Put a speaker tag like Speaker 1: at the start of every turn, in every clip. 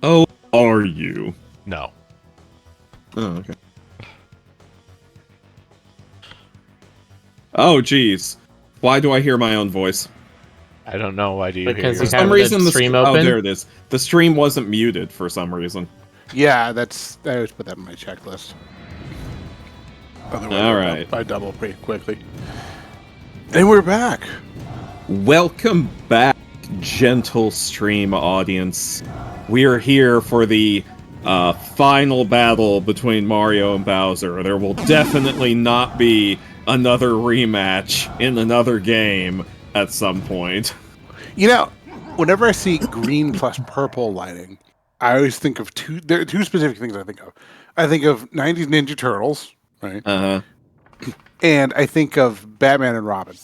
Speaker 1: Oh, are you?
Speaker 2: No.
Speaker 1: Oh, okay. Oh, geez. Why do I hear my own voice?
Speaker 2: I don't know. Why do you
Speaker 3: Because
Speaker 2: hear
Speaker 3: you
Speaker 1: For
Speaker 3: have
Speaker 1: some
Speaker 3: the
Speaker 1: reason,
Speaker 3: stream
Speaker 1: oh,
Speaker 3: open?
Speaker 1: there it is. The stream wasn't muted for some reason.
Speaker 4: Yeah, that's. I always put that in my checklist. Otherwise,
Speaker 1: All right.
Speaker 4: I double pretty quickly. And we're back.
Speaker 1: Welcome back, gentle stream audience. We are here for the final battle between Mario and Bowser. There will definitely not be another rematch in another game at some point.
Speaker 4: You know, whenever I see green plus purple lighting, I always think of two. There are two specific things I think of. I think of '90s Ninja Turtles, right? And I think of Batman and Robin.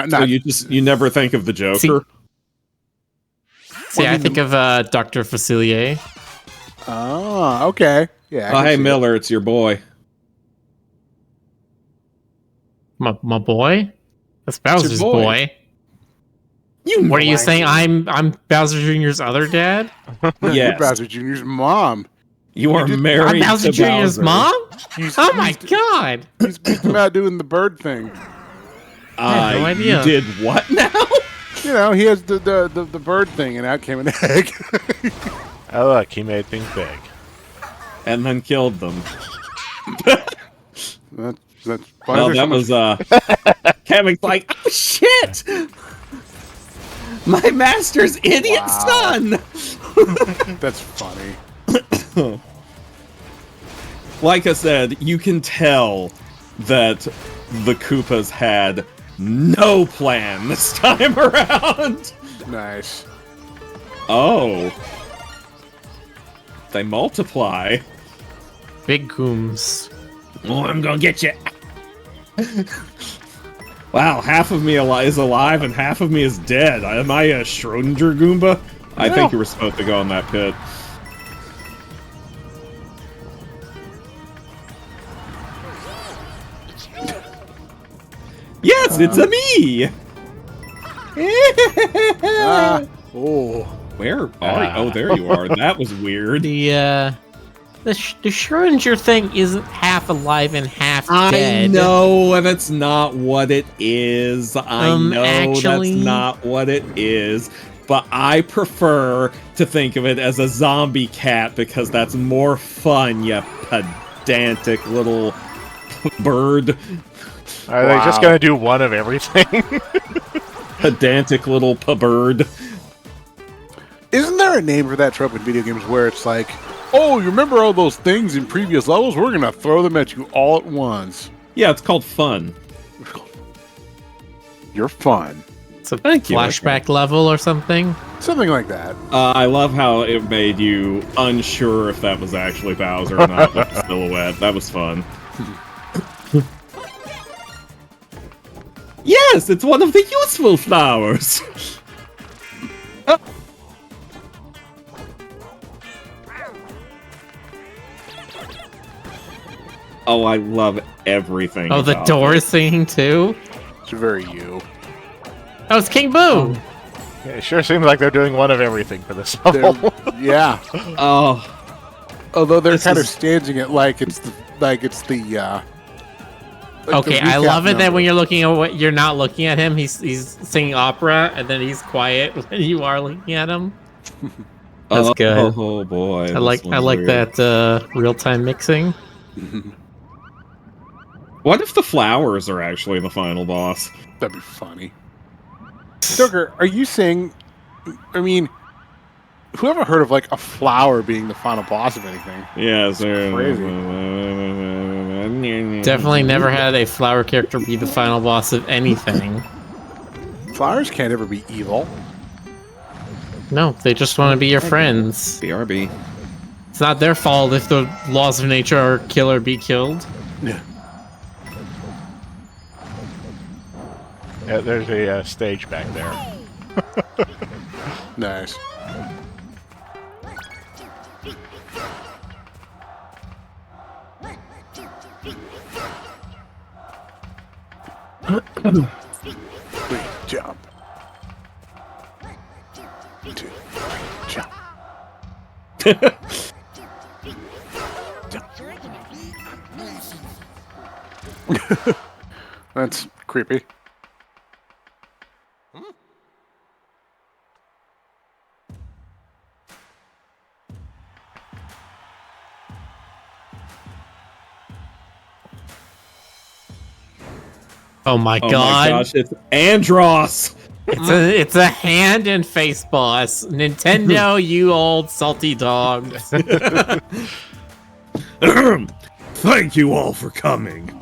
Speaker 1: So you never think of the Joker?
Speaker 3: See, I think of Dr. Facilier.
Speaker 4: Oh, okay. Yeah.
Speaker 1: Oh, hey, Miller, it's your boy.
Speaker 3: My boy? That's Bowser's
Speaker 1: boy.
Speaker 3: boy. What are you saying? I'm Bowser Jr.'s other dad?
Speaker 4: You're
Speaker 1: Yes.
Speaker 4: Bowser Jr.'s mom.
Speaker 1: You are
Speaker 3: I'm
Speaker 1: married
Speaker 3: Bowser
Speaker 1: to
Speaker 3: Jr.'s
Speaker 1: Bowser.
Speaker 3: mom?
Speaker 4: He's-
Speaker 3: Oh my god!
Speaker 4: He's him out doing the bird thing.
Speaker 3: I had no idea.
Speaker 1: You did what now?
Speaker 4: You know, he has the bird thing, and out came an egg.
Speaker 2: Oh, look, he made things big.
Speaker 1: And then killed them.
Speaker 4: that's why
Speaker 1: Well,
Speaker 4: is there
Speaker 1: that
Speaker 4: so
Speaker 1: was, Kevin's like, oh shit! My master's idiot
Speaker 4: Wow.
Speaker 1: son!
Speaker 4: That's funny.
Speaker 1: Like I said, you can tell that the Koopas had no plan this time around.
Speaker 4: Nice.
Speaker 1: Oh. They multiply.
Speaker 3: Big Gooms.
Speaker 1: Oh, I'm gonna get you. Wow, half of me is alive and half of me is dead. Am I a Schrodinger Goomba? I think you were supposed to go in that pit. Yes, it's a me!
Speaker 4: Oh.
Speaker 1: Where are you? Oh, there you are. That was weird.
Speaker 3: The Schrodinger thing isn't half alive and half
Speaker 1: I
Speaker 3: dead.
Speaker 1: know, and it's not what it is. I know
Speaker 3: actually-
Speaker 1: that's not what it is. But I prefer to think of it as a zombie cat because that's more fun, you pedantic little bird.
Speaker 2: Are they just gonna do one of everything?
Speaker 1: Pedantic little bird.
Speaker 4: Isn't there a name for that trope in video games where it's like, oh, you remember all those things in previous levels? We're going to throw them at you all at once.
Speaker 1: Yeah, it's called fun.
Speaker 4: You're fun.
Speaker 3: It's a
Speaker 1: Thank you,
Speaker 3: flashback level or something.
Speaker 4: Something like that.
Speaker 1: I love how it made you unsure if that was actually Bowser or not with the silhouette. That was fun. Yes, it's one of the useful flowers. Oh, I love everything.
Speaker 3: Oh, the
Speaker 1: about
Speaker 3: door
Speaker 1: it.
Speaker 3: is singing too?
Speaker 4: It's very you.
Speaker 3: Oh, it's King Boo!
Speaker 2: Yeah, it sure seems like they're doing one of everything for this
Speaker 4: They're-
Speaker 2: level.
Speaker 4: Yeah.
Speaker 1: Oh,
Speaker 4: Although they're
Speaker 1: This
Speaker 4: kind of
Speaker 1: is-
Speaker 4: staging it like it's the like the
Speaker 3: Okay, I
Speaker 4: recap
Speaker 3: love it that
Speaker 4: number.
Speaker 3: when you're looking at what you're not looking at him, he's singing opera, and then he's quiet when you are looking at him. That's good.
Speaker 1: Oh boy,
Speaker 3: I like that real time mixing.
Speaker 1: What if the flowers are actually the final boss?
Speaker 4: That'd be funny. Stoker, are you saying? I mean, whoever heard of like a flower being the final boss of anything?
Speaker 1: Yeah,
Speaker 4: Crazy.
Speaker 3: Definitely never had a flower character be the final boss of anything.
Speaker 4: Flowers can't ever be evil.
Speaker 3: No, they just want to be your friends.
Speaker 1: BRB.
Speaker 3: It's not their fault if the laws of nature are kill or be killed.
Speaker 4: Yeah.
Speaker 2: Yeah, there's a stage back there.
Speaker 4: Nice. Jump. Two, jump. That's creepy.
Speaker 3: Oh my
Speaker 1: Oh
Speaker 3: god.
Speaker 1: my gosh, it's Andros!
Speaker 3: It's a hand and face boss. Nintendo, you old salty dogs.
Speaker 1: Thank you all for coming.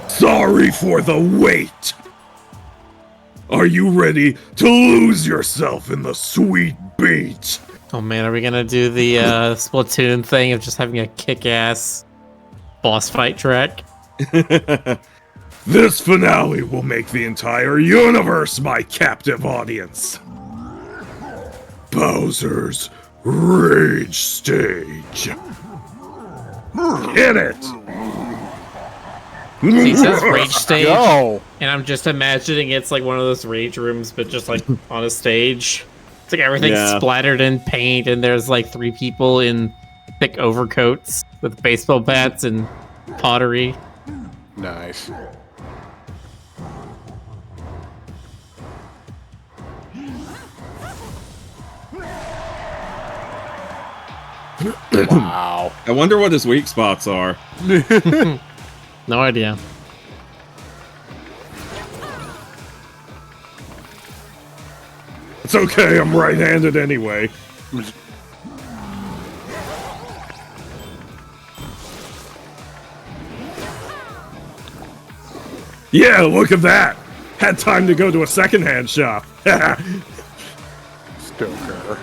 Speaker 1: Sorry for the wait. Are you ready to lose yourself in the sweet beach?
Speaker 3: Oh man, are we gonna do the Splatoon thing of just having a kick-ass boss fight track?
Speaker 1: This finale will make the entire universe my captive audience. Bowser's Rage Stage. Hit it!
Speaker 3: He says rage stage,
Speaker 4: Go.
Speaker 3: and I'm just imagining it's like one of those rage rooms, but just like on a stage. It's like everything's splattered in paint, and there's like 3 people in thick overcoats with baseball bats and pottery.
Speaker 4: Nice. Wow.
Speaker 1: I wonder what his weak spots are.
Speaker 3: No idea.
Speaker 1: It's okay, I'm right-handed anyway. Yeah, look at that! Had time to go to a secondhand shop.
Speaker 4: Stoker.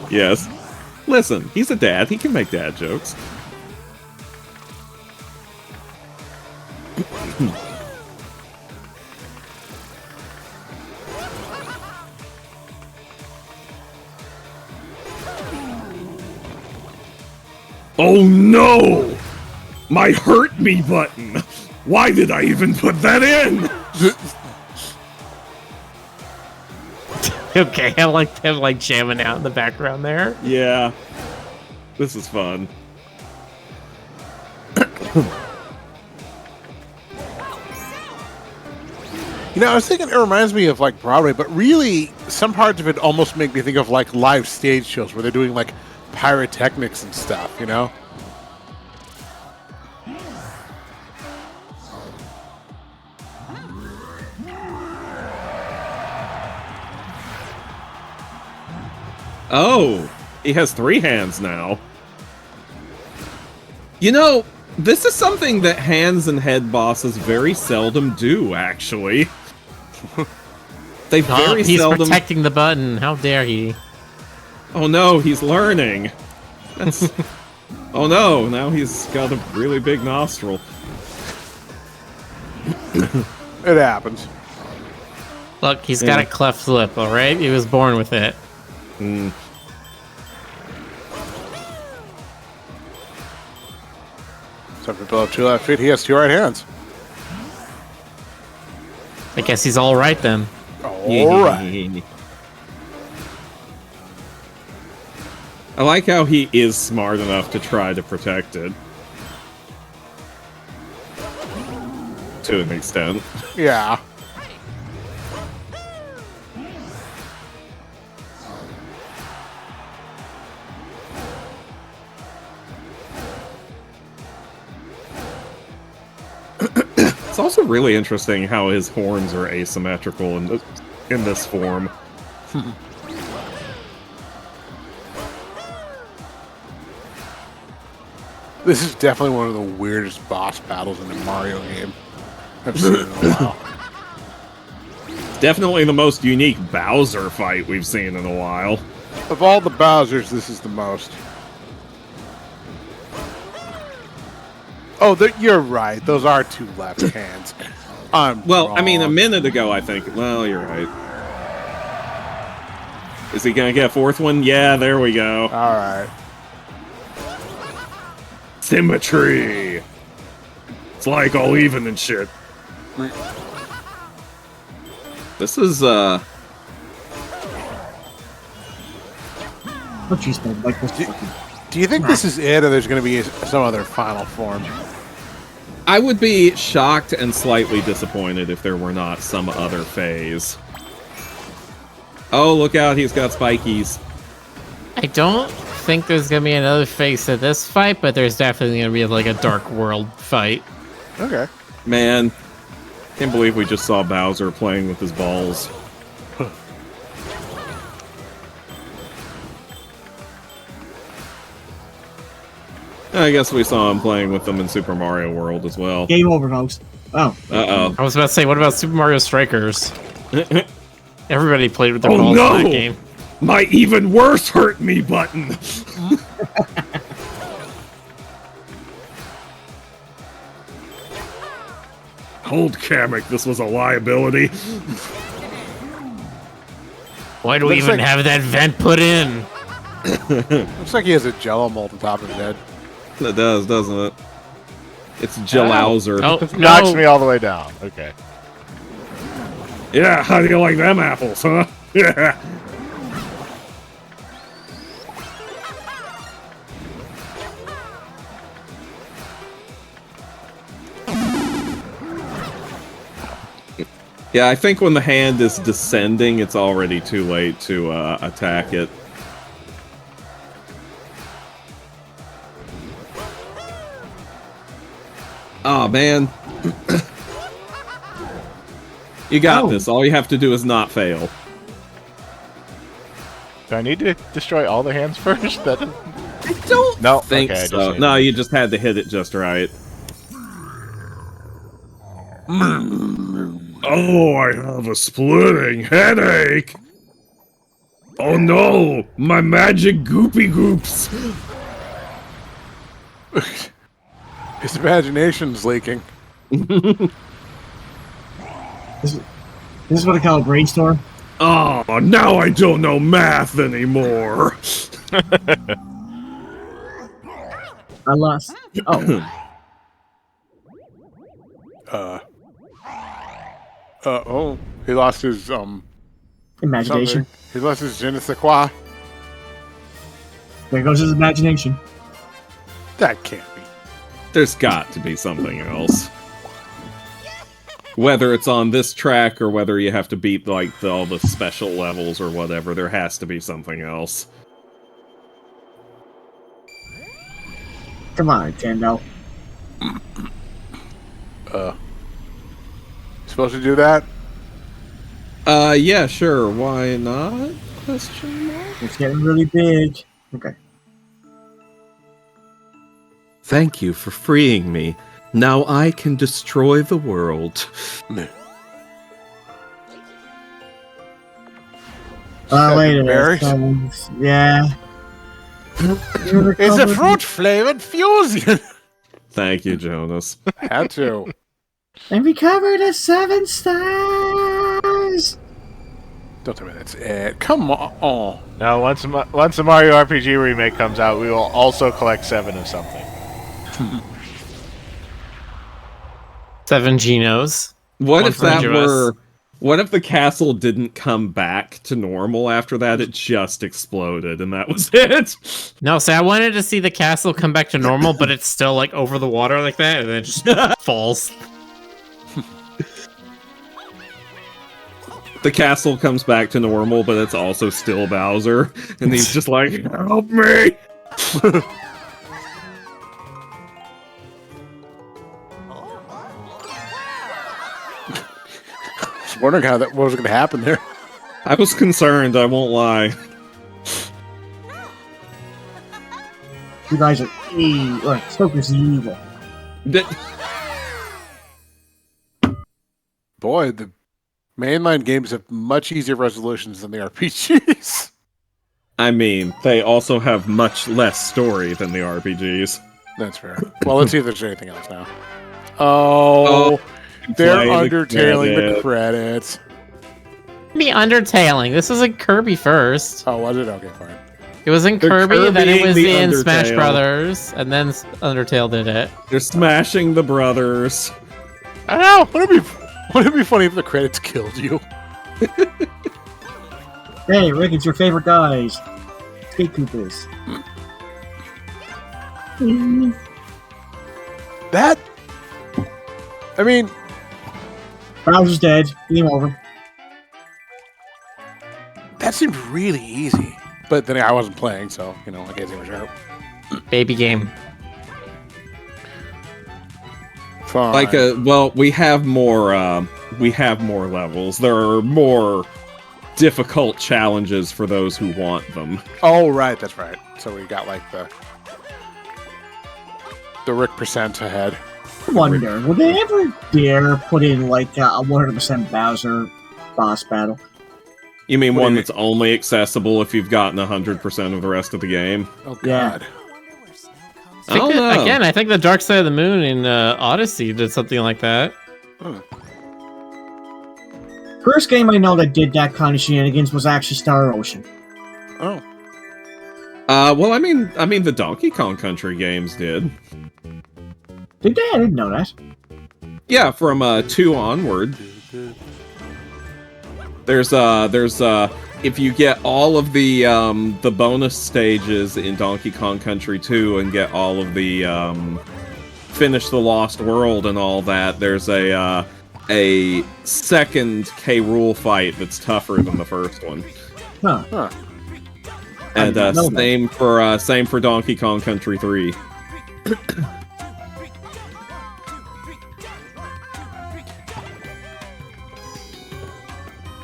Speaker 1: Yes. Listen, he's a dad. He can make dad jokes. Oh no! My hurt me button! Why did I even put that in?
Speaker 3: Okay, I like him like jamming out in the background there.
Speaker 1: Yeah. This is fun.
Speaker 4: You know, I was thinking it reminds me of like Broadway, but really, some parts of it almost make me think of like live stage shows where they're doing like pyrotechnics and stuff, you know?
Speaker 1: Oh, he has 3 hands now. You know, this is something that hands and head bosses very seldom do, actually. They very
Speaker 3: He's
Speaker 1: seldom...
Speaker 3: protecting the button. How dare he?
Speaker 1: Oh no, he's learning. That's... Oh no, now he's got a really big nostril.
Speaker 4: It happens.
Speaker 3: Look, he's got a cleft lip, alright? He was born with it.
Speaker 1: Mm.
Speaker 4: Some people have 2 left feet, he has 2 right hands.
Speaker 3: I guess he's alright then.
Speaker 4: Alright.
Speaker 1: I like how he is smart enough to try to protect it. To an extent.
Speaker 4: Yeah.
Speaker 1: It's also really interesting how his horns are asymmetrical in this form.
Speaker 4: This is definitely one of the weirdest boss battles in a Mario game I've seen in a while.
Speaker 1: Definitely the most unique Bowser fight we've seen in a while.
Speaker 4: Of all the Bowsers, this is the most. Oh, you're right. Those are 2 left hands.
Speaker 1: Well, I mean, a
Speaker 4: wrong.
Speaker 1: minute ago, I think. Well, you're right. Is he gonna get a 4th one? Yeah, there we go.
Speaker 4: All right.
Speaker 1: Symmetry! It's like all even and shit. This is,
Speaker 5: What you said, like this.
Speaker 4: Do you think this is it, or there's going to be some other final form?
Speaker 1: I would be shocked and slightly disappointed if there were not some other phase. Oh, look out, he's got spikies.
Speaker 3: I don't think there's gonna be another phase to this fight, but there's definitely gonna be like a Dark World fight.
Speaker 2: Okay.
Speaker 1: Man, can't believe we just saw Bowser playing with his balls. I guess we saw him playing with them in Super Mario World as well.
Speaker 5: Game over, folks. Oh.
Speaker 1: Uh-oh.
Speaker 3: I was about to say, what about Super Mario Strikers? Everybody played with their balls in that game.
Speaker 1: My even worse hurt me button! Hold Kamek, this was a liability.
Speaker 3: Why do we even have that vent put in?
Speaker 4: Looks like he has a jello mold on top of his head.
Speaker 1: It does, doesn't it? It's Jellowser.
Speaker 3: Oh,
Speaker 2: This knocks me all the way down. Okay.
Speaker 1: Yeah, how do you like them apples, huh? Yeah. Yeah, I think when the hand is descending, it's already too late to attack it. Oh, man. You got this. All you have to do is not fail.
Speaker 2: Do I need to destroy all the hands first? That
Speaker 1: I don't think
Speaker 2: okay,
Speaker 1: so. No, you just had to hit it just right. Oh, I have a splitting headache. Oh no, my magic goopy goops.
Speaker 4: His imagination's leaking.
Speaker 5: This is what I call a brainstorm.
Speaker 1: Oh, now I don't know math anymore.
Speaker 5: I lost. Oh.
Speaker 4: Oh, he lost his
Speaker 5: Imagination.
Speaker 4: something. He lost his je ne sais quoi.
Speaker 5: There goes his imagination.
Speaker 4: That can't be.
Speaker 1: There's got to be something else. Whether it's on this track or whether you have to beat like all the special levels or whatever, there has to be something else.
Speaker 5: Come on, Nintendo.
Speaker 4: Supposed to do that?
Speaker 1: Yeah, sure. Why not? Question mark?
Speaker 5: It's getting really big. Okay.
Speaker 1: Thank you for freeing me. Now I can destroy the world.
Speaker 5: Wait a minute. Yeah.
Speaker 4: It's a fruit-flavored fusion!
Speaker 1: Thank you, Jonas.
Speaker 4: Had to.
Speaker 5: And recover the 7 stars!
Speaker 4: Don't tell me that's it. Come on. Oh.
Speaker 2: Now, once the Mario RPG remake comes out, we will also collect 7 of something.
Speaker 3: 7 Genos.
Speaker 1: What
Speaker 3: One
Speaker 1: if
Speaker 3: for
Speaker 1: that
Speaker 3: each of us.
Speaker 1: were... What if the castle didn't come back to normal after that? It just exploded and that was it?
Speaker 3: No, see, I wanted to see the castle come back to normal, but it's still like over the water like that, and then it just falls.
Speaker 1: The castle comes back to normal, but it's also still Bowser. And he's just like, help me!
Speaker 4: I was wondering how what was going to happen there.
Speaker 1: I was concerned, I won't lie.
Speaker 5: You guys are evil. Stoker's evil.
Speaker 4: Boy, the mainline games have much easier resolutions than the RPGs.
Speaker 1: I mean, they also have much less story than the RPGs.
Speaker 4: That's fair. Well, let's see if there's anything else now. Oh, they're undertailing the credits.
Speaker 3: Be undertailing. This was in Kirby first.
Speaker 4: Oh, was it? Okay, fine.
Speaker 3: It was in
Speaker 1: They're
Speaker 3: Kirby, then it
Speaker 1: Kirbying
Speaker 3: was
Speaker 1: the
Speaker 3: in Smash
Speaker 1: Undertale.
Speaker 3: Brothers, and then Undertale did it.
Speaker 1: They're smashing the brothers.
Speaker 4: I don't know. Wouldn't it be funny if the credits killed you?
Speaker 5: Hey, Rick, it's your favorite guys. Let's Big Koopas.
Speaker 4: That. I mean,
Speaker 5: Bowser's dead. Game over.
Speaker 4: that seemed really easy. But then I wasn't playing, so I can't see much out.
Speaker 3: Baby game.
Speaker 4: Fine.
Speaker 1: Well, we have more levels. There are more difficult challenges for those who want them.
Speaker 4: Oh, right, that's right. So we got like the Rick percent ahead.
Speaker 5: I wonder, would they ever dare put in like a 100% Bowser boss battle?
Speaker 1: You mean
Speaker 4: What do
Speaker 1: one
Speaker 4: you
Speaker 1: that's only accessible if you've gotten 100% of the rest of the game?
Speaker 4: Oh
Speaker 5: Yeah.
Speaker 4: God.
Speaker 1: I don't know.
Speaker 3: Again, I think the Dark Side of the Moon in Odyssey did something like that.
Speaker 5: First game I know that did that kind of shenanigans was actually Star Ocean.
Speaker 4: Oh.
Speaker 1: Well, I mean, the Donkey Kong Country games did.
Speaker 5: Did they? I didn't know that.
Speaker 1: Yeah, from 2 onward. There's if you get all of the bonus stages in Donkey Kong Country 2 and get all of the finish the Lost World and all that, there's a second K. Rool fight that's tougher than the first one.
Speaker 5: Huh.
Speaker 1: And
Speaker 5: I didn't know
Speaker 1: same for Donkey Kong Country 3.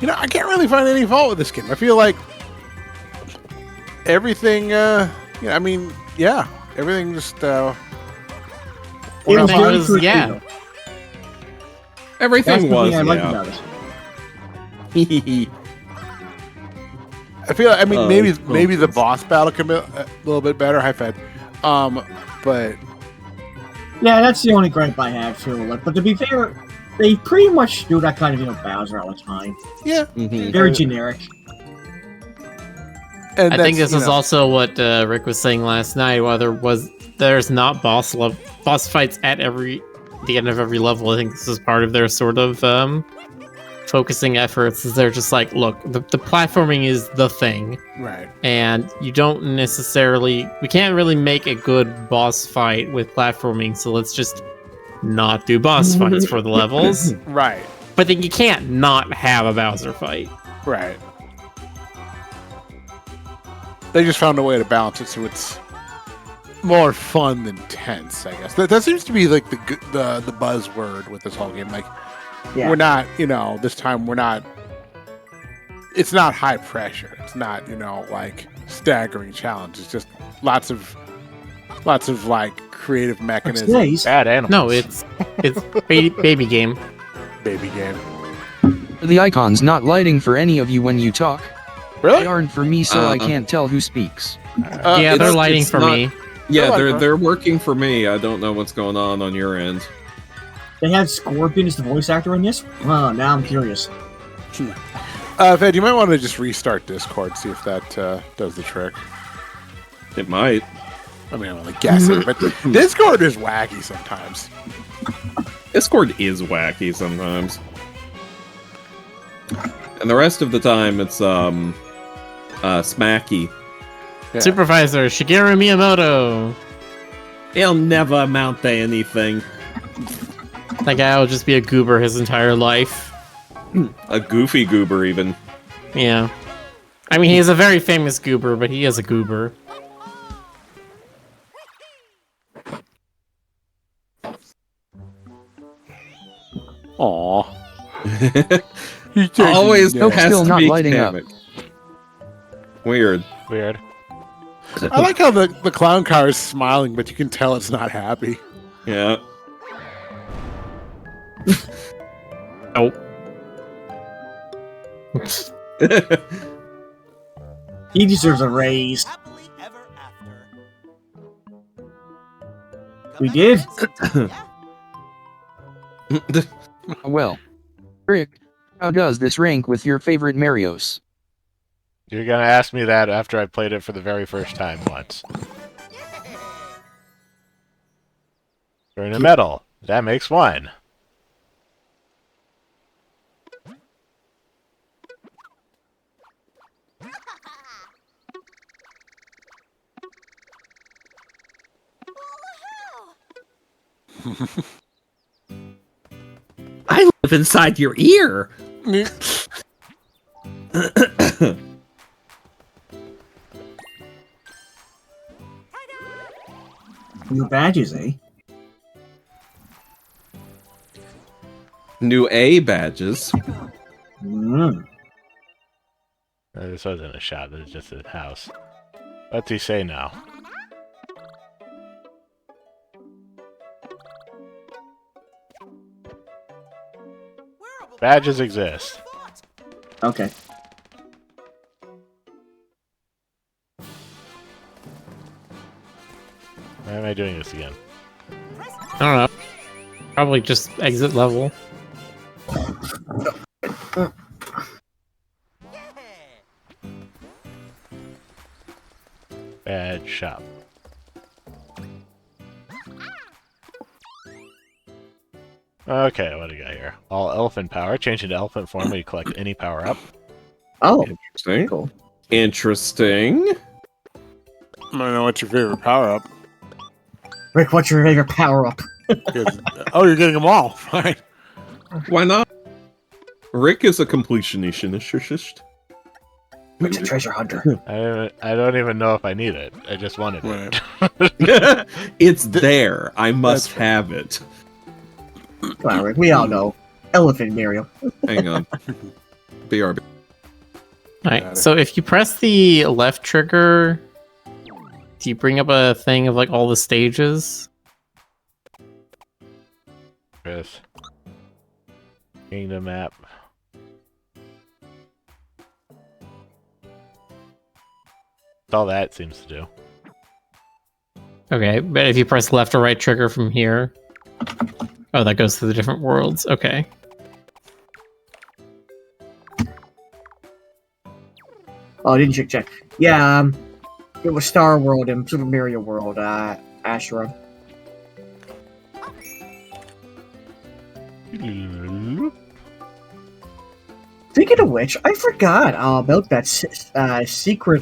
Speaker 4: I can't really find any fault with this game. I feel like everything, everything just,
Speaker 3: Everything
Speaker 5: very
Speaker 3: was,
Speaker 5: quick,
Speaker 3: yeah.
Speaker 5: though.
Speaker 1: Everything
Speaker 5: That's the
Speaker 1: was,
Speaker 5: thing I like
Speaker 1: yeah.
Speaker 5: about it.
Speaker 4: I feel like, maybe
Speaker 1: oh,
Speaker 4: the boss battle can be a little bit better. Hi, Fed. But
Speaker 5: Yeah, that's the only gripe I have too. But to be fair, they pretty much do that kind of Bowser all the time.
Speaker 4: yeah,
Speaker 5: Very generic.
Speaker 4: and
Speaker 3: I think this is also what Rick was saying last night. While there's not boss fights at the end of every level. I think this is part of their sort of focusing efforts. Is they're just like, look, the platforming is the thing,
Speaker 4: right.
Speaker 3: and we can't really make a good boss fight with platforming. So let's just not do boss fights for the levels.
Speaker 4: Right.
Speaker 3: But then you can't not have a Bowser fight.
Speaker 4: Right. They just found a way to balance it so it's more fun than tense, I guess. That seems to be like the buzzword with this whole game. Like,
Speaker 5: Yeah.
Speaker 4: we're not, this time we're not. It's not high pressure. It's not, like staggering challenges. It's just lots of like creative mechanisms.
Speaker 5: Nice.
Speaker 2: Bad animals.
Speaker 3: No, it's baby game.
Speaker 4: Baby game.
Speaker 6: The icon's not lighting for any of you when you talk.
Speaker 4: Really?
Speaker 6: They aren't for me, so I can't tell who speaks.
Speaker 3: Yeah, they're lighting for me.
Speaker 1: Yeah,
Speaker 4: They're like,
Speaker 1: they're working for me. I don't know what's going on your end.
Speaker 5: They had Scorpion as the voice actor in this? Oh, now I'm curious.
Speaker 4: Fed, you might want to just restart Discord, see if that does the trick.
Speaker 1: It might.
Speaker 4: I'm only guessing, but Discord is wacky sometimes.
Speaker 1: Discord is wacky sometimes. And the rest of the time it's smacky.
Speaker 4: Yeah.
Speaker 3: Supervisor Shigeru Miyamoto.
Speaker 1: He'll never amount to anything.
Speaker 3: That guy will just be a goober his entire life.
Speaker 1: A goofy goober, even.
Speaker 3: Yeah. I mean, he's a very famous goober, but he is a goober.
Speaker 4: Aww.
Speaker 1: Always
Speaker 6: Nope,
Speaker 1: has
Speaker 6: still
Speaker 1: to
Speaker 6: not
Speaker 1: be
Speaker 6: lighting up.
Speaker 1: Kamek. Weird.
Speaker 2: Weird.
Speaker 4: I like how the clown car is smiling, but you can tell it's not happy.
Speaker 1: Yeah.
Speaker 3: Oh.
Speaker 5: He deserves a raise. We did?
Speaker 6: Well, Rick, how does this rank with your favorite Marios?
Speaker 2: You're gonna ask me that after I played it for the very first time once. You're in a medal. That makes one.
Speaker 1: I live inside your ear.
Speaker 5: New badges, eh?
Speaker 1: New A badges.
Speaker 2: This wasn't a shot, this is just a house. What's he say now? Badges exist.
Speaker 5: Okay.
Speaker 2: Why am I doing this again?
Speaker 3: I don't know. Probably just exit level.
Speaker 2: Badge shop. Okay, what do we got here? All elephant power. Change into elephant form when you collect any power up.
Speaker 5: Oh,
Speaker 1: Interesting.
Speaker 5: cool.
Speaker 1: Interesting.
Speaker 4: I don't know what's your favorite power up.
Speaker 5: Rick, what's your favorite power up?
Speaker 4: Oh, you're getting them all. Fine.
Speaker 1: Why not? Rick is a completionist.
Speaker 5: Rick's a treasure hunter.
Speaker 2: I don't even know if I need it. I just wanted it.
Speaker 4: Right.
Speaker 1: It's there. I must have it.
Speaker 5: Come on, Rick. We all know. Elephant Mario.
Speaker 1: Hang on. BRB.
Speaker 3: Alright, so if you press the left trigger, do you bring up a thing of like all the stages?
Speaker 2: Chris. Kingdom map. That's all that seems to do.
Speaker 3: Okay, but if you press left or right trigger from here... Oh, that goes to the different worlds. Okay.
Speaker 5: Oh, didn't check. Yeah, it was Star World and Super Mario World, Ashura. Speaking of which, I forgot about that secret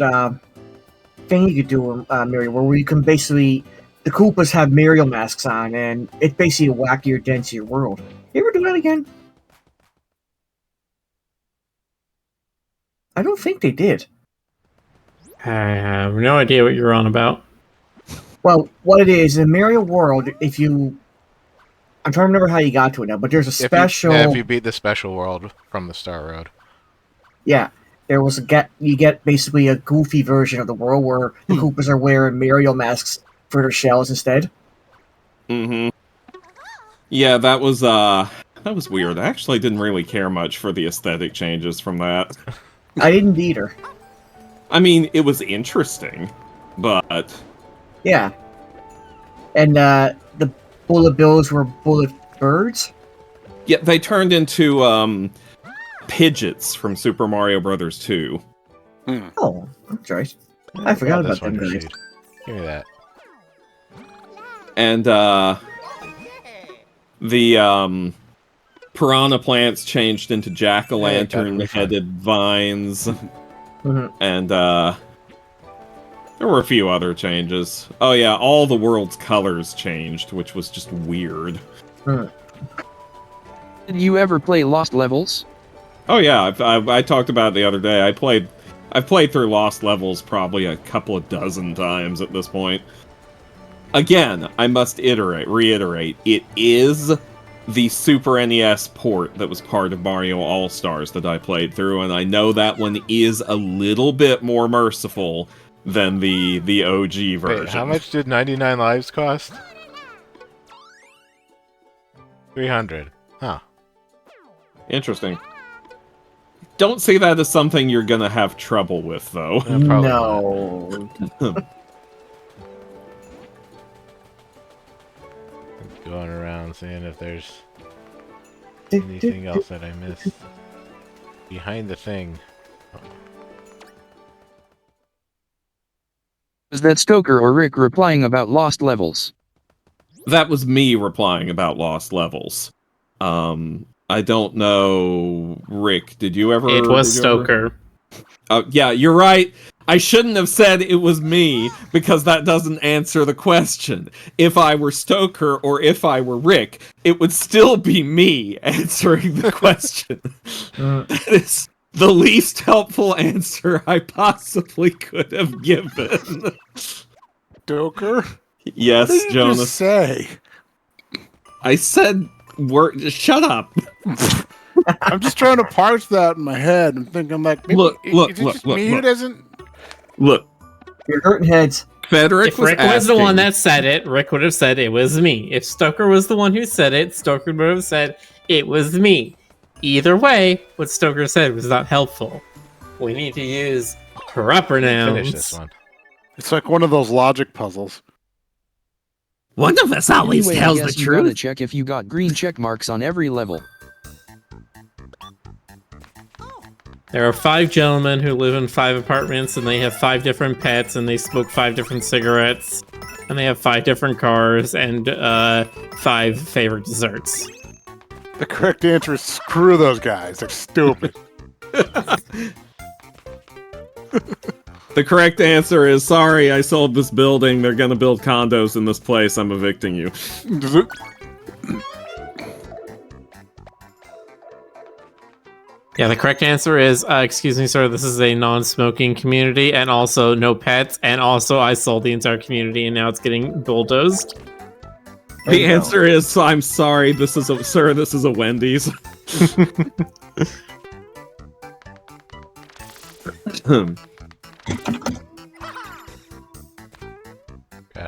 Speaker 5: thing you could do in Mario World, where you can basically... The Koopas have Mario masks on, and it's basically a wackier, denser world. You ever do that again? I don't think they did.
Speaker 3: I have no idea what you're on about.
Speaker 5: Well, what it is, in Mario World, if you... I'm trying to remember how you got to it now, but there's a special...
Speaker 2: If you beat the special world from the Star Road.
Speaker 5: Yeah, there was you get basically a goofy version of the world where the Koopas are wearing Mario masks for their shells instead.
Speaker 1: Mm-hmm. Yeah, that was weird. I actually didn't really care much for the aesthetic changes from that.
Speaker 5: I didn't either.
Speaker 1: I mean, it was interesting, but...
Speaker 5: Yeah. And the bullet bills were bullet birds?
Speaker 1: Yeah, they turned into, Pidgeots from Super Mario Bros. 2.
Speaker 5: Oh, that's right. I forgot about them guys.
Speaker 2: Sheet. Give me that.
Speaker 1: And, the, piranha plants changed into jack-o'-lantern-headed vines. And, there were a few other changes. Oh yeah, all the world's colors changed, which was just weird.
Speaker 6: Did you ever play Lost Levels?
Speaker 1: Oh yeah, I talked about it the other day. I've played through Lost Levels probably a couple of dozen times at this point. Again, I must reiterate, it is the Super NES port that was part of Mario All-Stars that I played through, and I know that one is a little bit more merciful than the OG version.
Speaker 2: Wait, how much did 99 lives cost? 300. Huh.
Speaker 1: Interesting. Don't see that as something you're gonna have trouble with, though.
Speaker 5: No.
Speaker 2: Going around seeing if there's anything else that I missed. Behind the thing.
Speaker 6: Was that Stoker or Rick replying about Lost Levels?
Speaker 1: That was me replying about Lost Levels. I don't know, Rick, did you ever...
Speaker 3: It was Stoker.
Speaker 1: Yeah, you're right. I shouldn't have said it was me, because that doesn't answer the question. If I were Stoker or if I were Rick, it would still be me answering the question. That is the least helpful answer I possibly could have given.
Speaker 4: Stoker?
Speaker 1: Yes,
Speaker 4: What did you
Speaker 1: Jonas.
Speaker 4: just say?
Speaker 1: I said shut up.
Speaker 4: I'm just trying to parse that in my head. I'm thinking like, maybe, is it just me who doesn't?
Speaker 1: Look.
Speaker 5: You're hurting heads.
Speaker 1: Frederick
Speaker 3: If Rick was the one that said it, Rick would have said it was me. If Stoker was the one who said it, Stoker would have said it was me. Either way, what Stoker said was not helpful. We need to use proper nouns.
Speaker 2: Finish this one.
Speaker 4: It's like one of those logic puzzles.
Speaker 1: One of us always
Speaker 6: Anyway,
Speaker 1: tells
Speaker 6: I
Speaker 1: the
Speaker 6: guess you gotta
Speaker 1: truth.
Speaker 6: check if you got green check marks on every level.
Speaker 3: There are 5 gentlemen who live in 5 apartments, and they have 5 different pets, and they smoke 5 different cigarettes, and they have 5 different cars, and 5 favorite desserts.
Speaker 4: The correct answer is screw those guys. They're stupid.
Speaker 1: The correct answer is, sorry, I sold this building. They're gonna build condos in this place. I'm evicting you.
Speaker 4: Does it?
Speaker 3: Yeah, the correct answer is, excuse me, sir, this is a non-smoking community, and also no pets, and also I sold the entire community, and now it's getting bulldozed.
Speaker 1: The answer is, I'm sorry, this is a Wendy's.
Speaker 2: God,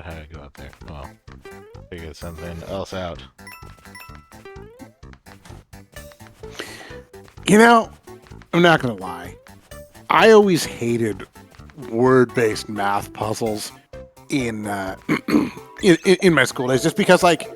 Speaker 2: how to go up there? Well, figure something else out.
Speaker 4: You know, I'm not gonna lie. I always hated word-based math puzzles in in my school days, just because, like,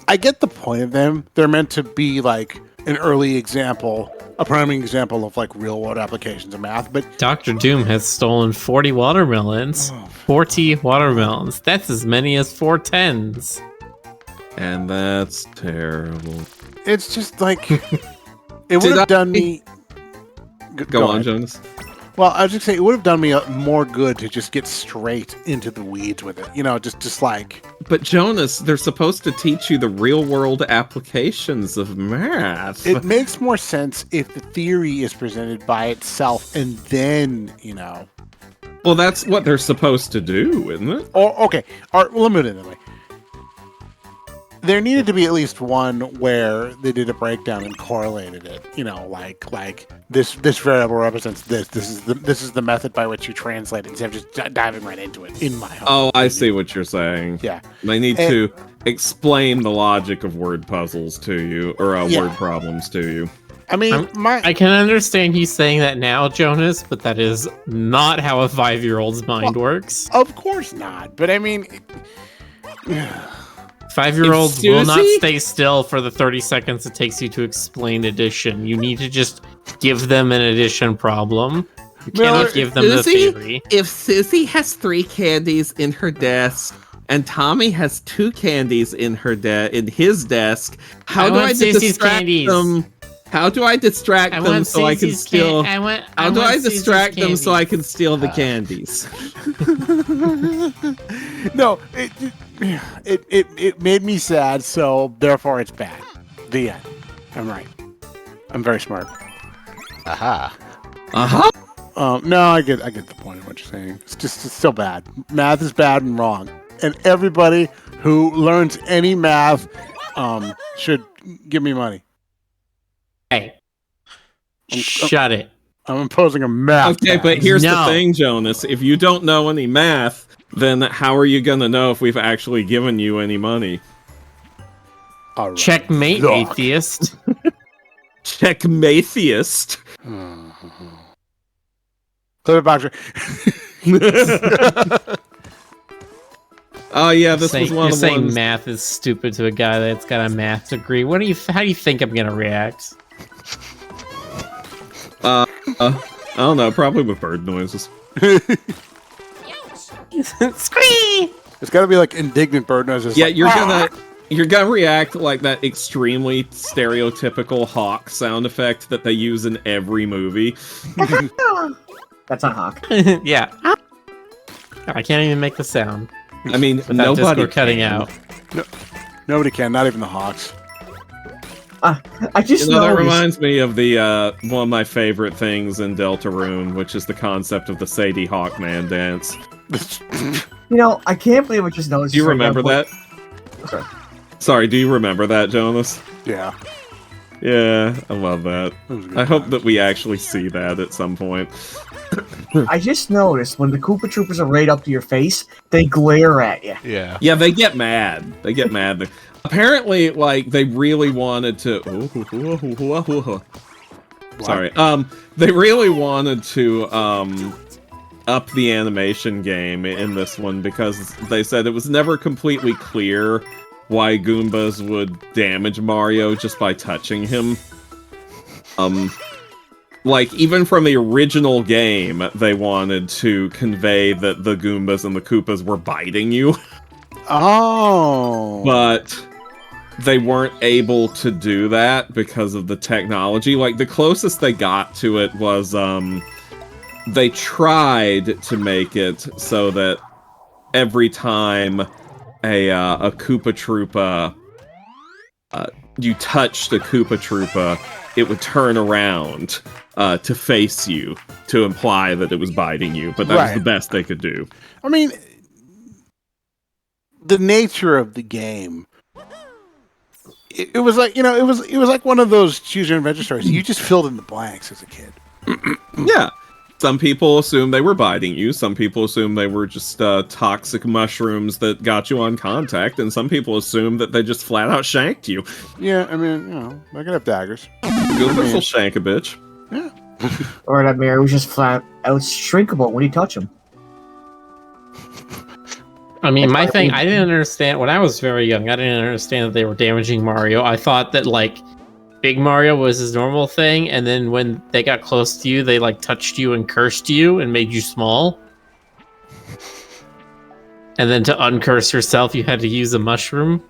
Speaker 4: I get the point of them. They're meant to be like an early example, a priming example of like real-world applications of math. But
Speaker 3: Dr. Doom has stolen 40 watermelons. 40 watermelons. That's as many as 4 10s.
Speaker 1: And that's terrible.
Speaker 4: it's just like it would have done me.
Speaker 1: Go on,
Speaker 4: ahead.
Speaker 1: Jonas.
Speaker 4: Well, I was just saying, it would have done me more good to just get straight into the weeds with it. You know, just like...
Speaker 1: But Jonas, they're supposed to teach you the real-world applications of math.
Speaker 4: It makes more sense if the theory is presented by itself and then, you know...
Speaker 1: Well, that's what they're supposed to do, isn't it?
Speaker 4: Or, okay, or let me put it that way. There needed to be at least one where they did a breakdown and correlated it. You know, like this variable represents this. This is the method by which you translate it instead of just diving right into it. In my opinion.
Speaker 1: Oh, I see what you're saying.
Speaker 4: Yeah,
Speaker 1: They need to explain the logic of word puzzles to you, or word problems to you.
Speaker 4: I mean,
Speaker 3: I can understand you saying that now, Jonas, but that is not how a 5-year-old's mind works.
Speaker 4: Of course not. But I mean...
Speaker 3: 5-year-olds
Speaker 1: If
Speaker 3: will not
Speaker 1: Susie-
Speaker 3: stay still for the 30 seconds it takes you to explain addition. You need to just give them an addition problem. You cannot give them the theory.
Speaker 1: If Susie has 3 candies in her desk and Tommy has 2 candies in his desk, how do I distract them? How do I distract them so I can steal? How do I distract them so I can steal the candies?
Speaker 4: No, it made me sad, so therefore it's bad. The end. I'm right. I'm very smart.
Speaker 2: Aha.
Speaker 4: No, I get the point of what you're saying. It's still bad. Math is bad and wrong, and everybody who learns any math should give me money.
Speaker 3: Hey, shut it.
Speaker 4: I'm imposing a math.
Speaker 1: Okay,
Speaker 4: tax.
Speaker 1: but here's the
Speaker 3: No.
Speaker 1: thing, Jonas. If you don't know any math, then how are you gonna know if we've actually given you any money?
Speaker 4: All right.
Speaker 3: Checkmate,
Speaker 4: Look.
Speaker 3: atheist.
Speaker 1: Checkmatheist.
Speaker 4: Clear boxer.
Speaker 1: Oh yeah, this
Speaker 3: You're
Speaker 1: was one of the
Speaker 3: saying
Speaker 1: ones.
Speaker 3: math is stupid to a guy that's got a math degree. How do you think I'm gonna react?
Speaker 1: I don't know, probably with bird noises.
Speaker 3: Scree!
Speaker 4: It's got to be like indignant bird noises.
Speaker 1: Yeah,
Speaker 4: like,
Speaker 1: you're gonna react like that extremely stereotypical hawk sound effect that they use in every movie.
Speaker 5: That's not Hawk.
Speaker 3: Yeah. I can't even make the sound.
Speaker 1: I mean,
Speaker 3: Without
Speaker 1: nobody
Speaker 3: Discord cutting
Speaker 1: can.
Speaker 3: out.
Speaker 4: Nobody can, not even the Hawks.
Speaker 5: I just
Speaker 1: You know, that
Speaker 5: noticed.
Speaker 1: reminds me of the one of my favorite things in Deltarune, which is the concept of the Sadie Hawkman dance.
Speaker 5: You know, I can't believe I just noticed.
Speaker 1: Do you
Speaker 5: this right
Speaker 1: remember
Speaker 5: now,
Speaker 1: that?
Speaker 5: Sorry.
Speaker 1: Sorry, do you remember that, Jonas?
Speaker 4: Yeah.
Speaker 1: Yeah, I love that.
Speaker 4: That was a good
Speaker 1: I hope
Speaker 4: time.
Speaker 1: that we actually see that at some point.
Speaker 5: I just noticed when the Koopa Troopers are right up to your face, they glare at you.
Speaker 2: Yeah.
Speaker 1: Yeah, they get mad. They get mad. Apparently, like, they really wanted to... Sorry. They really wanted to, up the animation game in this one because they said it was never completely clear why Goombas would damage Mario just by touching him. Like, even from the original game, they wanted to convey that the Goombas and the Koopas were biting you.
Speaker 4: Oh.
Speaker 1: But they weren't able to do that because of the technology. Like, the closest they got to it was, they tried to make it so that every time a Koopa Troopa, you touched a Koopa Troopa, it would turn around to face you, to imply that it was biting you, but that was
Speaker 4: Right.
Speaker 1: the best they could do.
Speaker 4: I mean, the nature of the game. It was like, you know, it was like one of those choose your adventure stories. You just filled in the blanks as a kid.
Speaker 1: Yeah. Some people assume they were biting you, some people assume they were just toxic mushrooms that got you on contact, and some people assume that they just flat out shanked you.
Speaker 4: Yeah, I mean, you know, they could have daggers.
Speaker 1: Goombas will shank a bitch.
Speaker 4: Yeah.
Speaker 5: Or that mirror was just flat out shrinkable when you touch them.
Speaker 3: I mean,
Speaker 5: That's
Speaker 3: my
Speaker 5: why
Speaker 3: thing,
Speaker 5: we-
Speaker 3: I didn't understand, when I was very young, I didn't understand that they were damaging Mario. I thought that, like, Big Mario was his normal thing, and then when they got close to you, they, like, touched you and cursed you and made you small. And then to uncurse yourself, you had to use a mushroom.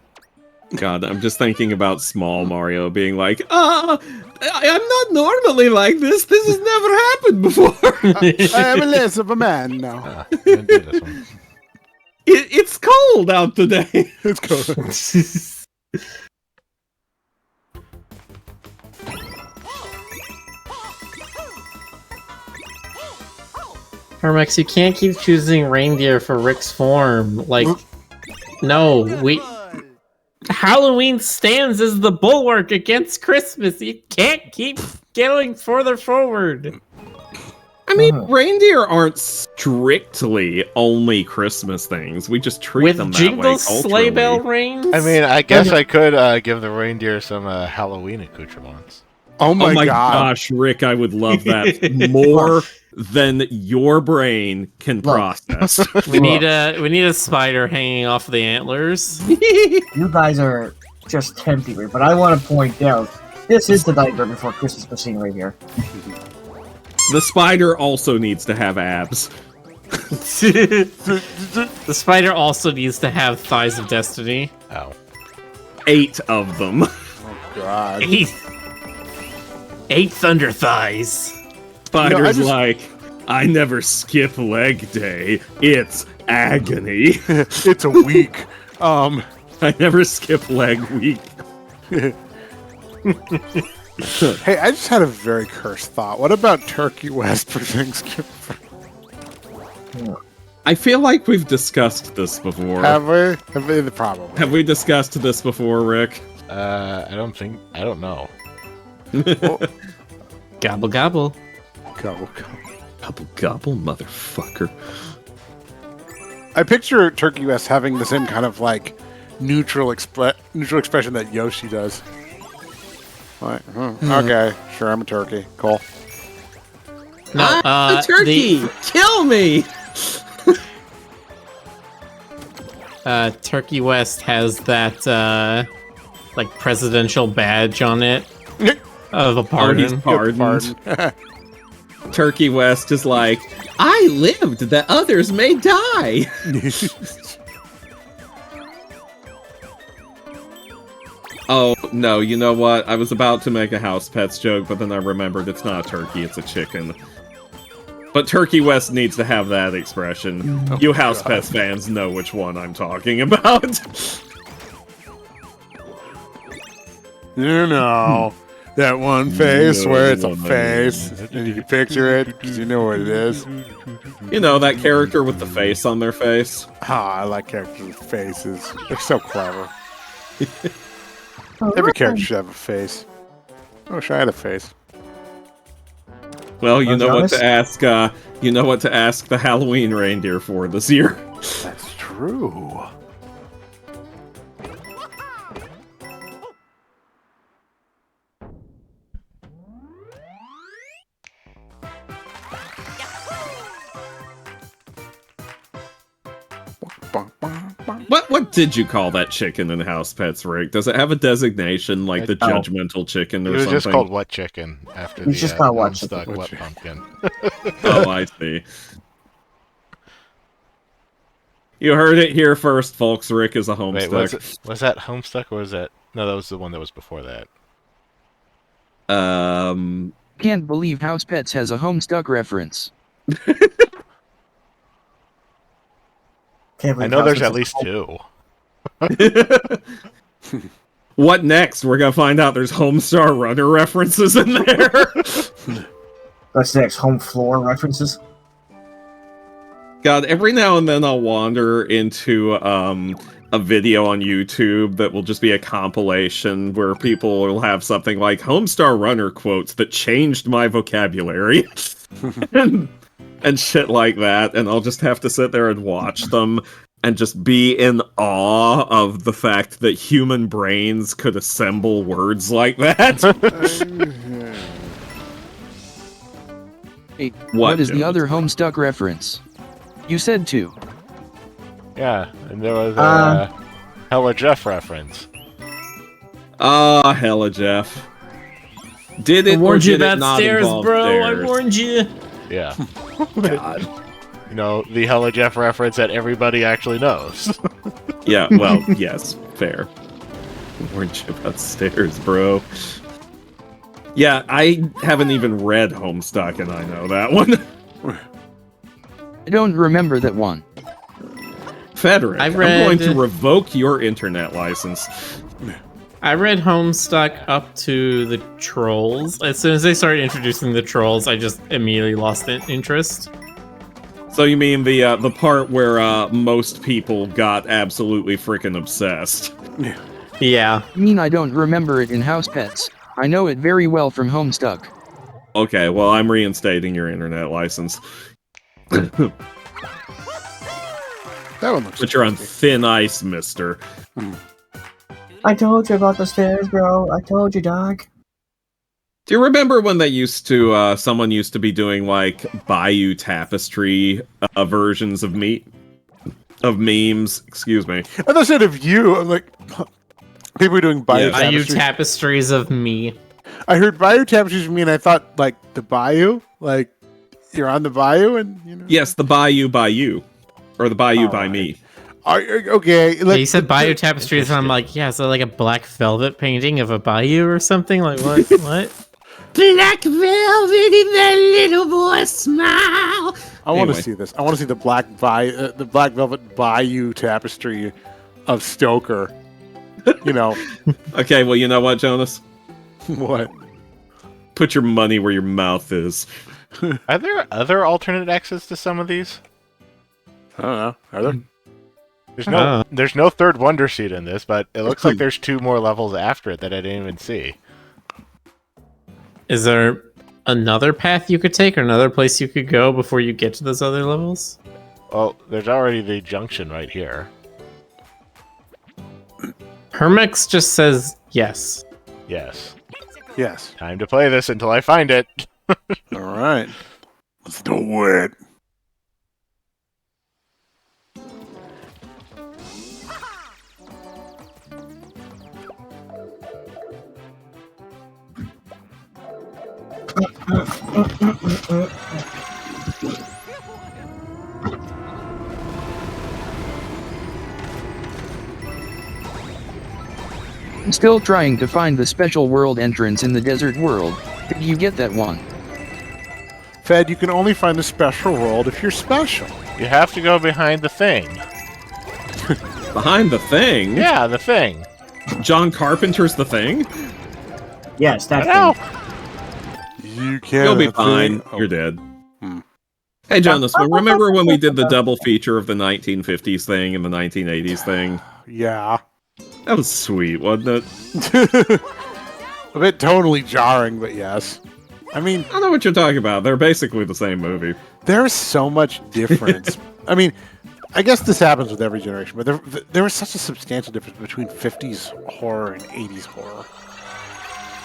Speaker 1: God, I'm just thinking about small Mario being like, I'm not normally like this. This has never happened before.
Speaker 4: I am less of a man now.
Speaker 2: Didn't do this one.
Speaker 1: It's cold out today.
Speaker 4: It's cool.
Speaker 3: Hermex, you can't keep choosing reindeer for Rick's form. Like, no, Halloween stands as the bulwark against Christmas. You can't keep going further forward.
Speaker 1: I mean, reindeer aren't strictly only Christmas things. We just treat
Speaker 3: With
Speaker 1: them that
Speaker 3: jingle
Speaker 1: way
Speaker 3: sleigh bell
Speaker 1: culturally.
Speaker 3: rings.
Speaker 2: I mean, I guess I could give the reindeer some Halloween accoutrements.
Speaker 4: Oh
Speaker 1: Oh my
Speaker 4: god.
Speaker 1: gosh, Rick, I would love that more than your brain can process.
Speaker 3: we need a spider hanging off the antlers.
Speaker 5: You guys are just tempting me, but I want to point out this is the Nightmare Before Christmas scene right here.
Speaker 1: The spider also needs to have abs.
Speaker 3: The spider also needs to have thighs of destiny.
Speaker 2: Oh.
Speaker 1: 8 of them.
Speaker 4: God.
Speaker 3: Eight thunder thighs.
Speaker 1: Spider's like, I never skip leg day. It's agony.
Speaker 4: It's a week.
Speaker 1: I never skip leg week.
Speaker 4: Hey, I just had a very cursed thought. What about Turkey West for Thanksgiving?
Speaker 1: I feel like we've discussed this before.
Speaker 4: Have we? Probably.
Speaker 1: Have we discussed this before, Rick?
Speaker 2: I don't know.
Speaker 3: Gobble gobble.
Speaker 4: Go.
Speaker 1: Gobble gobble, motherfucker.
Speaker 4: I picture Turkey West having the same kind of like neutral expression that Yoshi does. Like, okay, sure, I'm a turkey. Cool.
Speaker 3: No,
Speaker 1: a turkey! Kill me!
Speaker 3: Turkey West has that like presidential badge on it of a pardon.
Speaker 1: Pardoned. Turkey West is like, I lived that others may die. Oh, no, you know what? I was about to make a House Pets joke, but then I remembered it's not a turkey, it's a chicken. But Turkey West needs to have that expression. You House Pets fans know which one I'm talking about.
Speaker 4: You know, that one face where it's a face, and you can picture it because you know what it is.
Speaker 1: You know, that character with the face on their face.
Speaker 4: Ah, I like characters with faces. They're so clever. Every character should have a face. I wish I had a face.
Speaker 1: Well, you know what to ask. You know what to ask the Halloween reindeer for this year.
Speaker 4: That's true.
Speaker 1: What did you call that chicken in House Pets, Rick? Does it have a designation like the judgmental chicken or something?
Speaker 2: It was just called What Chicken after
Speaker 5: It's just called What
Speaker 2: Stuck What Pumpkin.
Speaker 1: Oh, I see. You heard it here first, folks. Rick is a Homestuck.
Speaker 2: Wait, was that Homestuck or was that... No, that was the one that was before that.
Speaker 6: Can't believe House Pets has a Homestuck reference.
Speaker 2: I know there's at least 2.
Speaker 1: What next? We're gonna find out there's Homestar Runner references in there.
Speaker 5: What's next? Home floor references?
Speaker 1: God, every now and then I'll wander into a video on YouTube that will just be a compilation where people will have something like Homestar Runner quotes that changed my vocabulary. And shit like that, and I'll just have to sit there and watch them and just be in awe of the fact that human brains could assemble words like that.
Speaker 6: Hey, what is the other Homestuck reference? You said 2.
Speaker 2: Yeah, and there was a Hella Jeff reference.
Speaker 1: Hella Jeff. Did it or did it not involve stairs?
Speaker 3: I warned you.
Speaker 2: Yeah. God. You know, the Hella Jeff reference that everybody actually knows.
Speaker 1: Yeah, well, yes, fair. Weren't you about stairs, bro? Yeah, I haven't even read Homestuck, and I know that one.
Speaker 6: I don't remember that one.
Speaker 1: Frederick, I'm going to revoke your internet license.
Speaker 3: I read Homestuck up to the trolls. As soon as they started introducing the trolls, I just immediately lost interest.
Speaker 1: So you mean the part where most people got absolutely freaking obsessed?
Speaker 3: Yeah.
Speaker 6: I mean, I don't remember it in House Pets. I know it very well from Homestuck.
Speaker 1: Okay, well, I'm reinstating your internet license.
Speaker 4: That one looks.
Speaker 1: But you're on thin ice, mister.
Speaker 5: I told you about the stairs, bro. I told you, dog.
Speaker 1: Do you remember when they used to, someone used to be doing, like, Bayou Tapestry versions of memes? Excuse me.
Speaker 4: I thought I said of you. I'm like, people are doing Bayou Tapestry.
Speaker 3: Bayou Tapestries of me.
Speaker 4: I heard Bayou Tapestries of me, and I thought, like, the Bayou? Like, you're on the Bayou, and, you know?
Speaker 1: Yes, the Bayou by you. Or the Bayou by me.
Speaker 4: Okay.
Speaker 3: Yeah, you said Bayou Tapestries, and I'm like, yeah, is that like a black velvet painting of a bayou or something? Like, what? What?
Speaker 1: Black velvet in that little boy's smile.
Speaker 4: I want to see this. I want to see the black velvet Bayou Tapestry of Stoker. You know.
Speaker 1: Okay, well, you know what, Jonas?
Speaker 4: What?
Speaker 1: Put your money where your mouth is.
Speaker 2: Are there other alternate exits to some of these?
Speaker 4: I don't know. Are there?
Speaker 2: There's no third Wonder Seed in this, but it looks like there's 2 more levels after it that I didn't even see.
Speaker 3: Is there another path you could take or another place you could go before you get to those other levels?
Speaker 2: Well, there's already the junction right here.
Speaker 3: Hermix just says yes.
Speaker 2: Yes.
Speaker 4: Yes.
Speaker 2: Time to play this until I find it.
Speaker 4: All right. Let's do it.
Speaker 6: I'm still trying to find the special world entrance in the desert world. Did you get that one?
Speaker 4: Fed, you can only find the special world if you're special.
Speaker 2: You have to go behind the thing.
Speaker 1: Behind the Thing?
Speaker 2: Yeah, the thing.
Speaker 1: John Carpenter's The Thing?
Speaker 5: Yes, that's
Speaker 2: No.
Speaker 4: You can't.
Speaker 1: You'll be fine. You're dead. Hey, Jonas, remember when we did the double feature of the 1950s thing and the 1980s thing?
Speaker 4: Yeah.
Speaker 1: That was sweet, wasn't it?
Speaker 4: A bit totally jarring, but yes. I mean,
Speaker 1: I know what you're talking about. They're basically the same movie.
Speaker 4: there's so much difference. I mean, I guess this happens with every generation, but there was such a substantial difference between 50s horror and 80s horror.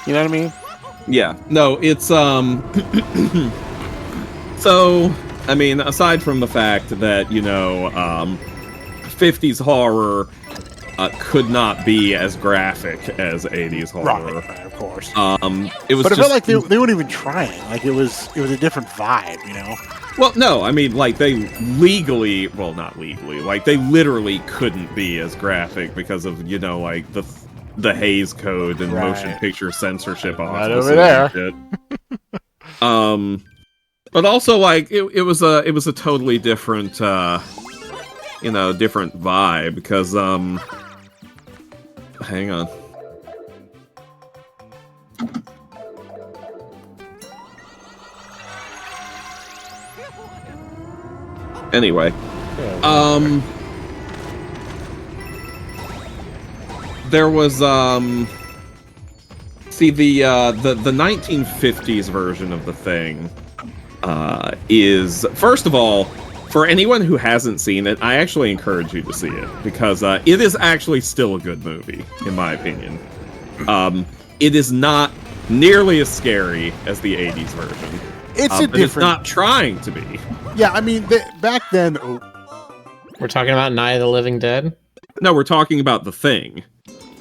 Speaker 4: You know what I mean?
Speaker 1: Yeah. No, it's, So, I mean, aside from the fact that, 50s horror could not be as graphic as 80s horror.
Speaker 4: Right, of course.
Speaker 1: It was
Speaker 4: but it
Speaker 1: just,
Speaker 4: felt like they weren't even trying. Like it was a different vibe, you know?
Speaker 1: Well, no, I mean, like, they legally, well, not legally, like, they literally couldn't be as graphic because of, like, the Hays Code and motion picture censorship
Speaker 2: Right over there.
Speaker 1: Shit. But also, like, it was a totally different, different vibe, because, hang on. Anyway, there was see the 1950s version of The Thing is, first of all, for anyone who hasn't seen it, I actually encourage you to see it, because it is actually still a good movie, in my opinion. It is not nearly as scary as the 80s version.
Speaker 4: It's a different.
Speaker 1: It's not trying to be.
Speaker 4: Yeah, I mean, back then.
Speaker 3: We're talking about Night of the Living Dead?
Speaker 1: No, we're talking about The Thing.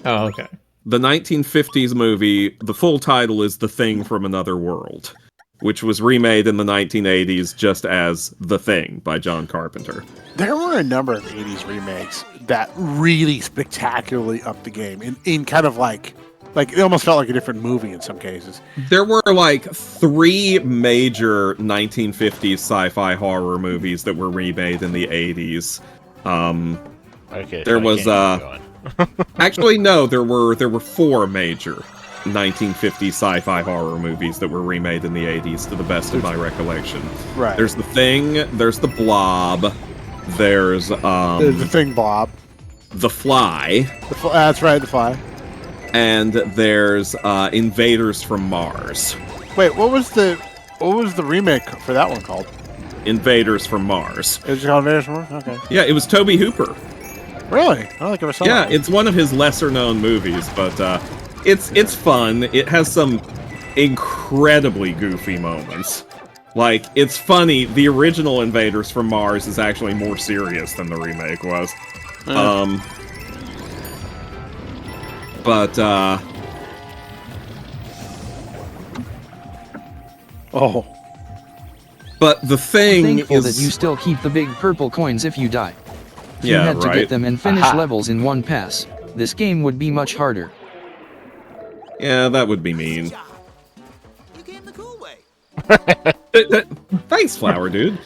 Speaker 3: Oh, okay.
Speaker 1: The 1950s movie, the full title is The Thing from Another World, which was remade in the 1980s just as The Thing by John Carpenter.
Speaker 4: There were a number of 80s remakes that really spectacularly upped the game in kind of like it almost felt like a different movie in some cases.
Speaker 1: There were like 3 major 1950s sci-fi horror movies that were remade in the 80s.
Speaker 2: Okay.
Speaker 1: There was actually no, there were 4 major 1950s sci-fi horror movies that were remade in the 80s to the best of my recollection.
Speaker 4: Right.
Speaker 1: There's The Thing, there's The Blob, there's
Speaker 4: The Thing Blob.
Speaker 1: The Fly.
Speaker 4: That's right, The Fly.
Speaker 1: And there's Invaders from Mars.
Speaker 4: Wait, what was the remake for that one called?
Speaker 1: Invaders from Mars.
Speaker 4: It was called Invaders from Mars? Okay.
Speaker 1: Yeah, it was Tobe Hooper.
Speaker 4: Really? I don't think I ever saw
Speaker 1: Yeah,
Speaker 4: that.
Speaker 1: it's one of his lesser-known movies, but it's fun. It has some incredibly goofy moments. Like, it's funny, the original Invaders from Mars is actually more serious than the remake was. But,
Speaker 4: Oh.
Speaker 1: But The Thing
Speaker 6: Thankful
Speaker 1: is...
Speaker 6: that you still keep the big purple coins if you die. If you
Speaker 1: Yeah,
Speaker 6: had to
Speaker 1: right.
Speaker 6: get them and finish levels in one pass, this game would be much harder.
Speaker 1: Yeah, that would be mean.
Speaker 7: You came the cool way.
Speaker 1: Thanks, Flower Dude.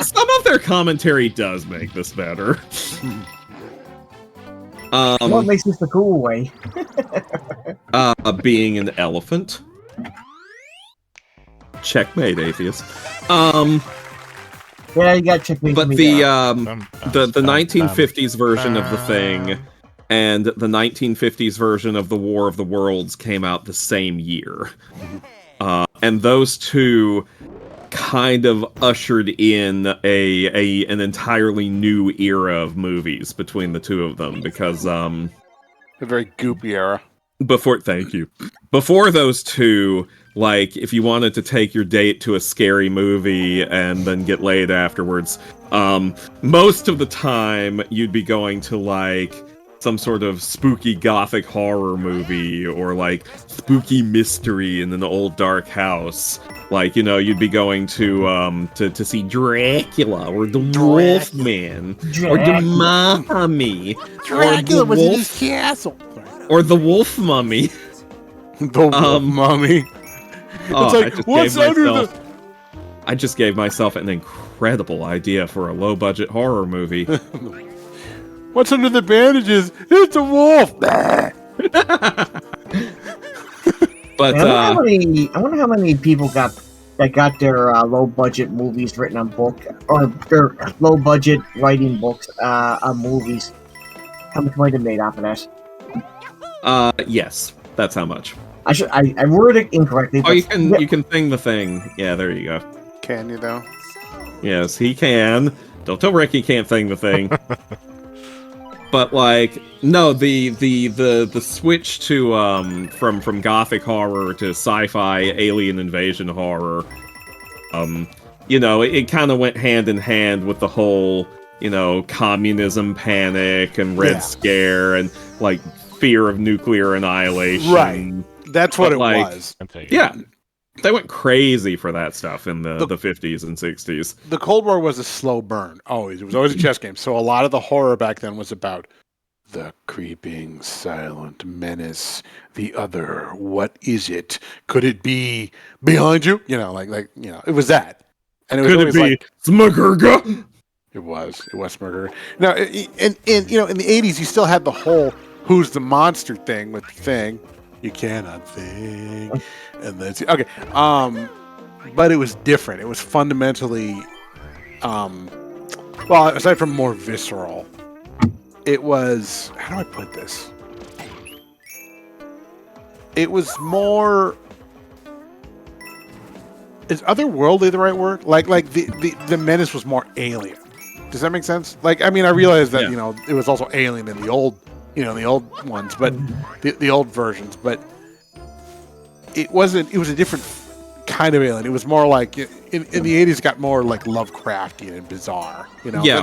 Speaker 1: Some of their commentary does make this better.
Speaker 5: What makes this the cool way?
Speaker 1: Being an elephant. Checkmate, atheist.
Speaker 5: Yeah, you got checkmate.
Speaker 1: But the 1950s version of The Thing and the 1950s version of The War of the Worlds came out the same year. And those two kind of ushered in an entirely new era of movies between the two of them, because
Speaker 4: A very goopy era.
Speaker 1: Thank you. Before those two, like, if you wanted to take your date to a scary movie and then get laid afterwards, most of the time you'd be going to, like, some sort of spooky gothic horror movie, or, like, spooky mystery in an old dark house. Like, you'd be going to see Dracula, or the Wolfman, or the Mummy,
Speaker 4: Dracula was in his castle.
Speaker 1: or the Wolf Mummy.
Speaker 4: The Wolf Mummy.
Speaker 1: Oh,
Speaker 4: It's like, what's under the...
Speaker 1: I just gave myself an incredible idea for a low-budget horror movie.
Speaker 4: What's under the bandages? It's a wolf!
Speaker 1: But
Speaker 5: I wonder how many people got their low budget movies written on book, or their low budget writing books on movies. How much money they made off of that?
Speaker 1: Yes, that's how much.
Speaker 5: I worded it incorrectly.
Speaker 1: Oh, you can thing the thing. Yeah, there you go.
Speaker 4: Can you though?
Speaker 1: Yes, he can. Don't tell Rick he can't thing the thing. But like, no, the switch to from gothic horror to sci-fi alien invasion horror, it kind of went hand in hand with the whole, communism panic and Red Scare and like fear of nuclear annihilation.
Speaker 4: Right. That's what it was.
Speaker 1: Yeah. They went crazy for that stuff in the 50s and 60s.
Speaker 4: The Cold War was a slow burn. Always. It was always a chess game. So a lot of the horror back then was about the creeping, silent menace. The other. What is it? Could it be behind you? It was that. And it was
Speaker 1: Could it be Smugurga?
Speaker 4: It was Smugurga. Now, in the 80s, you still had the whole who's the monster thing with the thing. You cannot think. And that's okay. But it was different. It was fundamentally, aside from more visceral, it was. How do I put this? It was more. Is otherworldly the right word? Like the menace was more alien. Does that make sense? I realize that it was also alien in the old. The old ones, but the old versions, but it wasn't. It was a different kind of alien. It was more like in the 80s, it got more like Lovecraftian and bizarre.
Speaker 1: Yeah,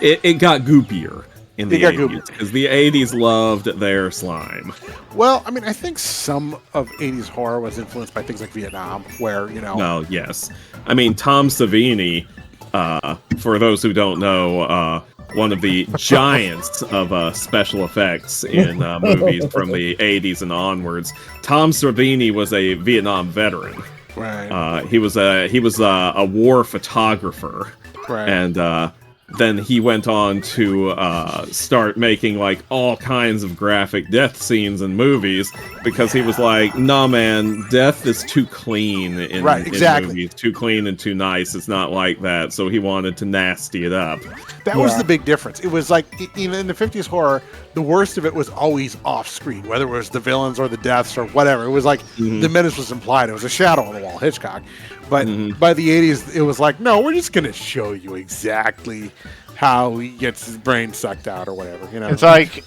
Speaker 1: it got goopier in the 80s because the 80s loved their slime.
Speaker 4: Well, I think some of 80s horror was influenced by things like Vietnam, where
Speaker 1: Well, yes, Tom Savini, for those who don't know. One of the giants of special effects in movies from the 80s and onwards. Tom Savini was a Vietnam veteran.
Speaker 4: Right.
Speaker 1: He was a war photographer.
Speaker 4: Right.
Speaker 1: And then he went on to start making like all kinds of graphic death scenes in movies because he was like, nah, man, death is too clean in movies. Too clean and too nice. It's not like that. So he wanted to nasty it up.
Speaker 4: That was the big difference. It was like, even in the 50s horror, the worst of it was always off screen, whether it was the villains or the deaths or whatever. It was like the menace was implied. It was a shadow on the wall, Hitchcock. But by the 80s, it was like, no, we're just going to show you exactly how he gets his brain sucked out or whatever.
Speaker 2: It's like,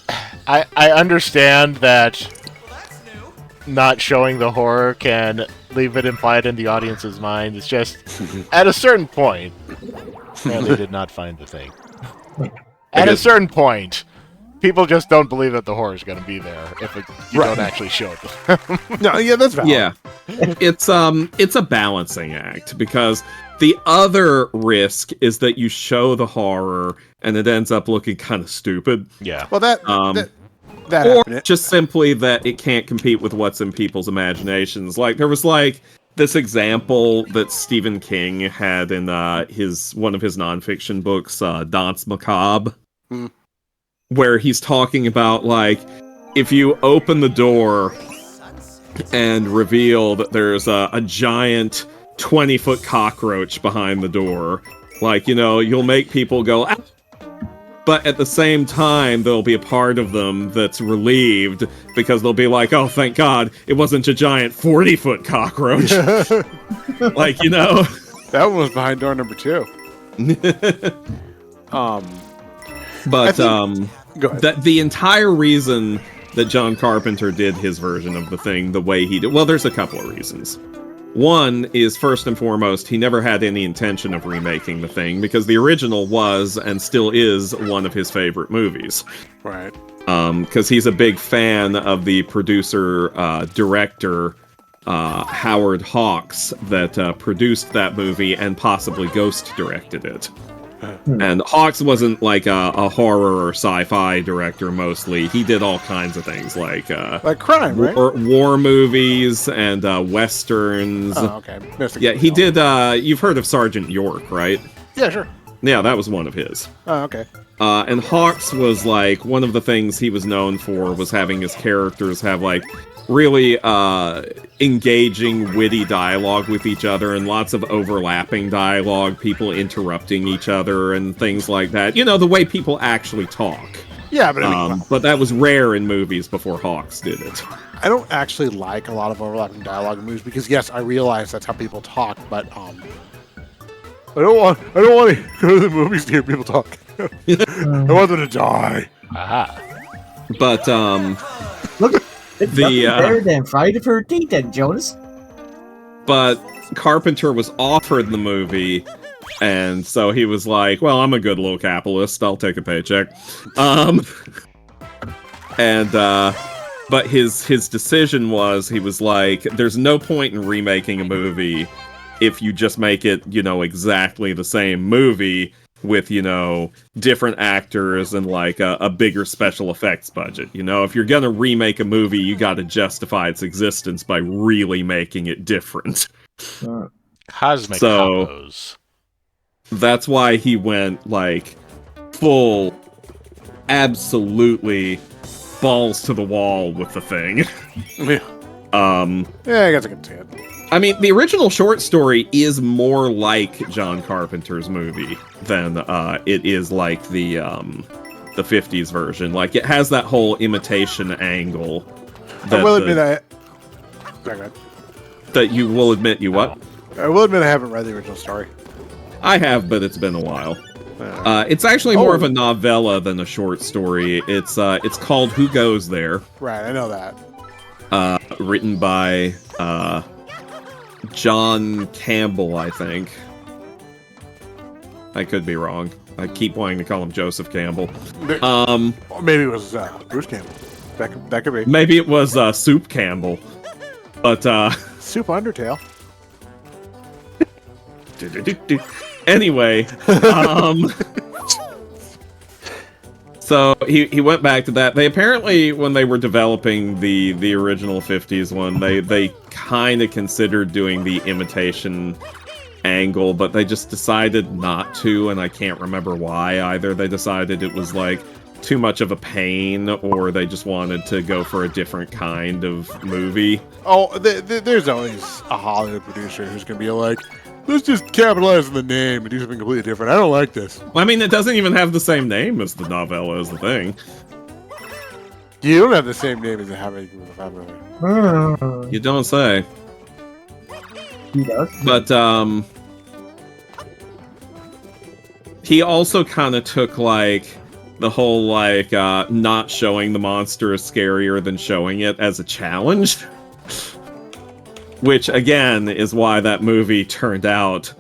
Speaker 2: I understand that not showing the horror can leave it implied in the audience's mind. It's just, at a certain point, apparently did not find the thing. At a certain point, people just don't believe that the horror is going to be there if you don't actually show it.
Speaker 4: No, yeah, that's valid.
Speaker 1: Yeah, it's a balancing act because the other risk is that you show the horror and it ends up looking kind of stupid.
Speaker 2: Yeah.
Speaker 4: Well, that
Speaker 1: or
Speaker 4: happened.
Speaker 1: Just simply that it can't compete with what's in people's imaginations. Like there was like this example that Stephen King had in one of his nonfiction books, Danse Macabre. Where he's talking about, like, if you open the door and reveal that there's a giant 20-foot cockroach behind the door, like, you'll make people go, ah! But at the same time, there'll be a part of them that's relieved because they'll be like, oh, thank God, it wasn't a giant 40-foot cockroach. Like,
Speaker 4: That one was behind door number 2.
Speaker 1: But
Speaker 4: Go ahead.
Speaker 1: the entire reason that John Carpenter did his version of the thing the way he did, well, there's a couple of reasons. One is, first and foremost, he never had any intention of remaking the thing because the original was and still is one of his favorite movies.
Speaker 4: Right.
Speaker 1: Because he's a big fan of the producer, director, Howard Hawks, that produced that movie and possibly ghost directed it. And Hawks wasn't like a horror or sci-fi director mostly. He did all kinds of things like
Speaker 4: crime, right?
Speaker 1: War movies and westerns.
Speaker 4: Oh, okay.
Speaker 1: Yeah, he did. You've heard of Sergeant York, right?
Speaker 4: Yeah, sure.
Speaker 1: Yeah, that was one of his.
Speaker 4: Oh, okay.
Speaker 1: And Hawks was like one of the things he was known for was having his characters have like really engaging, witty dialogue with each other and lots of overlapping dialogue, people interrupting each other and things like that. You know, the way people actually talk.
Speaker 4: Yeah, but I mean,
Speaker 1: but that was rare in movies before Hawks did it.
Speaker 4: I don't actually like a lot of overlapping dialogue in movies because yes, I realize that's how people talk, but I don't want to go to the movies to hear people talk. I want them to die.
Speaker 2: Aha.
Speaker 1: But
Speaker 5: Look, it's nothing better than Friday the 13th, then, Jonas.
Speaker 1: But Carpenter was offered the movie, and so he was like, "Well, I'm a good little capitalist. I'll take a paycheck." But his decision was, he was like, "There's no point in remaking a movie if you just make it, you know, exactly the same movie with, you know, different actors and like a bigger special effects budget. You know, if you're gonna remake a movie, you got to justify its existence by really making it different."
Speaker 2: Cosmic combos.
Speaker 1: That's why he went like full, absolutely balls to the wall with the thing.
Speaker 4: Yeah, I guess I can see it.
Speaker 1: I mean, the original short story is more like John Carpenter's movie than it is like the 50s version. Like, it has that whole imitation angle.
Speaker 4: I will admit
Speaker 1: that you will admit you what?
Speaker 4: I will admit I haven't read the original story.
Speaker 1: I have, but it's been a while. It's actually more of a novella than a short story. It's called Who Goes There?
Speaker 4: Right, I know that.
Speaker 1: Written by John Campbell, I think. I could be wrong. I keep wanting to call him Joseph Campbell.
Speaker 4: Maybe it was Bruce Campbell. That could be.
Speaker 1: Maybe it was Soup Campbell. But
Speaker 4: Soup Undertale.
Speaker 1: Anyway, so he went back to that. They apparently, when they were developing the original 50s one, they kind of considered doing the imitation angle, but they just decided not to, and I can't remember why either. They decided it was like too much of a pain, or they just wanted to go for a different kind of movie.
Speaker 4: Oh, there's always a Hollywood producer who's gonna be like, let's just capitalize on the name and do something completely different. I don't like this.
Speaker 1: I mean, it doesn't even have the same name as the novella, is the thing.
Speaker 4: You don't have the same name as the Happy Family.
Speaker 1: You don't say.
Speaker 5: He does.
Speaker 1: But, he also kind of took, like, the whole, like, not showing the monster is scarier than showing it as a challenge. Which, again, is why that movie turned out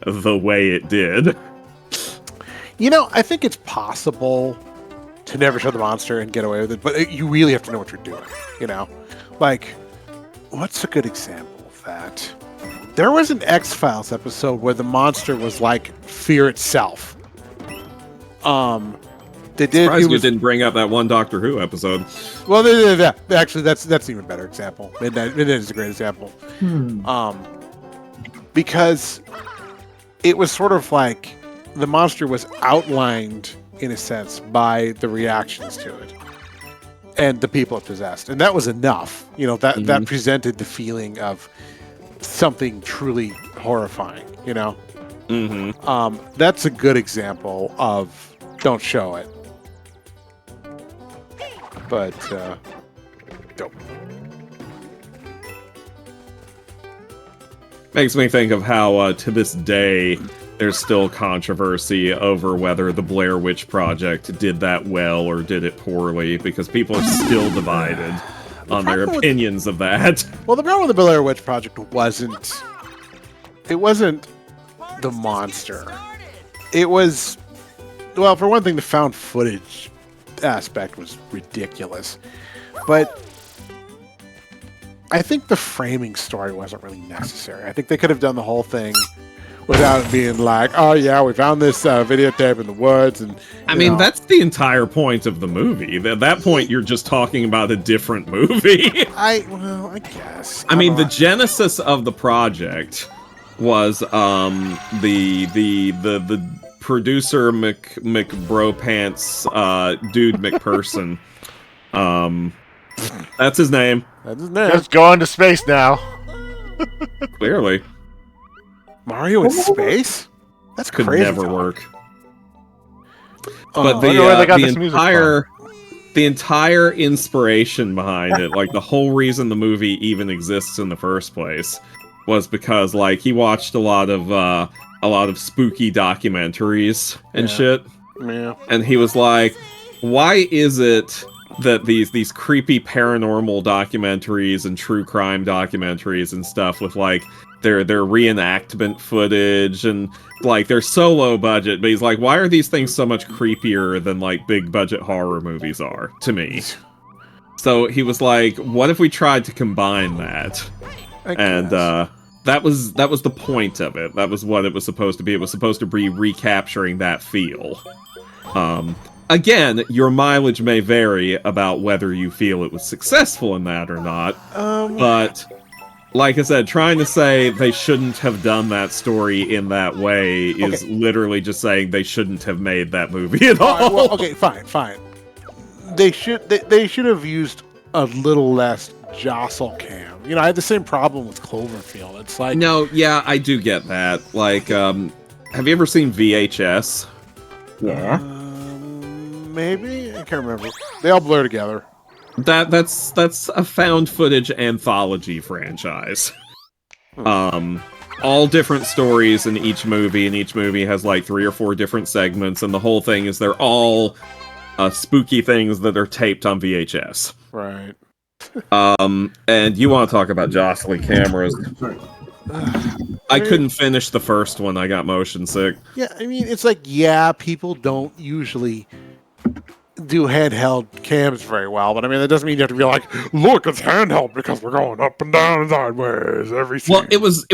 Speaker 1: the way it did.
Speaker 4: You know, I think it's possible to never show the monster and get away with it, but you really have to know what you're doing, you know? Like, what's a good example of that? There was an X-Files episode where the monster was like fear itself. They did.
Speaker 1: Surprised you didn't bring up that one Doctor Who episode.
Speaker 4: Well, actually, that's an even better example. Midnight is a great example. Because it was sort of like the monster was outlined, in a sense, by the reactions to it and the people it possessed, and that was enough. You know, that presented the feeling of something truly horrifying. You know, that's a good example of don't show it. But, dope.
Speaker 1: Makes me think of how, to this day, there's still controversy over whether the Blair Witch Project did that well or did it poorly, because people are still divided on their opinions of that.
Speaker 4: Well, the problem with the Blair Witch Project wasn't the monster. It was, well, for one thing, the found footage aspect was ridiculous, but I think the framing story wasn't really necessary. I think they could have done the whole thing without it being like, oh yeah, we found this videotape in the woods, and
Speaker 1: I mean, that's the entire point of the movie. At that point, you're just talking about a different movie.
Speaker 4: I guess.
Speaker 1: I mean, the genesis of the project was the producer McBropants dude McPherson. That's his name.
Speaker 4: That's his name.
Speaker 2: Let's go into space now.
Speaker 1: Clearly,
Speaker 4: Mario in space? That's
Speaker 1: could
Speaker 4: crazy.
Speaker 1: never work.
Speaker 4: Oh,
Speaker 1: But the entire inspiration behind it, like the whole reason the movie even exists in the first place, was because like he watched a lot of spooky documentaries and shit.
Speaker 4: Yeah.
Speaker 1: And he was like, why is it that these creepy paranormal documentaries and true crime documentaries and stuff with like their reenactment footage and like they're so low budget, but he's like, why are these things so much creepier than like big budget horror movies are to me? So he was like, what if we tried to combine that? And that was the point of it. That was what it was supposed to be. It was supposed to be recapturing that feel. Again, your mileage may vary about whether you feel it was successful in that or not. But, like I said, trying to say they shouldn't have done that story in that way is literally just saying they shouldn't have made that movie at all.
Speaker 4: Right, well, okay, fine. They should have used a little less jostle cam. You know, I had the same problem with Cloverfield. It's like...
Speaker 1: No, yeah, I do get that. Like, have you ever seen VHS?
Speaker 5: Yeah.
Speaker 4: Maybe? I can't remember. They all blur together.
Speaker 1: That's a found footage anthology franchise. All different stories in each movie, and each movie has like 3 or 4 different segments, and the whole thing is they're all spooky things that are taped on VHS.
Speaker 4: Right.
Speaker 1: And you want to talk about jostling cameras. I couldn't finish the first one, I got motion sick.
Speaker 4: Yeah, I mean, it's like, yeah, people don't usually do handheld cams very well, but I mean, that doesn't mean you have to be like, look, it's handheld because we're going up and down and sideways every scene.
Speaker 1: Well, it was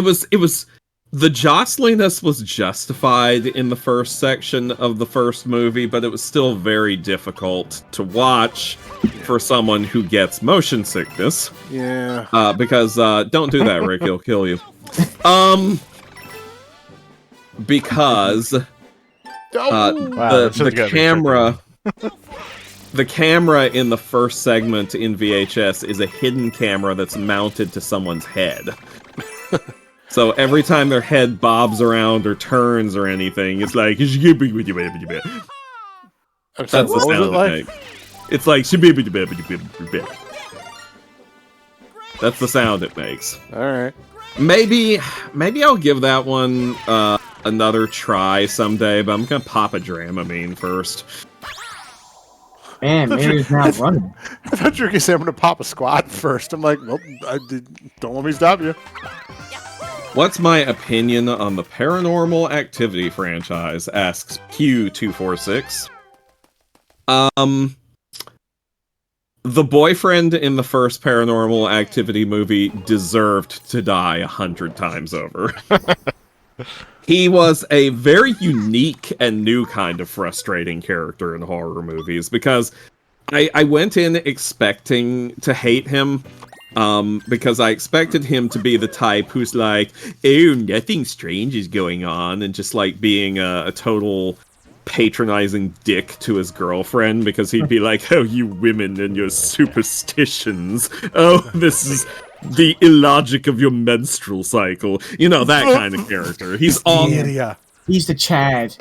Speaker 1: the jostliness was justified in the first section of the first movie, but it was still very difficult to watch for someone who gets motion sickness.
Speaker 4: Yeah.
Speaker 1: Because don't do that, Rick, he'll kill you. Because the camera the camera in the first segment in VHS is a hidden camera that's mounted to someone's head. So every time their head bobs around or turns or anything, it's like that's the sound it makes. It's like that's the sound it makes.
Speaker 4: Alright.
Speaker 1: Maybe I'll give that one another try someday, but I'm gonna pop a Dramamine first.
Speaker 5: Man, Mary's not running.
Speaker 4: I thought you were going to say I'm going to pop a squat first. I'm like, nope, don't let me stop you.
Speaker 1: What's my opinion on the Paranormal Activity franchise? Asks Q246. The boyfriend in the first Paranormal Activity movie deserved to die 100 times over. He was a very unique and new kind of frustrating character in horror movies, because I went in expecting to hate him, because I expected him to be the type who's like, oh, nothing strange is going on, and just like being a total patronizing dick to his girlfriend, because he'd be like, oh, you women and your superstitions. Oh, this is the illogic of your menstrual cycle. You know, that kind of character. He's all...
Speaker 5: He's the Chad.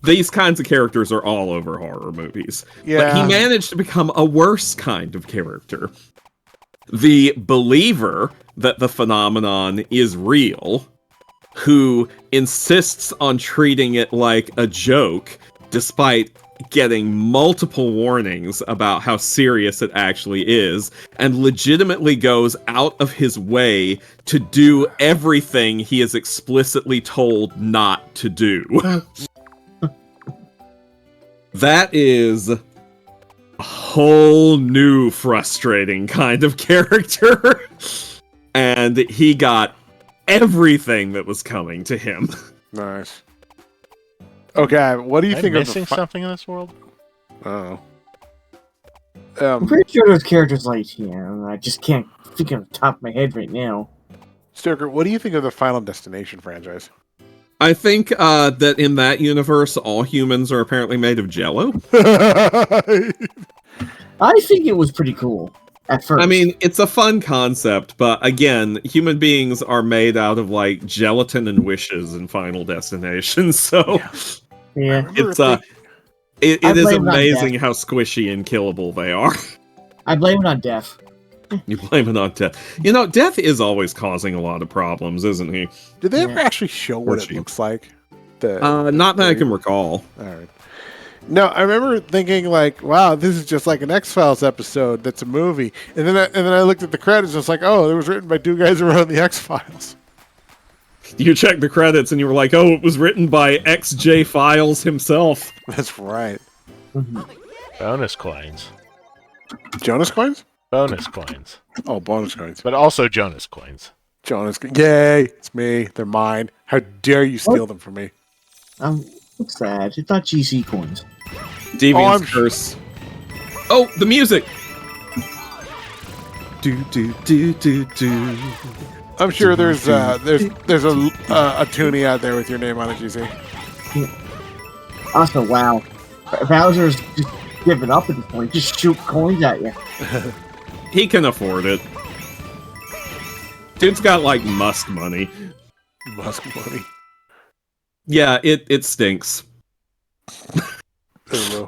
Speaker 1: These kinds of characters are all over horror movies.
Speaker 4: Yeah.
Speaker 1: But he managed to become a worse kind of character. The believer that the phenomenon is real, who insists on treating it like a joke, despite getting multiple warnings about how serious it actually is, and legitimately goes out of his way to do everything he is explicitly told not to do. That is a whole new frustrating kind of character. And he got everything that was coming to him.
Speaker 4: Nice. Okay, what do you
Speaker 2: Am I
Speaker 4: think
Speaker 2: missing
Speaker 4: of the
Speaker 2: something in this world?
Speaker 4: Oh.
Speaker 5: I'm pretty sure there's characters like, I just can't think of the top of my head right now.
Speaker 4: Stoker, what do you think of the Final Destination franchise?
Speaker 1: I think that in that universe, all humans are apparently made of jello.
Speaker 5: I think it was pretty cool at first.
Speaker 1: I mean, it's a fun concept, but again, human beings are made out of like gelatin and wishes in Final Destination, so
Speaker 5: yeah,
Speaker 1: it's it is amazing how squishy and killable they are.
Speaker 5: I blame it on death.
Speaker 1: You blame it on death. You know, death is always causing a lot of problems, isn't he?
Speaker 4: Did they ever actually show what it looks like?
Speaker 1: Not that I can recall.
Speaker 4: All right. No, I remember thinking like, "Wow, this is just like an X-Files episode. That's a movie." And then I looked at the credits and it's like, "Oh, it was written by two guys who wrote the X-Files."
Speaker 1: You checked the credits and you were like, "Oh, it was written by XJ Files himself."
Speaker 4: That's right.
Speaker 2: Bonus coins.
Speaker 4: Jonas coins?
Speaker 2: Bonus coins.
Speaker 4: Oh, bonus coins.
Speaker 2: But also Jonas coins.
Speaker 4: Jonas, yay! It's me. They're mine. How dare you steal them from me?
Speaker 5: What's that? It's not GC coins.
Speaker 1: Deviant's Curse. Oh, the music! Do do do do do.
Speaker 4: I'm sure there's a toonie out there with your name on it, GC.
Speaker 5: Also, wow, Bowser's just giving up at this point. Just shoot coins at you.
Speaker 1: He can afford it. Dude's got like Musk money.
Speaker 4: Musk money.
Speaker 1: Yeah, it stinks.
Speaker 4: Yeah.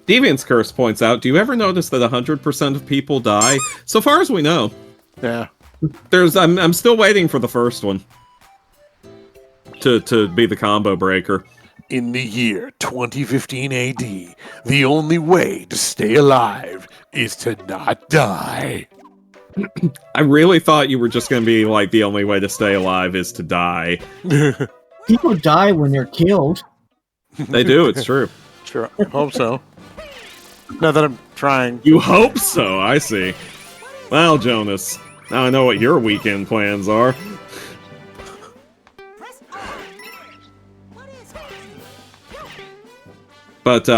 Speaker 1: Deviant's Curse points out, do you ever notice that 100% of people die? So far as we know.
Speaker 4: Yeah.
Speaker 1: I'm still waiting for the first one. To be the combo breaker.
Speaker 4: In the year 2015 AD, the only way to stay alive is to not die.
Speaker 1: I really thought you were just going to be like, the only way to stay alive is to die.
Speaker 5: People die when they're killed.
Speaker 1: They do, it's true.
Speaker 4: Sure, I hope so. Not that I'm trying.
Speaker 1: You hope so, I see. Well, Jonas, now I know what your weekend plans are. But,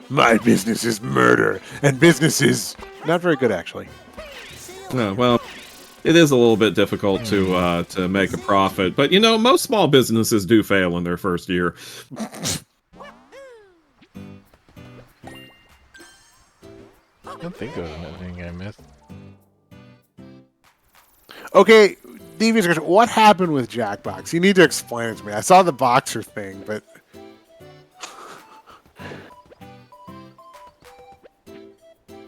Speaker 4: my business is murder, and business is not very good, actually.
Speaker 1: No, well, it is a little bit difficult to make a profit, but you know, most small businesses do fail in their first year.
Speaker 2: I don't think there was anything I missed.
Speaker 4: Okay, Devious, what happened with Jackbox? You need to explain it to me. I saw the boxer thing, but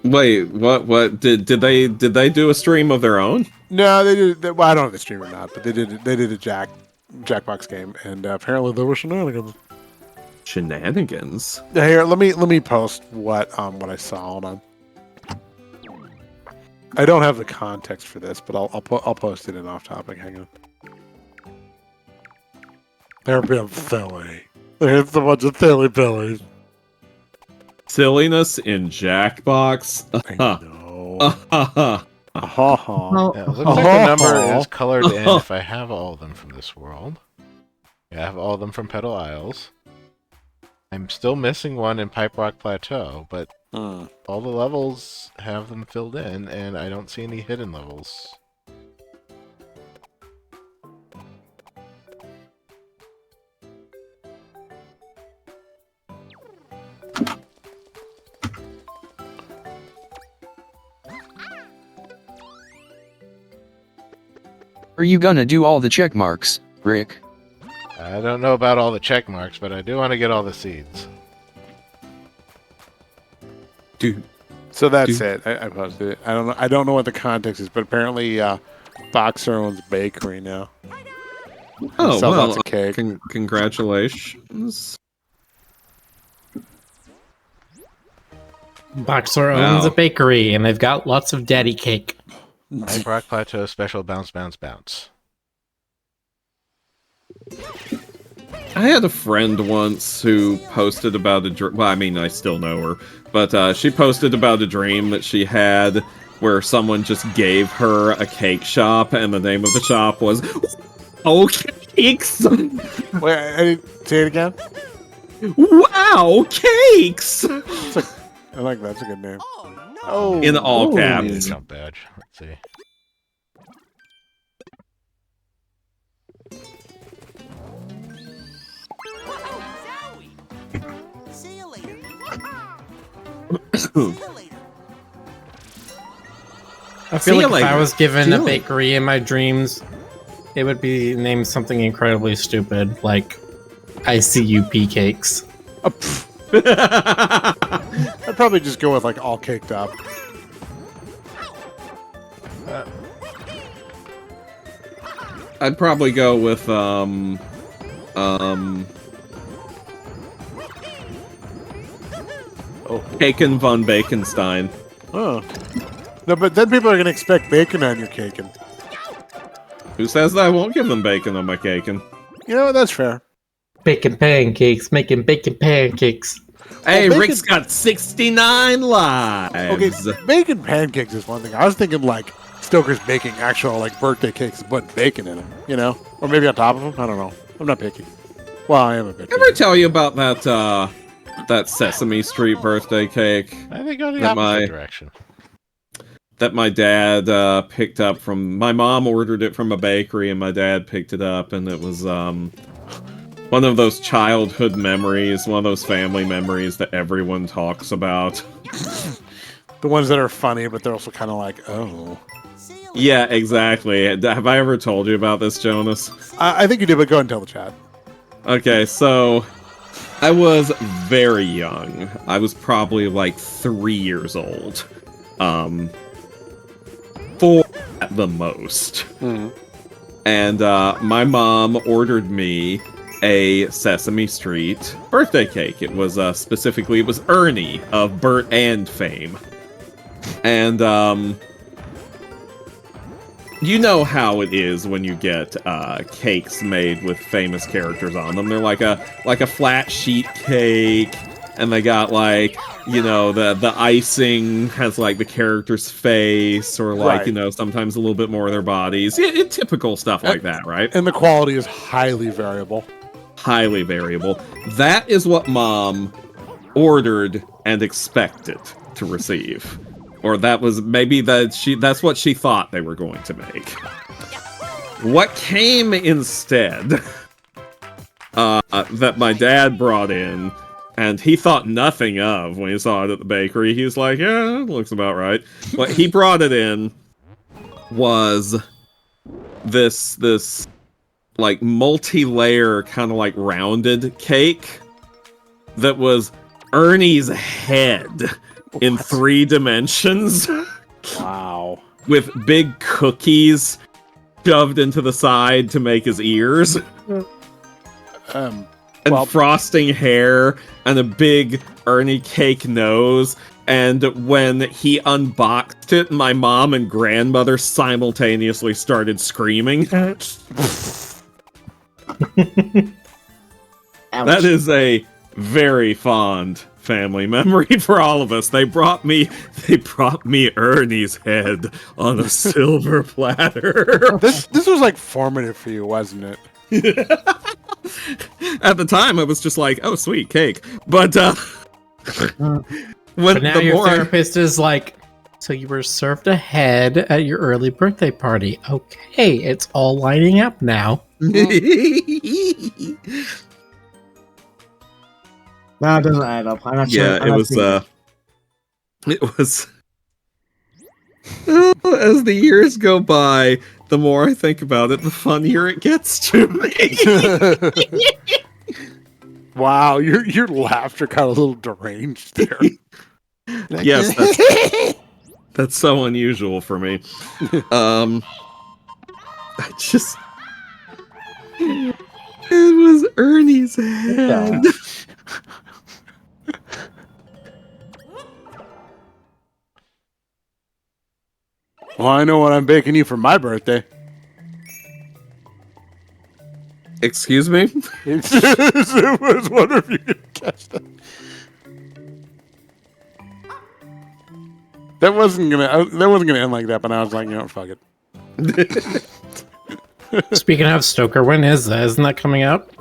Speaker 1: Wait, what did they do a stream of their own?
Speaker 4: no, they did. Well, I don't know if they stream or not, but they did a Jackbox game, and apparently there were shenanigans.
Speaker 1: Shenanigans?
Speaker 4: Here, let me post what I saw. Hold on. I don't have the context for this, but I'll post it in off topic. Hang on. They're being silly. There's a bunch of silly billies.
Speaker 1: Silliness in Jackbox.
Speaker 4: I know.
Speaker 5: Well,
Speaker 2: Yeah, it looks like the number is colored in if I have all of them from this world. Yeah, I have all of them from Petal Isles. I'm still missing one in Pipe Rock Plateau, but all the levels have them filled in, and I don't see any hidden levels.
Speaker 6: Are you gonna do all the check marks, Rick?
Speaker 2: I don't know about all the check marks, but I do want to get all the seeds.
Speaker 1: Dude.
Speaker 4: So that's it. I posted it. I don't know what the context is, but apparently Boxer owns a bakery now.
Speaker 1: Oh,
Speaker 4: sells
Speaker 1: well,
Speaker 4: lots of cake.
Speaker 1: Congratulations.
Speaker 3: Boxer owns a bakery, and they've got lots of daddy cake.
Speaker 2: Pipe Rock Plateau special bounce, bounce, bounce.
Speaker 1: I had a friend once who posted about a dream. Well, I mean, I still know her, but she posted about a dream that she had where someone just gave her a cake shop, and the name of the shop was Oh Cakes.
Speaker 4: Wait, I didn't say it again.
Speaker 1: Wow, Cakes!
Speaker 4: I like that. That's a good name.
Speaker 7: Oh, no.
Speaker 1: In all
Speaker 2: I need a
Speaker 1: caps.
Speaker 2: jump badge. Let's see.
Speaker 7: See you later. See you later.
Speaker 3: I
Speaker 1: See
Speaker 3: feel
Speaker 1: you
Speaker 3: like if I
Speaker 1: later.
Speaker 3: was given
Speaker 1: See
Speaker 3: a
Speaker 1: you later.
Speaker 3: bakery in my dreams, it would be named something incredibly stupid, like ICUP cakes.
Speaker 4: I'd probably just go with like all caked up.
Speaker 1: I'd probably go with Kaken von Baconstein.
Speaker 4: Oh. No, but then people are gonna expect bacon on your caking.
Speaker 1: Who says that I won't give them bacon on my caking?
Speaker 4: You know what? That's fair.
Speaker 3: Bacon pancakes, making bacon pancakes.
Speaker 1: Hey,
Speaker 4: bacon-
Speaker 1: Rick's got 69 lives.
Speaker 4: Okay, bacon pancakes is one thing. I was thinking like Stoker's baking actual like birthday cakes and putting bacon in them, you know, or maybe on top of them. I don't know. I'm not picky. Well, I am a bit.
Speaker 1: Ever
Speaker 4: picky.
Speaker 1: tell you about that Sesame Street birthday cake
Speaker 2: I think go the
Speaker 1: That
Speaker 2: opposite
Speaker 1: my-
Speaker 2: direction.
Speaker 1: that my dad picked up from? My mom ordered it from a bakery, and my dad picked it up, and it was one of those childhood memories, one of those family memories that everyone talks about.
Speaker 4: The ones that are funny, but they're also kind of like, oh.
Speaker 7: See you later.
Speaker 1: Yeah, exactly. Have I ever told you about this, Jonas?
Speaker 4: I think you did, but go ahead and tell the chat.
Speaker 1: Okay, so I was very young. I was probably like 3 years old. 4 at the most. And my mom ordered me a Sesame Street birthday cake. It was specifically, it was Ernie of Bert and fame. And you know how it is when you get cakes made with famous characters on them. They're like a flat sheet cake, and they got like, you know, the icing has like the character's face, or like,
Speaker 4: Right.
Speaker 1: you know, sometimes a little bit more of their bodies. Typical stuff like that, right?
Speaker 4: And the quality is highly variable.
Speaker 1: Highly variable. That is what Mom ordered and expected to receive. Or that was maybe that's what she thought they were going to make. What came instead that my dad brought in, and he thought nothing of when he saw it at the bakery. He was like, yeah, that looks about right. What he brought it in was this like multi-layer kind of like rounded cake that was Ernie's head in 3 dimensions
Speaker 4: Wow.
Speaker 1: with big cookies shoved into the side to make his ears and
Speaker 4: Well-
Speaker 1: frosting hair and a big Ernie cake nose. And when he unboxed it, my mom and grandmother simultaneously started screaming. That is a very fond family memory for all of us. They brought me Ernie's head on a silver platter.
Speaker 4: This was like formative for you, wasn't it?
Speaker 1: At the time, I was just like, "Oh, sweet cake," but when
Speaker 3: But now
Speaker 1: the
Speaker 3: your
Speaker 1: more I-
Speaker 3: therapist is like, so you were served a head at your early birthday party. Okay, it's all lining up now.
Speaker 5: No, it doesn't add up. I'm not sure.
Speaker 1: Yeah,
Speaker 5: I'm
Speaker 1: it
Speaker 5: not
Speaker 1: was.
Speaker 5: thinking-
Speaker 1: It was. As the years go by, the more I think about it, the funnier it gets to me.
Speaker 4: Wow, your laughter got a little deranged there.
Speaker 1: Yes, that's so unusual for me. I just. It was Ernie's head.
Speaker 4: Well, I know what I'm baking you for my birthday.
Speaker 1: Excuse me?
Speaker 4: I was wondering if you could catch that. That wasn't gonna end like that, but I was like, fuck it.
Speaker 3: Speaking of Stoker, when is that? Isn't that coming up?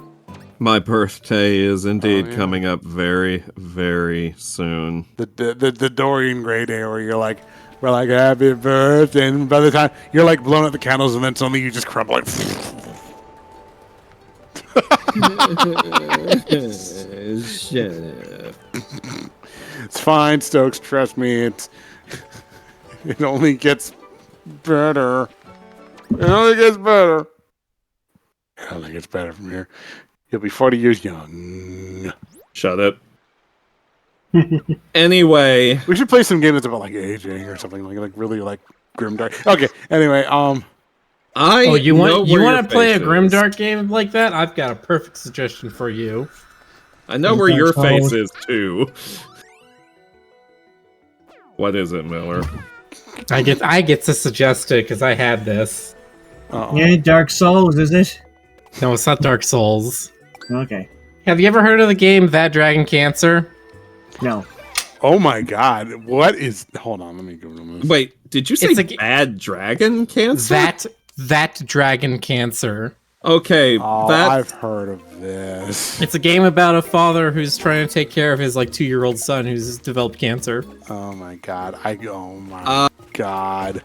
Speaker 1: My birthday is indeed
Speaker 4: yeah.
Speaker 1: coming up very, very soon.
Speaker 4: The Dorian Gray day where we're like, happy birthday, and by the time you're like blowing out the candles, and then suddenly you just crumble like.
Speaker 1: Shut up.
Speaker 4: It's fine, Stokes. Trust me. It only gets better. It only gets better. It only gets better from here. You'll be 40 years young.
Speaker 1: Shut up. Anyway,
Speaker 4: We should play some game that's about like aging or something like really like grimdark. Okay. Anyway,
Speaker 3: You want to play a
Speaker 1: face is.
Speaker 3: grimdark game like that? I've got a perfect suggestion for you.
Speaker 1: I know where your face is too. What is it, Miller?
Speaker 3: I get to suggest it because I had this.
Speaker 5: Yeah, Dark Souls, is it?
Speaker 3: No, it's not Dark Souls.
Speaker 5: Okay.
Speaker 3: Have you ever heard of the game That Dragon Cancer?
Speaker 5: No.
Speaker 4: Oh my God! What is? Hold on, let me Google this.
Speaker 1: Wait, did you say
Speaker 3: It's a
Speaker 1: bad dragon cancer?
Speaker 3: That Dragon Cancer.
Speaker 1: Okay,
Speaker 4: Oh,
Speaker 1: that
Speaker 4: I've heard of this.
Speaker 3: It's a game about a father who's trying to take care of his 2-year-old son who's developed cancer.
Speaker 4: Oh my God! Oh my God!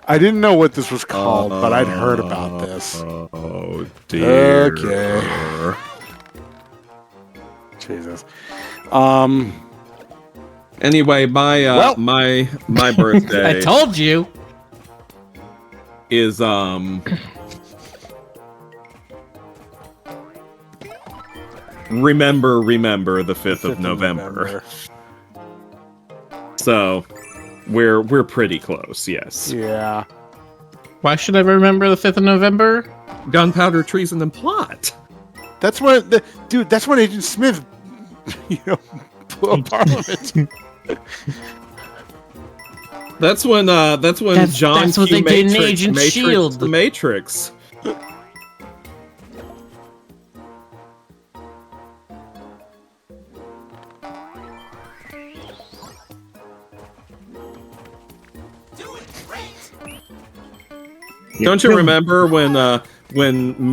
Speaker 4: I didn't know what this was called, but I'd heard about this.
Speaker 1: Oh dear.
Speaker 4: Okay. Jesus.
Speaker 1: Anyway,
Speaker 4: Well-
Speaker 1: my birthday
Speaker 3: I told you.
Speaker 1: is remember the 5th of November. So we're pretty close, yes.
Speaker 4: Yeah.
Speaker 3: Why should I remember the 5th of November?
Speaker 1: Gunpowder, treason, and plot.
Speaker 4: That's when that's when Agent Smith, blew up Parliament.
Speaker 1: That's when John
Speaker 3: that's what
Speaker 1: Q.
Speaker 3: they did in
Speaker 1: Matrix,
Speaker 3: Agent
Speaker 1: Matrix,
Speaker 3: Shield.
Speaker 1: The Matrix. Don't you remember when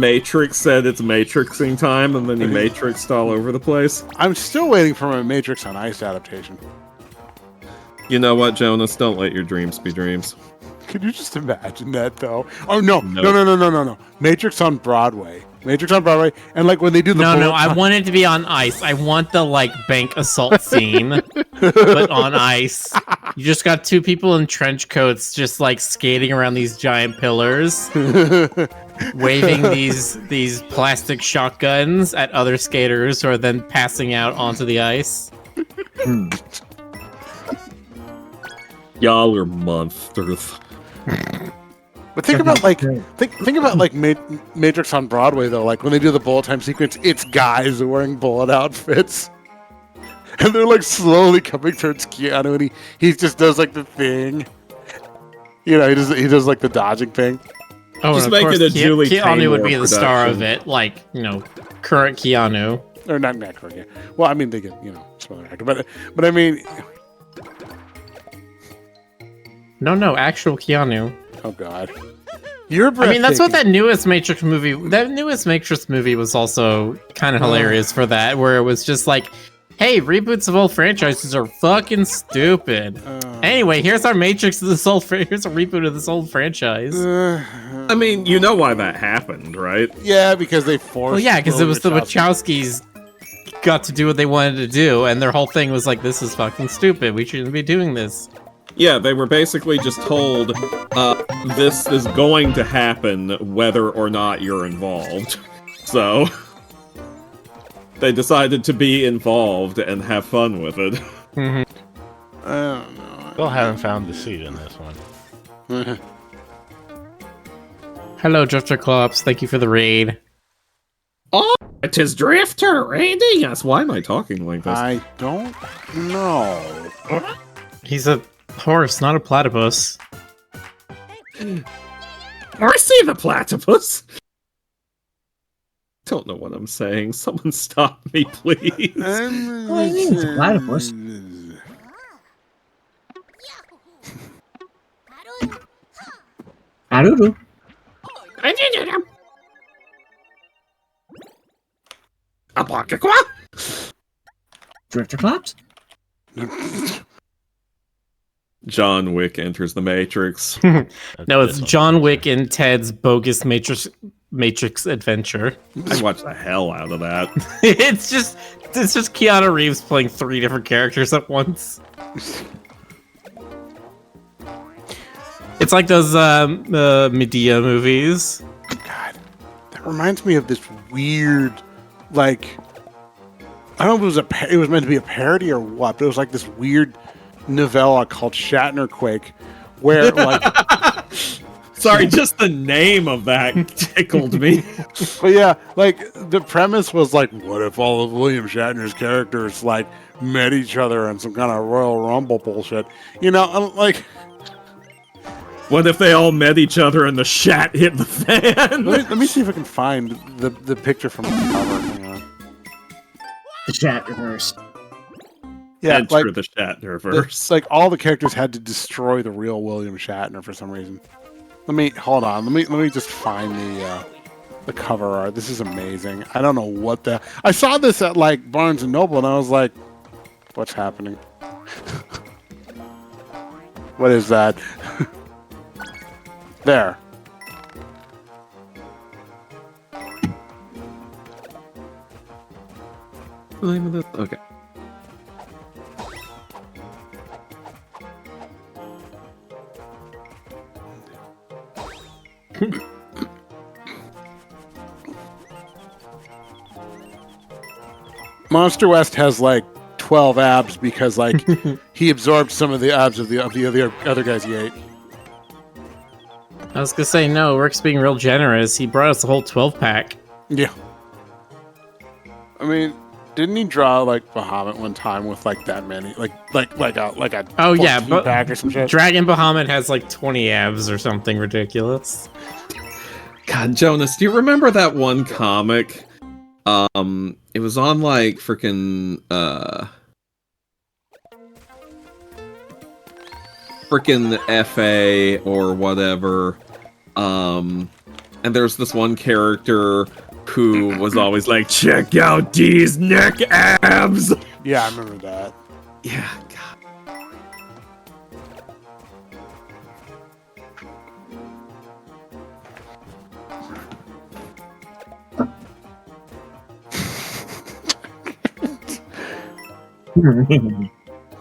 Speaker 1: Matrix said it's Matrixing time and then he matrixed all over the place?
Speaker 4: I'm still waiting for my Matrix on Ice adaptation.
Speaker 1: You know what, Jonas? Don't let your dreams be dreams.
Speaker 4: Could you just imagine that, though? Oh, no.
Speaker 1: No.
Speaker 4: No. Matrix on Broadway. And when they do the
Speaker 3: No,
Speaker 4: bullet
Speaker 3: I
Speaker 4: time-
Speaker 3: want it to be on ice. I want the bank assault scene, but on ice. You just got 2 people in trench coats just skating around these giant pillars, waving these plastic shotguns at other skaters who are then passing out onto the ice.
Speaker 1: Y'all are monsters.
Speaker 4: But think about think about Matrix on Broadway though. When they do the bullet time sequence, it's guys wearing bullet outfits, and they're slowly coming towards Keanu, and he just does the thing. He does the dodging thing.
Speaker 3: Oh,
Speaker 1: Just
Speaker 3: and of
Speaker 1: make
Speaker 3: course,
Speaker 1: it a Julie
Speaker 3: Keanu would
Speaker 1: Taymor
Speaker 3: be the star of
Speaker 1: production.
Speaker 3: it, current Keanu.
Speaker 4: Or not correct, yeah. Well, I mean they get some other actor, but I mean,
Speaker 3: No, actual Keanu.
Speaker 4: oh God, you're.
Speaker 3: I mean, that's what that newest Matrix movie. That newest Matrix movie was also kind of hilarious for that, where it was just hey, reboots of old franchises are fucking stupid. Anyway, here's our Matrix of this here's a reboot of this old franchise.
Speaker 1: I mean, you know why that happened, right?
Speaker 4: Yeah, because they forced.
Speaker 3: Well, yeah, because it was the Wachowskis got to do what they wanted to do, and their whole thing was this is fucking stupid. We shouldn't be doing this.
Speaker 1: Yeah, they were basically just told, this is going to happen whether or not you're involved. So, they decided to be involved and have fun with it.
Speaker 3: Mm-hmm.
Speaker 4: I don't know.
Speaker 2: Still haven't found the seed in this one.
Speaker 3: Hello, Drifter Clops. Thank you for the raid.
Speaker 1: Oh, it is Drifter raiding us! Why am I talking like this?
Speaker 4: I don't know.
Speaker 3: He's a horse, not a platypus.
Speaker 1: I see the platypus! Don't know what I'm saying. Someone stop me, please.
Speaker 5: Well, I mean, it's a platypus. I don't know. Drifter claps.
Speaker 1: John Wick enters the Matrix.
Speaker 3: No, it's John Wick and Ted's bogus Matrix adventure.
Speaker 1: I watched the hell out of that.
Speaker 3: it's just Keanu Reeves playing 3 different characters at once. It's like those Medea movies.
Speaker 4: God, that reminds me of this weird, like, I don't know if it was meant to be a parody or what, but it was like this weird novella called Shatner Quake, where like,
Speaker 1: sorry, just the name of that tickled me.
Speaker 4: But yeah, like the premise was like, what if all of William Shatner's characters like met each other in some kind of Royal Rumble bullshit? You know, I'm like.
Speaker 1: What if they all met each other and the shat hit the fan?
Speaker 4: Let me see if I can find the picture from the cover. Hang on.
Speaker 5: The chat reverse.
Speaker 4: Yeah,
Speaker 1: enter
Speaker 4: like
Speaker 1: the Shatnerverse.
Speaker 4: like all the characters had to destroy the real William Shatner for some reason. Hold on. Let me just find the cover art. This is amazing. I don't know what I saw this at like Barnes and Noble and I was like, what's happening? What is that? There.
Speaker 1: Okay.
Speaker 4: Monster West has like 12 abs because like he absorbed some of the abs of the other guys he ate.
Speaker 3: I was gonna say, no, Rick's being real generous. He brought us a whole 12-pack.
Speaker 4: Yeah. I mean, didn't he draw like Bahamut one time with like that many, like a
Speaker 3: Oh yeah,
Speaker 4: 14
Speaker 3: but
Speaker 4: pack or some shit?
Speaker 3: Dragon Bahamut has like 20 abs or something ridiculous.
Speaker 1: God, Jonas, do you remember that one comic? It was on like freaking FA or whatever. And there's this one character who was always like, check out these neck abs!
Speaker 4: Yeah, I remember that.
Speaker 1: Yeah, God.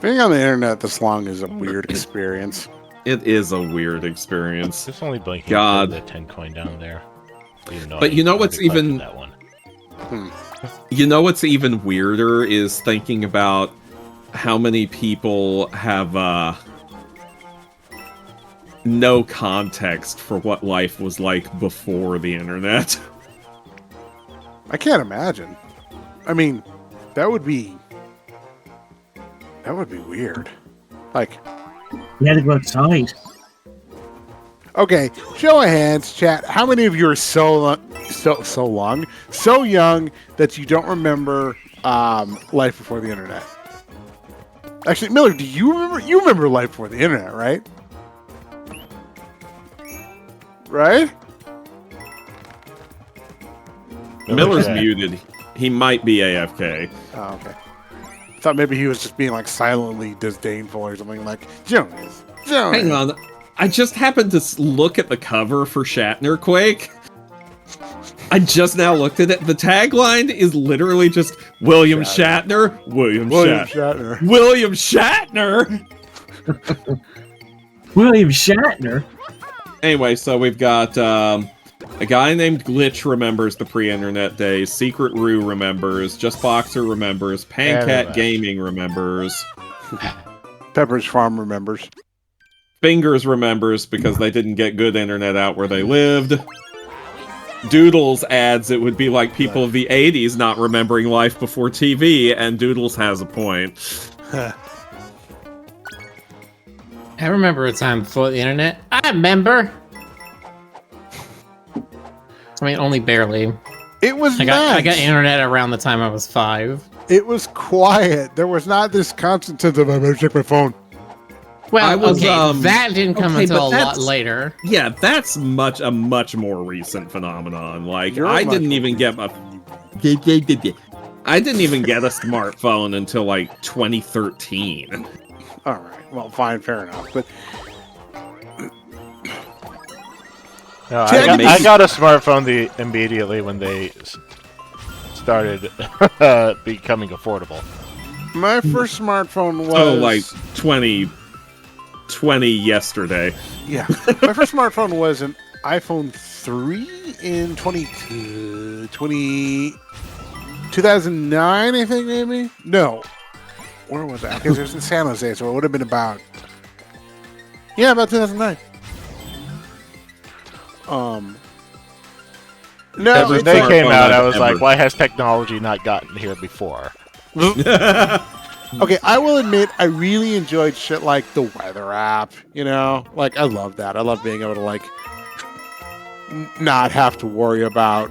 Speaker 4: Being on the internet this long is a weird experience.
Speaker 1: It is a weird experience.
Speaker 2: Just only blinking.
Speaker 1: God.
Speaker 2: The 10 coin down there.
Speaker 1: But you know what's even...
Speaker 2: That one.
Speaker 1: You know what's even weirder is thinking about how many people have no context for what life was like before the internet.
Speaker 4: I can't imagine. I mean, that would be weird. Like,
Speaker 5: You had to go outside.
Speaker 4: okay, show of hands, chat. How many of you are so young that you don't remember life before the internet? Actually, Miller, do you remember? You remember life before the internet, right? Right?
Speaker 1: Miller's muted. He might be AFK.
Speaker 4: Oh, okay. I thought maybe he was just being like silently disdainful or something like, Jonas.
Speaker 1: Hang on. I just happened to look at the cover for Shatner Quake. I just now looked at it. The tagline is literally just William Shatner. William Shatner. William Shatner!
Speaker 5: William Shatner?
Speaker 1: Anyway, so we've got a guy named Glitch remembers the pre-internet days. Secret Roo remembers. Just Boxer remembers. Pancat Gaming remembers.
Speaker 4: Pepper's Farm remembers.
Speaker 1: Fingers remembers because they didn't get good internet out where they lived. Doodles adds it would be like people of the 80s not remembering life before TV, and Doodles has a point.
Speaker 3: I remember a time before the internet. I remember. I mean, only barely.
Speaker 4: It was
Speaker 3: I got internet around the time I was 5.
Speaker 4: It was quiet. There was not this constant sense of, I'm going to check my phone.
Speaker 3: Well,
Speaker 1: was,
Speaker 3: that didn't come
Speaker 1: okay,
Speaker 3: until
Speaker 1: but
Speaker 3: a lot
Speaker 1: that's-
Speaker 3: later.
Speaker 1: Yeah, that's a much more recent phenomenon. Like,
Speaker 4: You're
Speaker 1: I
Speaker 4: much
Speaker 1: didn't
Speaker 4: more
Speaker 1: even get my... I didn't even get a smartphone until, like, 2013.
Speaker 4: All right. Well, fine, fair enough. But
Speaker 2: No,
Speaker 4: See,
Speaker 2: I got a smartphone immediately when they started becoming affordable.
Speaker 4: my first smartphone was
Speaker 1: like 2020 yesterday.
Speaker 4: Yeah. My first smartphone was an iPhone 3 in 2009, I think, maybe? No. Where was that? Because it was in San Jose, so it would have been about 2009. No,
Speaker 1: Every
Speaker 2: When they came
Speaker 1: smartphone
Speaker 2: out,
Speaker 1: I've
Speaker 2: I was
Speaker 1: ever-
Speaker 2: like, why has technology not gotten here before?
Speaker 4: okay, I will admit I really enjoyed shit like the weather app, you know? Like, I love that. I love being able to, like, not have to worry about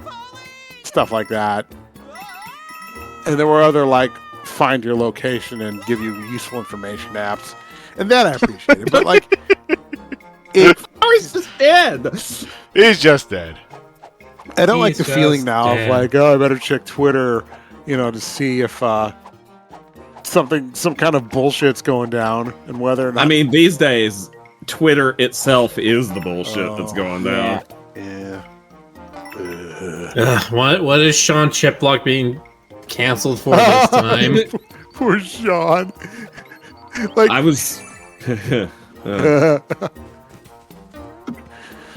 Speaker 4: stuff like that. And there were other, like, find your location and give you useful information apps. And that I appreciated. But, like,
Speaker 1: He's just dead.
Speaker 2: He's just dead.
Speaker 4: I don't like
Speaker 3: He's
Speaker 4: the feeling
Speaker 3: just
Speaker 4: now
Speaker 3: dead.
Speaker 4: of, like, oh, I better check Twitter, you know, to see if some kind of bullshit's going down and whether or not.
Speaker 1: I mean, these days, Twitter itself is the bullshit that's going down.
Speaker 4: Yeah.
Speaker 3: What is Sean Chiplock being canceled for this time?
Speaker 4: Poor Sean. Like,
Speaker 1: I was...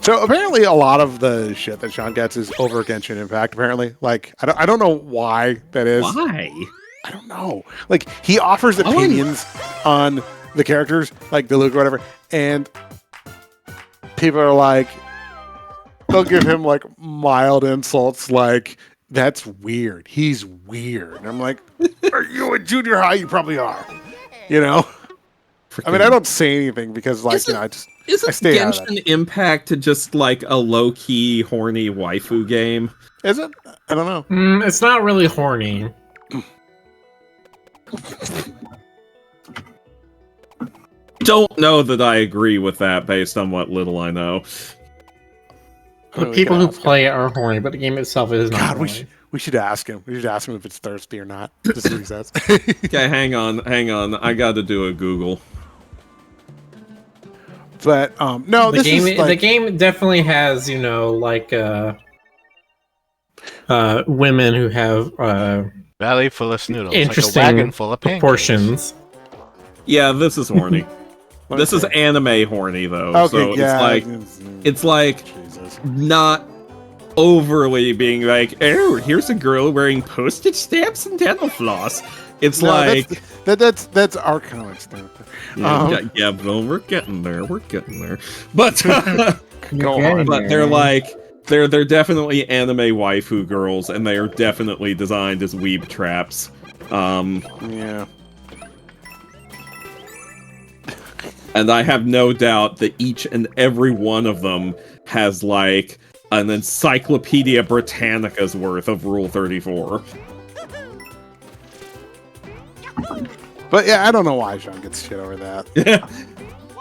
Speaker 4: So apparently, a lot of the shit that Sean gets is over Genshin Impact. Apparently, like I don't know why that is.
Speaker 1: Why?
Speaker 4: I don't know. Like he offers opinions on the characters, like the Luke or whatever, and people are like, they'll give him like mild insults, like that's weird. He's weird. And I'm like, are you in junior high? You probably are. You know. I mean, I don't say anything because, like, you know, I
Speaker 1: Isn't
Speaker 4: stay out of
Speaker 1: Genshin Impact just like a low-key, horny waifu game?
Speaker 4: Is it? I don't know.
Speaker 3: It's not really horny.
Speaker 1: Don't know that I agree with that based on what little I know.
Speaker 3: The
Speaker 4: We
Speaker 3: people
Speaker 4: can
Speaker 3: who
Speaker 4: ask him.
Speaker 3: play it are horny, but the game itself is not
Speaker 4: God,
Speaker 3: horny.
Speaker 4: we should ask him. We should ask him if it's thirsty or not. Just see what he says.
Speaker 1: Okay, hang on. I gotta do a Google.
Speaker 4: But no,
Speaker 3: The
Speaker 4: this
Speaker 3: game,
Speaker 4: is like,
Speaker 3: the game definitely has, you know, like women who have
Speaker 2: Valley full of snoodles,
Speaker 3: Interesting
Speaker 2: like a wagon full of pancakes.
Speaker 3: proportions.
Speaker 1: Yeah, this is horny. This is
Speaker 4: okay.
Speaker 1: anime horny though.
Speaker 4: Okay,
Speaker 1: So
Speaker 4: yeah.
Speaker 1: it's like
Speaker 4: Jesus.
Speaker 1: not overly being like, oh, here's a girl wearing postage stamps and dental floss. It's
Speaker 4: No,
Speaker 1: like
Speaker 4: that's our comics thing.
Speaker 1: yeah, well, we're getting there. But
Speaker 4: Go on.
Speaker 1: but they're like they're definitely anime waifu girls, and they are definitely designed as weeb traps.
Speaker 4: Yeah.
Speaker 1: And I have no doubt that each and every one of them has like an Encyclopedia Britannica's worth of Rule 34.
Speaker 4: But yeah, I don't know why Sean gets shit over that.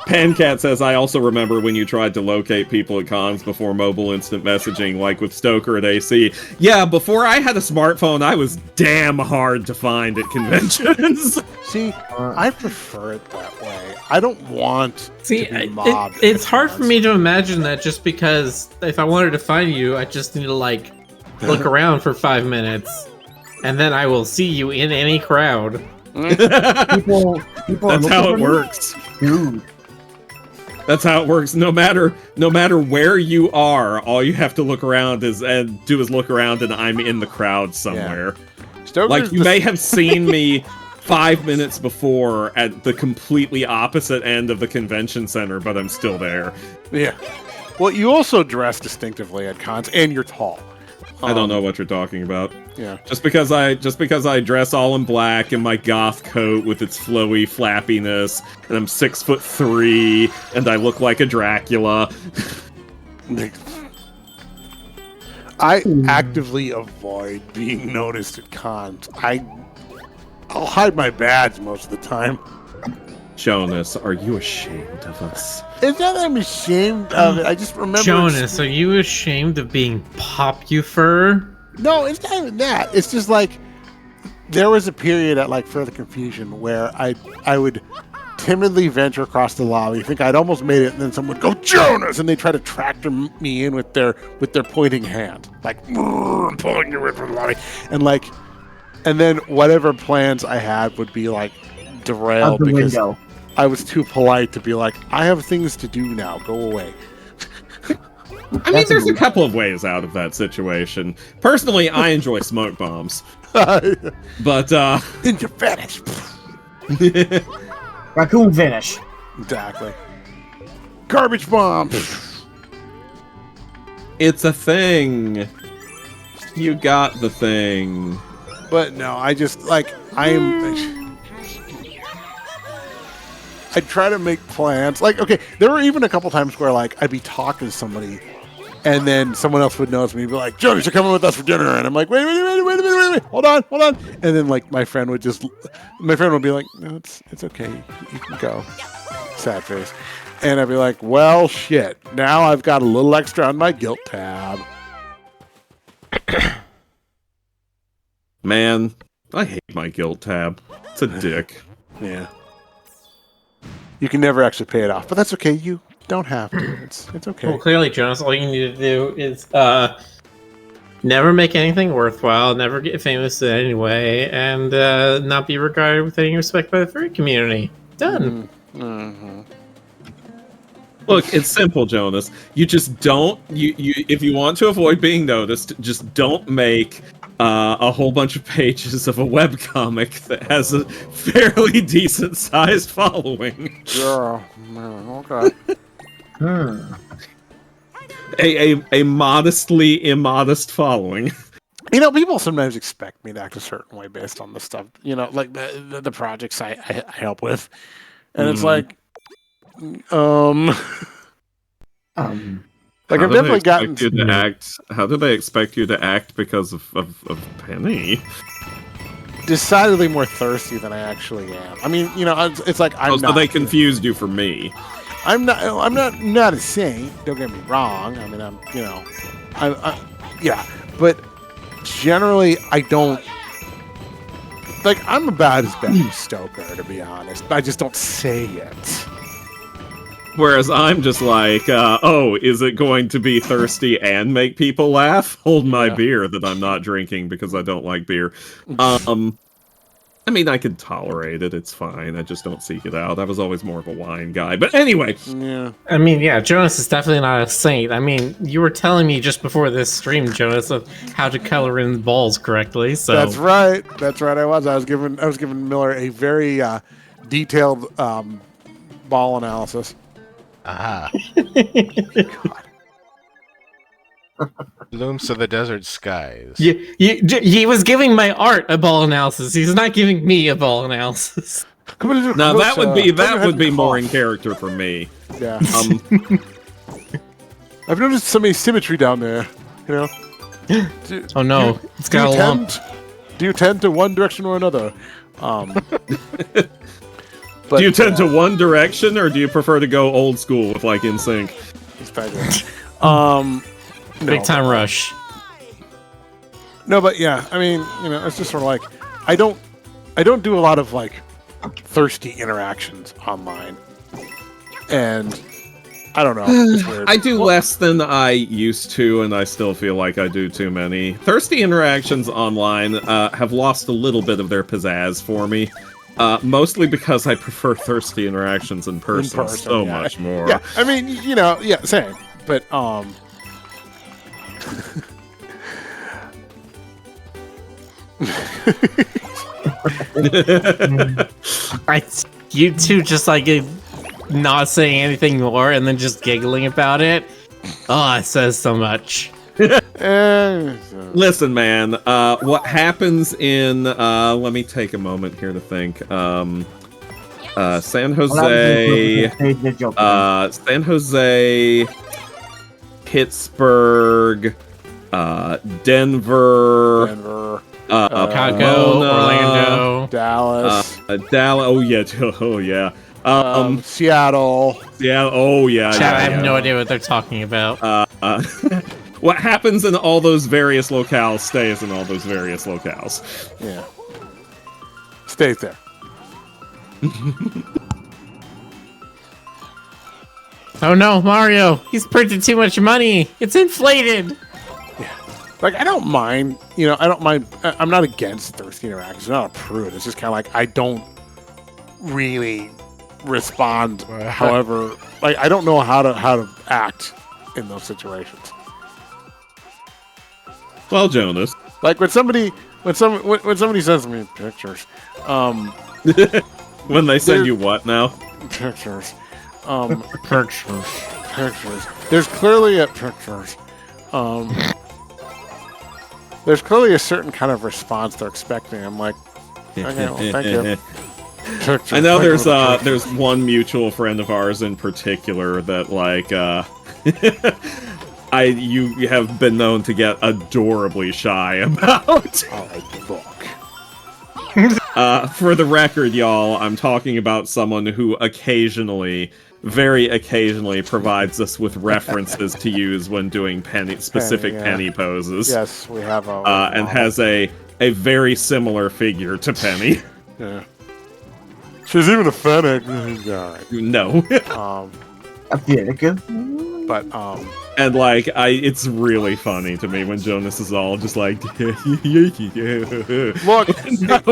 Speaker 1: Pancat says, I also remember when you tried to locate people at cons before mobile instant messaging, like with Stoker at AC. Yeah, before I had a smartphone, I was damn hard to find at conventions.
Speaker 4: See, I prefer it that way. I don't want
Speaker 3: See,
Speaker 4: to be mobbed.
Speaker 3: it's hard for me to imagine that just because if I wanted to find you, I just need to like look around for 5 minutes, and then I will see you in any crowd.
Speaker 5: People
Speaker 1: That's how it works.
Speaker 5: Dude.
Speaker 1: That's how it works. No matter where you are, all you have to look around is look around, and I'm in the crowd somewhere.
Speaker 4: Stoker's
Speaker 1: Like you may have seen me 5 minutes before at the completely opposite end of the convention center, but I'm still there.
Speaker 4: Yeah. Well, you also dress distinctively at cons, and you're tall.
Speaker 1: I don't know what you're talking about.
Speaker 4: Yeah.
Speaker 1: Just because I dress all in black in my goth coat with its flowy flappiness, and I'm 6'3", and I look like a Dracula.
Speaker 4: I actively avoid being noticed at cons. I'll hide my badge most of the time.
Speaker 1: Jonas, are you ashamed of us?
Speaker 4: It's not that I'm ashamed of it. I just remember.
Speaker 3: Jonas, are you ashamed of being popular?
Speaker 4: No, it's not even that. It's just like there was a period at like Further Confusion where I would timidly venture across the lobby, think I'd almost made it, and then someone would go, Jonas, and they try to tractor me in with their pointing hand, like I'm pulling you in from the lobby, and then whatever plans I had would be like derailed because
Speaker 5: window.
Speaker 4: I was too polite to be like, I have things to do now, go away.
Speaker 1: I mean, there's a couple of ways out of that situation. Personally, I enjoy smoke bombs. But,
Speaker 4: Into finish.
Speaker 5: Raccoon finish.
Speaker 4: Exactly. Garbage bomb.
Speaker 1: it's a thing. You got the thing.
Speaker 4: But no, I just, like, I try to make plans. Like, okay, there were even a couple times where, like, I'd be talking to somebody, and then someone else would notice me and be like, Jonas, you're coming with us for dinner. And I'm like, wait a minute. Hold on. And then, like, my friend would be like, no, it's okay. You can go. Sad face. And I'd be like, well, shit. Now I've got a little extra on my guilt tab.
Speaker 1: Man, I hate my guilt tab. It's a dick.
Speaker 4: Yeah. You can never actually pay it off, but that's okay. You don't have to. It's okay.
Speaker 3: Well, clearly, Jonas, all you need to do is never make anything worthwhile, never get famous in any way, and not be regarded with any respect by the furry community. Done.
Speaker 4: Mm-hmm.
Speaker 1: Look, it's simple, Jonas. You just don't. You if you want to avoid being noticed, just don't make a whole bunch of pages of a webcomic that has a fairly decent sized following.
Speaker 4: Yeah. Okay.
Speaker 1: A modestly immodest following.
Speaker 4: You know, people sometimes expect me to act a certain way based on the stuff, you know, like the projects I help with, and it's like, like I've definitely gotten
Speaker 1: you to act. How do they expect you to act because of Penny?
Speaker 4: decidedly more thirsty than I actually am. I mean, you know, it's like I'm
Speaker 1: so
Speaker 4: not.
Speaker 1: they confused you for me.
Speaker 4: I'm not a saint. Don't get me wrong. I mean, yeah, but generally I don't. Like, I'm about as bad as Stoker, to be honest. I just don't say it.
Speaker 1: Whereas I'm just like, oh, is it going to be thirsty and make people laugh? Hold my beer that I'm not drinking because I don't like beer. I mean, I could tolerate it. It's fine. I just don't seek it out. I was always more of a wine guy. But anyway.
Speaker 4: Yeah.
Speaker 3: I mean, yeah, Jonas is definitely not a saint. I mean, you were telling me just before this stream, Jonas, of how to color in balls correctly. So
Speaker 4: That's right. I was giving Miller a very detailed ball analysis.
Speaker 2: Aha.
Speaker 4: God.
Speaker 2: Blooms of the desert skies.
Speaker 3: he was giving my art a ball analysis. He's not giving me a ball analysis.
Speaker 1: Now that would be more in character for me.
Speaker 4: Yeah. I've noticed some asymmetry down there. You know.
Speaker 3: Oh no, it's got a lump.
Speaker 4: Do you tend to one direction or another?
Speaker 1: Do you tend to one direction, or do you prefer to go old school with like NSYNC?
Speaker 3: Big time rush.
Speaker 4: No, but yeah, I mean, you know, it's just sort of like I don't do a lot of like thirsty interactions online, and I don't know. It's weird.
Speaker 1: I do less than I used to, and I still feel like I do too many. Thirsty interactions online have lost a little bit of their pizzazz for me. Mostly because I prefer thirsty interactions in person so much more.
Speaker 4: Yeah, I mean, you know, yeah, same. But
Speaker 3: You two just like not saying anything more and then just giggling about it. Oh, it says so much.
Speaker 1: Listen, man, what happens in let me take a moment here to think. San Jose, Pittsburgh, Denver,
Speaker 3: Chicago, Orlando,
Speaker 4: Dallas.
Speaker 1: Dallas. Oh yeah,
Speaker 4: Seattle.
Speaker 1: Yeah. Oh yeah.
Speaker 3: Chat,
Speaker 1: yeah,
Speaker 3: I have
Speaker 1: yeah.
Speaker 3: no idea what they're talking about.
Speaker 1: What happens in all those various locales stays in all those various locales.
Speaker 4: Yeah. Stays there.
Speaker 3: Oh no, Mario! He's printed too much money! It's inflated!
Speaker 4: Like, I don't mind, I'm not against thirsty interactions. I'm not a prude. It's just kind of like, I don't really respond. However, like, I don't know how to act in those situations.
Speaker 1: Well, Jonas.
Speaker 4: Like when somebody sends me pictures,
Speaker 1: When they send you what now?
Speaker 4: pictures,
Speaker 3: Pictures.
Speaker 4: pictures. There's clearly there's clearly a certain kind of response they're expecting. I'm like, okay, well, thank you. Pictures,
Speaker 1: I know
Speaker 4: thank you for the pictures.
Speaker 1: there's one mutual friend of ours in particular that like you have been known to get adorably shy about.
Speaker 4: Oh, look.
Speaker 1: For the record, y'all, I'm talking about someone who very occasionally provides us with references to use when doing specific penny poses.
Speaker 4: Yes, we have a
Speaker 1: and has a very similar figure to Penny.
Speaker 4: Yeah. She's even a fennec.
Speaker 1: No.
Speaker 5: A vinegar.
Speaker 4: But
Speaker 1: And like it's really funny to me when Jonas is all just like
Speaker 4: look,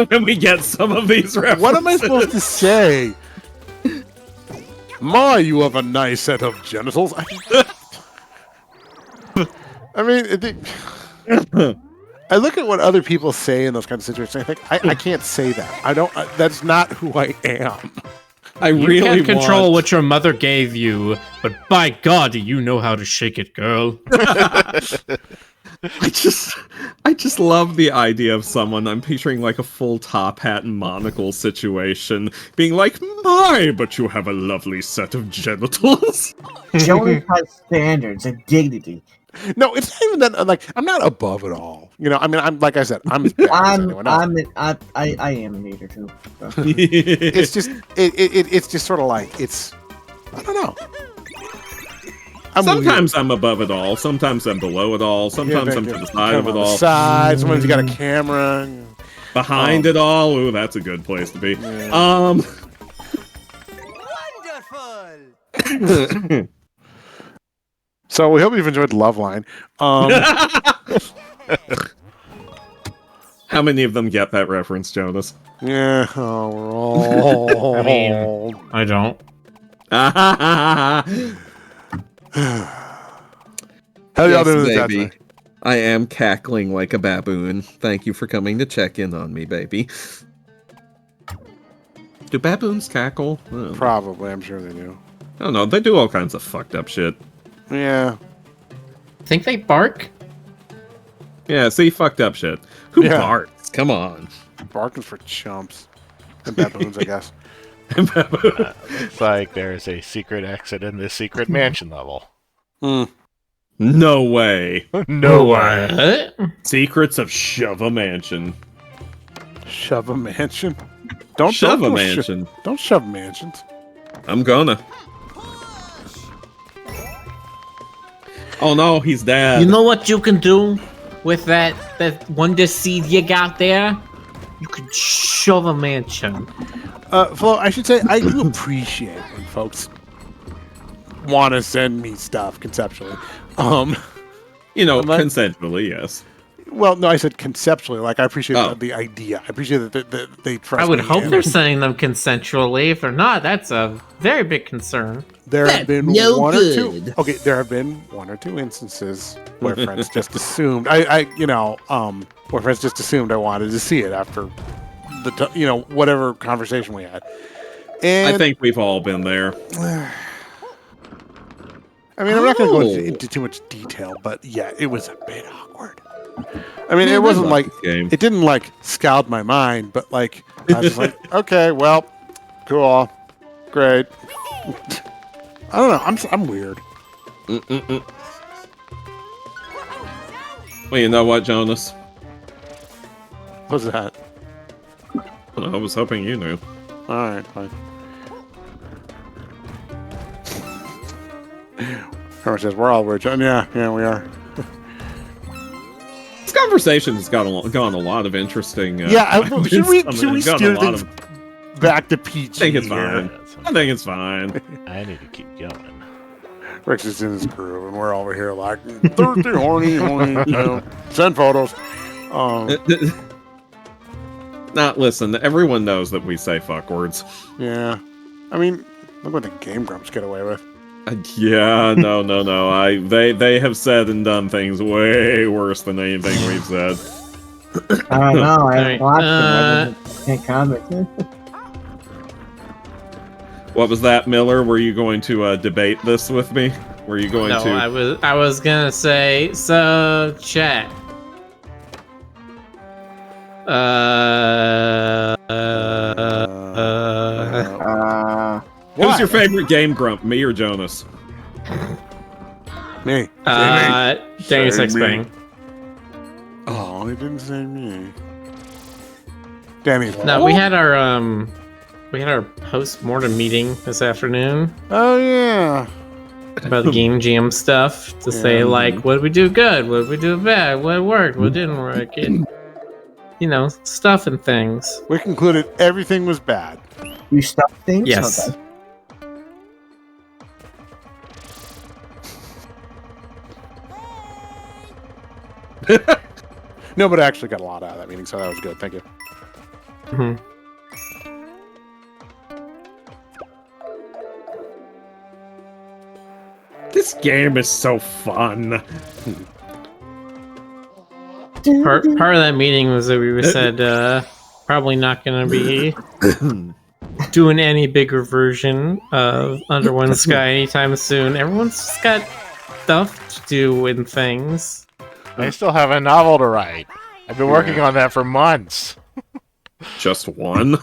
Speaker 1: when we get some of these references.
Speaker 4: what am I supposed to say? My, you have a nice set of genitals. I mean, I look at what other people say in those kinds of situations. I think I can't say that. I don't. That's not who I am.
Speaker 1: I
Speaker 3: You
Speaker 1: really
Speaker 3: can't control
Speaker 1: want...
Speaker 3: what your mother gave you, but by God, do you know how to shake it, girl?
Speaker 1: I just love the idea of someone, I'm picturing like a full top hat and monocle situation, being like, my, but you have a lovely set of genitals.
Speaker 5: Jonas has standards and dignity.
Speaker 4: No, it's not even that. Like, I'm not above it all. I mean, I'm like I said, I'm as bad as anyone else.
Speaker 5: I am a leader too. So.
Speaker 4: It's just it's just sort of like I don't know.
Speaker 1: Sometimes I'm above it all. Sometimes I'm below it all. Sometimes I'm to the side of it all.
Speaker 4: Side. Sometimes you got a camera.
Speaker 1: Behind it all. Ooh, that's a good place to be.
Speaker 4: Yeah.
Speaker 7: Wonderful.
Speaker 4: So we hope you've enjoyed Loveline.
Speaker 1: How many of them get that reference, Jonas?
Speaker 4: Yeah. Oh, we're all.
Speaker 3: I mean, I don't.
Speaker 4: How y'all doing
Speaker 1: Yes,
Speaker 4: this
Speaker 1: baby.
Speaker 4: afternoon?
Speaker 1: I am cackling like a baboon. Thank you for coming to check in on me, baby. Do baboons cackle?
Speaker 4: Probably, I'm sure they do.
Speaker 1: I don't know. They do all kinds of fucked up shit.
Speaker 4: Yeah.
Speaker 3: Think they bark?
Speaker 1: Yeah, see, fucked up shit. Who
Speaker 4: Yeah.
Speaker 1: barks? Come on.
Speaker 4: Barking for chumps. And baboons, I guess.
Speaker 2: It's like there's a secret exit in this secret mansion level.
Speaker 1: No way.
Speaker 2: No way.
Speaker 3: What?
Speaker 1: Secrets of Shove a Mansion.
Speaker 4: Shove a mansion?
Speaker 1: Shove a
Speaker 4: don't
Speaker 1: mansion.
Speaker 4: Don't shove mansions.
Speaker 1: I'm gonna. Oh no, he's dead.
Speaker 3: You know what you can do with that wonder seed you got there? You can shove a mansion.
Speaker 4: Flo, I should say I do appreciate when folks want to send me stuff conceptually.
Speaker 1: You know,
Speaker 4: Like-
Speaker 1: consensually, yes.
Speaker 4: Well, no, I said conceptually. Like, I appreciate the idea. I appreciate that they trust
Speaker 3: I would
Speaker 4: me
Speaker 3: hope
Speaker 4: and
Speaker 3: they're sending them consensually. If they're not, that's a very big concern.
Speaker 4: There have been
Speaker 3: no
Speaker 4: one or two.
Speaker 3: good.
Speaker 4: Okay, there have been one or two instances where friends just assumed where friends just assumed I wanted to see it after whatever conversation we had. And
Speaker 1: I think we've all been there.
Speaker 4: I mean, I'm not going to go
Speaker 1: Oh.
Speaker 4: into too much detail, but yeah, it was a bit awkward. I mean, it wasn't like
Speaker 1: Game.
Speaker 4: it didn't like scald my mind, but like I was just like, okay, well, cool, great. I don't know. I'm weird.
Speaker 1: Well, you know what, Jonas?
Speaker 4: What's that?
Speaker 1: I was hoping you knew.
Speaker 4: All right, fine. Herman says, we're all rich. Yeah, we are.
Speaker 1: This conversation has gone a lot of interesting.
Speaker 4: Should we steer things back to PG?
Speaker 1: I think it's fine. I think it's fine.
Speaker 2: I need to keep going.
Speaker 4: Rex is in his crew, and we're over here like, thirsty, horny, send photos.
Speaker 1: Listen, everyone knows that we say fuck words.
Speaker 4: Yeah. I mean, look what the Game Grumps get away with.
Speaker 1: Yeah, no. They have said and done things way worse than anything we've said.
Speaker 5: I don't know. I haven't watched them. I can't comment.
Speaker 1: What was that, Miller? Were you going to debate this with me? Were you going to?
Speaker 3: No, I was gonna say, so chat.
Speaker 1: Who's your favorite Game Grump, me or Jonas?
Speaker 4: Me.
Speaker 3: Danny Sexbang.
Speaker 4: Oh, he didn't say me. Danny.
Speaker 3: No, we had our post-mortem meeting this afternoon
Speaker 4: Oh yeah.
Speaker 3: about the game jam stuff to say like, what did we do good, what did we do bad, what worked, what didn't work, and stuff and things.
Speaker 4: We concluded everything was bad.
Speaker 5: You stop things?
Speaker 3: Yes.
Speaker 5: Okay.
Speaker 4: No, but I actually got a lot out of that meeting, so that was good. Thank you.
Speaker 3: Mhm.
Speaker 1: This game is so fun.
Speaker 3: Part of that meeting was that we said probably not going to be doing any bigger version of Under One Sky anytime soon. Everyone's just got stuff to do and things.
Speaker 2: I still have a novel to write. I've been working on that for months.
Speaker 1: Just one?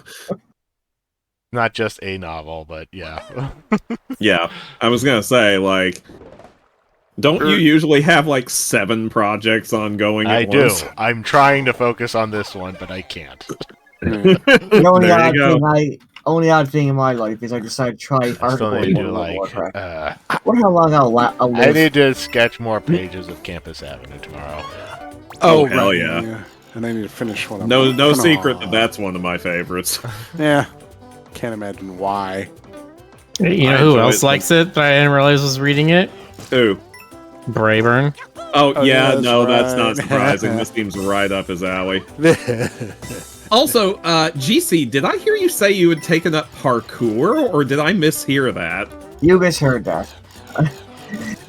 Speaker 2: Not just a novel, but yeah.
Speaker 1: Yeah, I was gonna say, like, don't you usually have like 7 projects ongoing at once?
Speaker 2: do. I'm trying to focus on this one, but I can't.
Speaker 5: The only
Speaker 1: There you
Speaker 5: only odd thing in my life is I decided to try
Speaker 2: I still
Speaker 5: hardcore
Speaker 2: need to
Speaker 5: World of
Speaker 2: like.
Speaker 5: Warcraft.
Speaker 2: I
Speaker 5: Wonder how long I'll live.
Speaker 2: need to sketch more pages of Campus Avenue tomorrow.
Speaker 1: Oh, hell yeah.
Speaker 4: And I need to finish one.
Speaker 1: No secret that that's one of my favorites.
Speaker 4: Yeah. Can't imagine why.
Speaker 3: You know
Speaker 1: I
Speaker 3: who
Speaker 1: enjoy
Speaker 3: else
Speaker 1: it.
Speaker 3: likes it, but I didn't realize was reading it?
Speaker 1: Ooh.
Speaker 3: Brayburn.
Speaker 1: Oh,
Speaker 4: yeah,
Speaker 1: yeah,
Speaker 4: that's
Speaker 1: no, that's not
Speaker 4: right.
Speaker 1: surprising. This seems right up his alley. Also, GC, did I hear you say you had taken up parkour, or did I mishear that?
Speaker 5: You misheard that.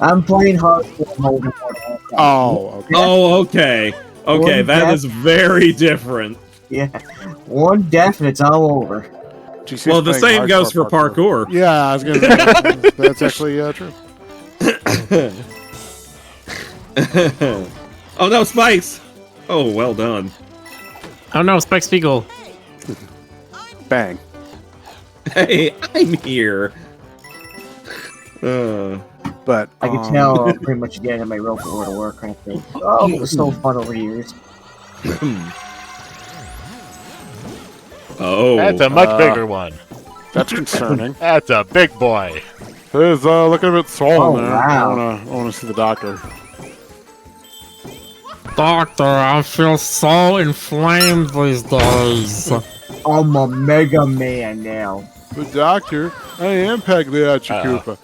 Speaker 5: I'm playing hardcore mode of World of Warcraft.
Speaker 4: Oh, okay.
Speaker 1: Oh, okay. Okay,
Speaker 5: One
Speaker 1: that
Speaker 5: death.
Speaker 1: is very different.
Speaker 5: Yeah. One death and it's all over.
Speaker 4: GC's
Speaker 1: Well, the
Speaker 4: playing
Speaker 1: same goes for
Speaker 4: hardcore
Speaker 1: parkour.
Speaker 4: Yeah, I was gonna say, that's actually true.
Speaker 1: Oh no, Spikes! Oh, well done.
Speaker 3: Oh no, Spike Spiegel.
Speaker 4: Bang.
Speaker 1: Hey, I'm here.
Speaker 4: But
Speaker 5: I can tell pretty much again in my rope for World of Warcraft thing. Oh, it was so fun over the years.
Speaker 1: Oh.
Speaker 2: That's a much bigger one.
Speaker 4: that's concerning.
Speaker 2: That's a big boy.
Speaker 4: It's looking a bit swollen
Speaker 5: Oh,
Speaker 4: there.
Speaker 5: wow.
Speaker 4: I wanna see the doctor.
Speaker 3: Doctor, I feel so inflamed these days.
Speaker 5: I'm a Mega Man now.
Speaker 4: The doctor, I am Pagliacci Koopa.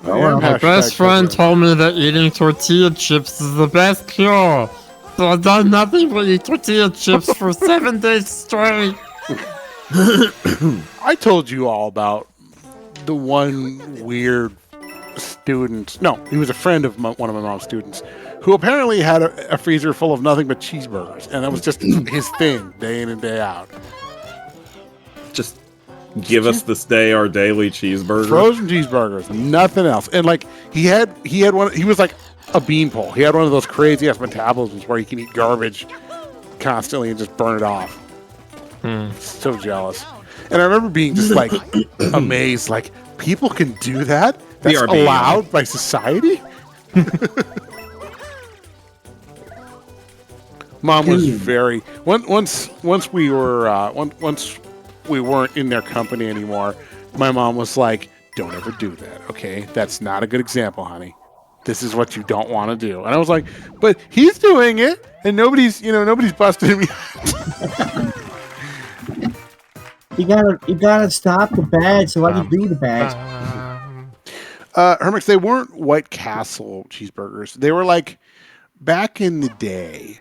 Speaker 3: My best friend told me that eating tortilla chips is the best cure. So I've done nothing but eat tortilla chips for 7 days straight.
Speaker 4: I told you all about the one weird student. No, he was a friend of one of my mom's students who apparently had a freezer full of nothing but cheeseburgers, and that was just his thing, day in and day out.
Speaker 1: Just give us this day our daily cheeseburger.
Speaker 4: Frozen cheeseburgers, nothing else. And like he had one. He was like a beanpole. He had one of those crazy ass metabolisms where he can eat garbage constantly and just burn it off. So jealous. And I remember being just like amazed. Like people can do that. That's
Speaker 1: BRB,
Speaker 4: allowed by society. Mom was very once we were once we weren't in their company anymore, my mom was like, "Don't ever do that, okay? That's not a good example, honey. This is what you don't want to do." And I was like, "But he's doing it, and nobody's busting me."
Speaker 5: You gotta stop the bad. So why do you do the bad?
Speaker 4: Hermix, they weren't White Castle cheeseburgers. They were like back in the day.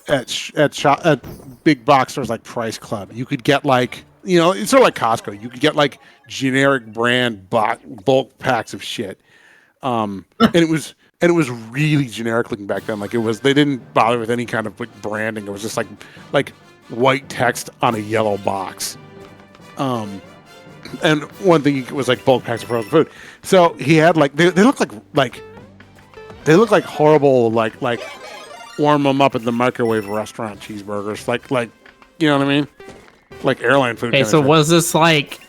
Speaker 4: At big box stores like Price Club, you could get like, it's sort of like Costco. You could get like generic brand bulk packs of shit, and it was really generic looking back then. Like they didn't bother with any kind of like branding. It was just like white text on a yellow box. And one thing was like bulk packs of frozen food. So he had like they look like horrible like warm them up at the microwave restaurant cheeseburgers, like you know what I mean, like airline food.
Speaker 3: Okay, so was this like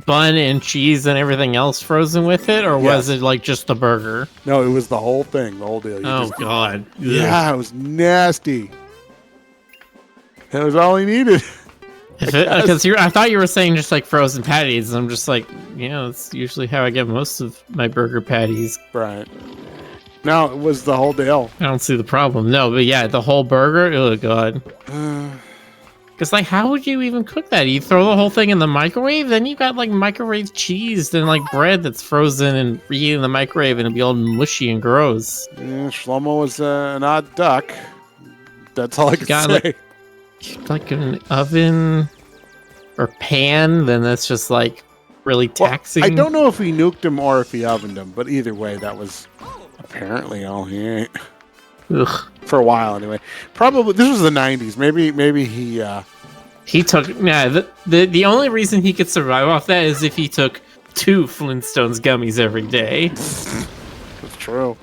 Speaker 3: bun and cheese and everything else frozen with it, or was it like just the burger?
Speaker 4: No, it was the whole thing, the whole deal.
Speaker 3: God,
Speaker 4: yeah, it was nasty. That was all he needed.
Speaker 3: Because I thought you were saying just like frozen patties. I'm just like, it's usually how I get most of my burger patties.
Speaker 4: Right. No, it was the whole deal.
Speaker 3: I don't see the problem. No, but yeah, the whole burger. Oh god. Because like, how would you even cook that? You throw the whole thing in the microwave, then you got like microwave cheese and like bread that's frozen and reheated in the microwave, and it'll be all mushy and gross.
Speaker 4: Yeah, Shlomo was an odd duck. That's all I can say.
Speaker 3: Like an oven or pan, then that's just like really taxing.
Speaker 4: Well, I don't know if he nuked him or if he ovened him, but either way, that was apparently all he ate.
Speaker 3: Ugh.
Speaker 4: For a while, anyway. Probably this was the '90s. Maybe he
Speaker 3: took. Yeah, the only reason he could survive off that is if he took 2 Flintstones gummies every day.
Speaker 4: That's true.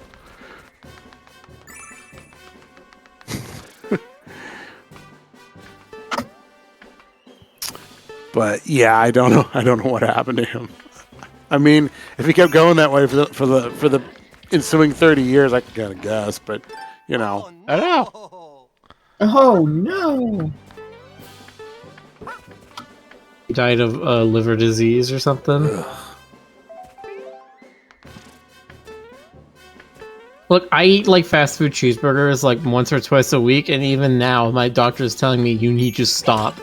Speaker 4: But yeah, I don't know what happened to him. I mean, if he kept going that way for the ensuing 30 years, I could kind of guess. But I don't know.
Speaker 5: Oh no!
Speaker 3: He died of liver disease or something.
Speaker 4: Ugh.
Speaker 3: Look, I eat like fast food cheeseburgers like once or twice a week, and even now my doctor is telling me you need to stop.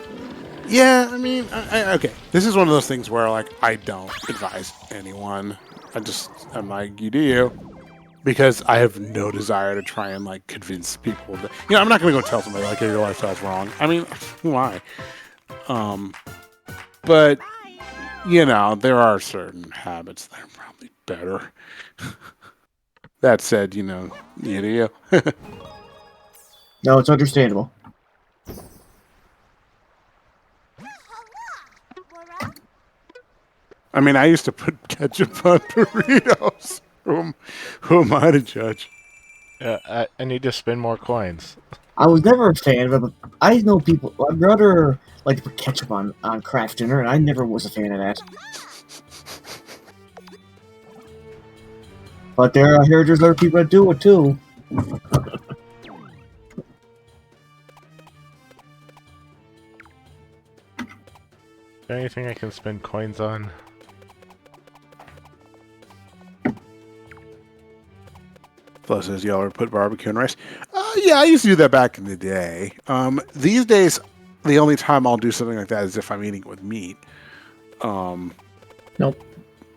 Speaker 4: Yeah, I mean, okay. This is one of those things where, like, I don't advise anyone. I'm like, you do you. Because I have no desire to try and, like, convince people that... I'm not going to go tell somebody, like, hey, your lifestyle's wrong. I mean, who am I? But, there are certain habits that are probably better. That said, you do you.
Speaker 5: No, it's understandable.
Speaker 4: I mean, I used to put ketchup on burritos. Who am I to judge?
Speaker 2: I need to spend more coins.
Speaker 5: I was never a fan of it, but I know people. My brother liked to put ketchup on Kraft dinner, and I never was a fan of that. But I hear there's other people that do it too.
Speaker 2: Is there anything I can spend coins on?
Speaker 4: Flo says, y'all ever put barbecue and rice? Yeah, I used to do that back in the day. These days, the only time I'll do something like that is if I'm eating it with meat.
Speaker 3: Nope.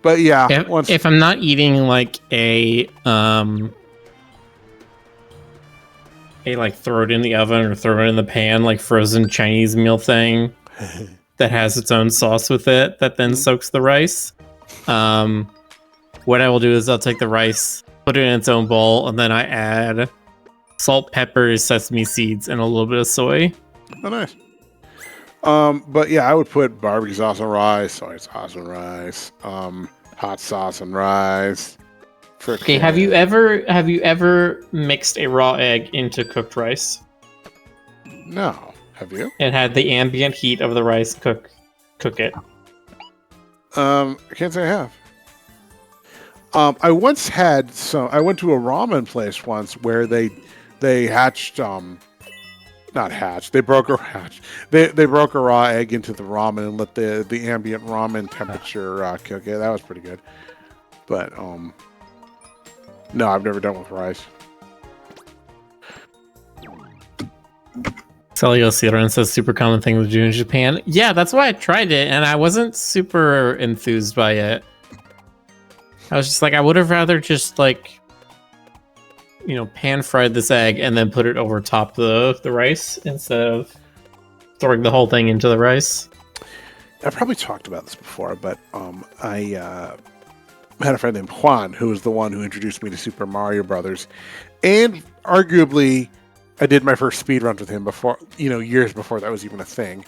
Speaker 4: But yeah,
Speaker 3: if I'm not eating like a like throw it in the oven or throw it in the pan like frozen Chinese meal thing that has its own sauce with it that then soaks the rice. What I will do is I'll take the rice, put it in its own bowl, and then I add salt, pepper, sesame seeds, and a little bit of soy.
Speaker 4: Oh, nice. But yeah, I would put barbecue sauce on rice, soy sauce on rice, hot sauce on rice.
Speaker 3: Okay, have you ever mixed a raw egg into cooked rice?
Speaker 4: No. Have you?
Speaker 3: And had the ambient heat of the rice cook it?
Speaker 4: I can't say I have. I once had I went to a ramen place once where they hatched not hatch. They broke a hatch. They broke a raw egg into the ramen and let the ambient ramen temperature cook it. That was pretty good. But no, I've never done with rice.
Speaker 3: Celio Siren says super common thing to do in Japan. Yeah, that's why I tried it, and I wasn't super enthused by it. I was just like, I would have rather just like, pan fried this egg and then put it over top the rice instead of throwing the whole thing into the rice.
Speaker 4: I've probably talked about this before, but I had a friend named Juan who was the one who introduced me to Super Mario Brothers, and arguably, I did my first speed runs with him before, years before that was even a thing,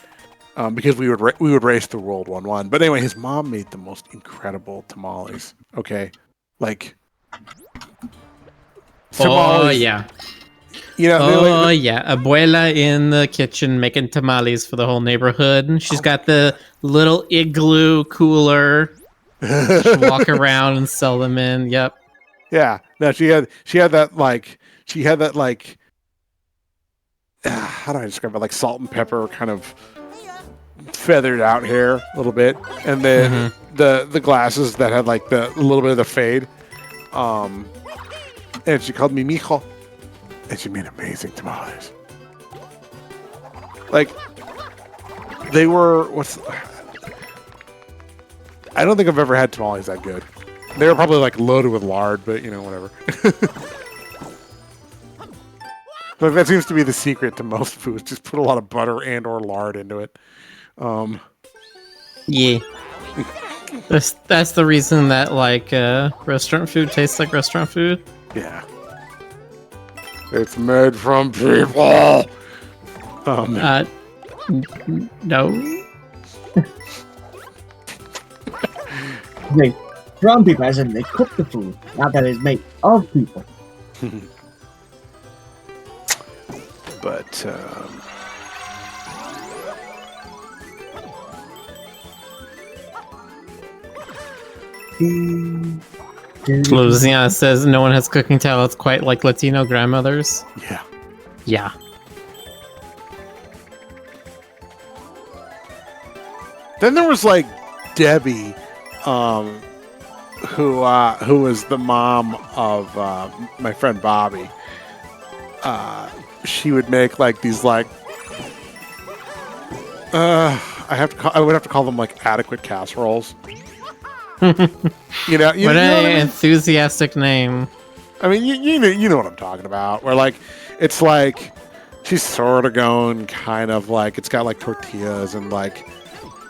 Speaker 4: because we would race the world 1-1. But anyway, his mom made the most incredible tamales. Okay, like tamales.
Speaker 3: Oh yeah.
Speaker 4: Like,
Speaker 3: Abuela in the kitchen making tamales for the whole neighborhood. She's got the little igloo cooler. She'll walk around and sell them in. Yep.
Speaker 4: Yeah. No, she had that how do I describe it? Like salt and pepper kind of feathered out hair a little bit, and then the glasses that had like a little bit of the fade. And she called me mijo, and she made amazing tamales. Like they were I don't think I've ever had tamales that good. They were probably like loaded with lard, but whatever. But that seems to be the secret to most foods. Just put a lot of butter and or lard into it.
Speaker 3: Yeah. That's the reason that like restaurant food tastes like restaurant food.
Speaker 4: Yeah. It's made from people.
Speaker 3: No.
Speaker 5: They from people, as in they cook the food, not that it's made of people.
Speaker 4: But
Speaker 3: Louisiana says no one has cooking talents quite like Latino grandmothers.
Speaker 4: yeah.
Speaker 3: Yeah.
Speaker 4: Then there was like Debbie, who was the mom of my friend Bobby. She would make like these like I would have to call them like adequate casseroles.
Speaker 3: What
Speaker 4: what I mean?
Speaker 3: enthusiastic name.
Speaker 4: I mean, you know what I'm talking about. Where like it's like she's sort of going kind of like it's got like tortillas and like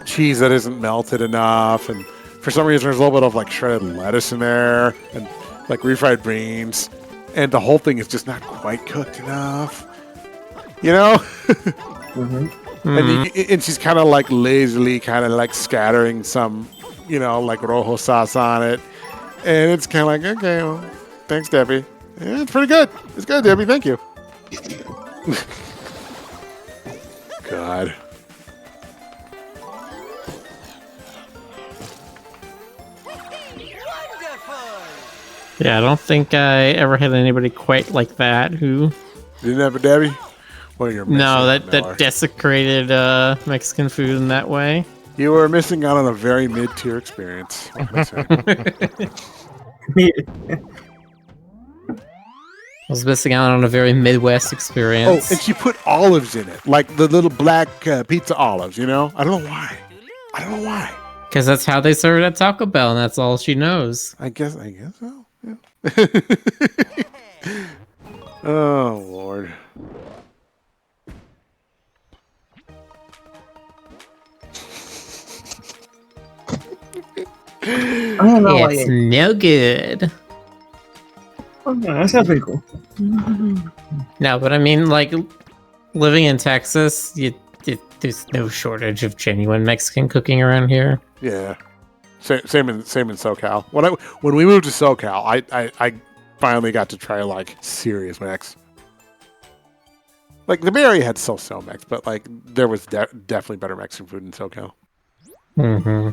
Speaker 4: cheese that isn't melted enough, and for some reason there's a little bit of like shredded lettuce in there and like refried beans, and the whole thing is just not quite cooked enough. And she's kind of like lazily kind of like scattering some like rojo sauce on it, and it's kind of like, okay, well, thanks, Debbie. Yeah, it's pretty good. It's good, Debbie. Thank you. God.
Speaker 3: Yeah, I don't think I ever had anybody quite like that who.
Speaker 4: You didn't have a Debbie? Well, you're missing
Speaker 3: No,
Speaker 4: out, Miller.
Speaker 3: that desecrated Mexican food in that way.
Speaker 4: You were missing out on a very mid-tier experience. What can I say?
Speaker 3: I was missing out on a very Midwest experience.
Speaker 4: Oh, and she put olives in it, like the little black pizza olives. I don't know why.
Speaker 3: Because that's how they serve it at Taco Bell, and that's all she knows.
Speaker 4: I guess so. Yeah. Oh Lord.
Speaker 5: I don't know why.
Speaker 3: It's no good.
Speaker 5: Oh, no, that sounds pretty cool.
Speaker 3: No, but I mean, like, living in Texas, there's no shortage of genuine Mexican cooking around here.
Speaker 4: Yeah. Same in SoCal. When we moved to SoCal, I finally got to try like serious Mex. Like the Bay Area had so Mex, but like there was definitely better Mexican food in SoCal.
Speaker 3: Mm-hmm.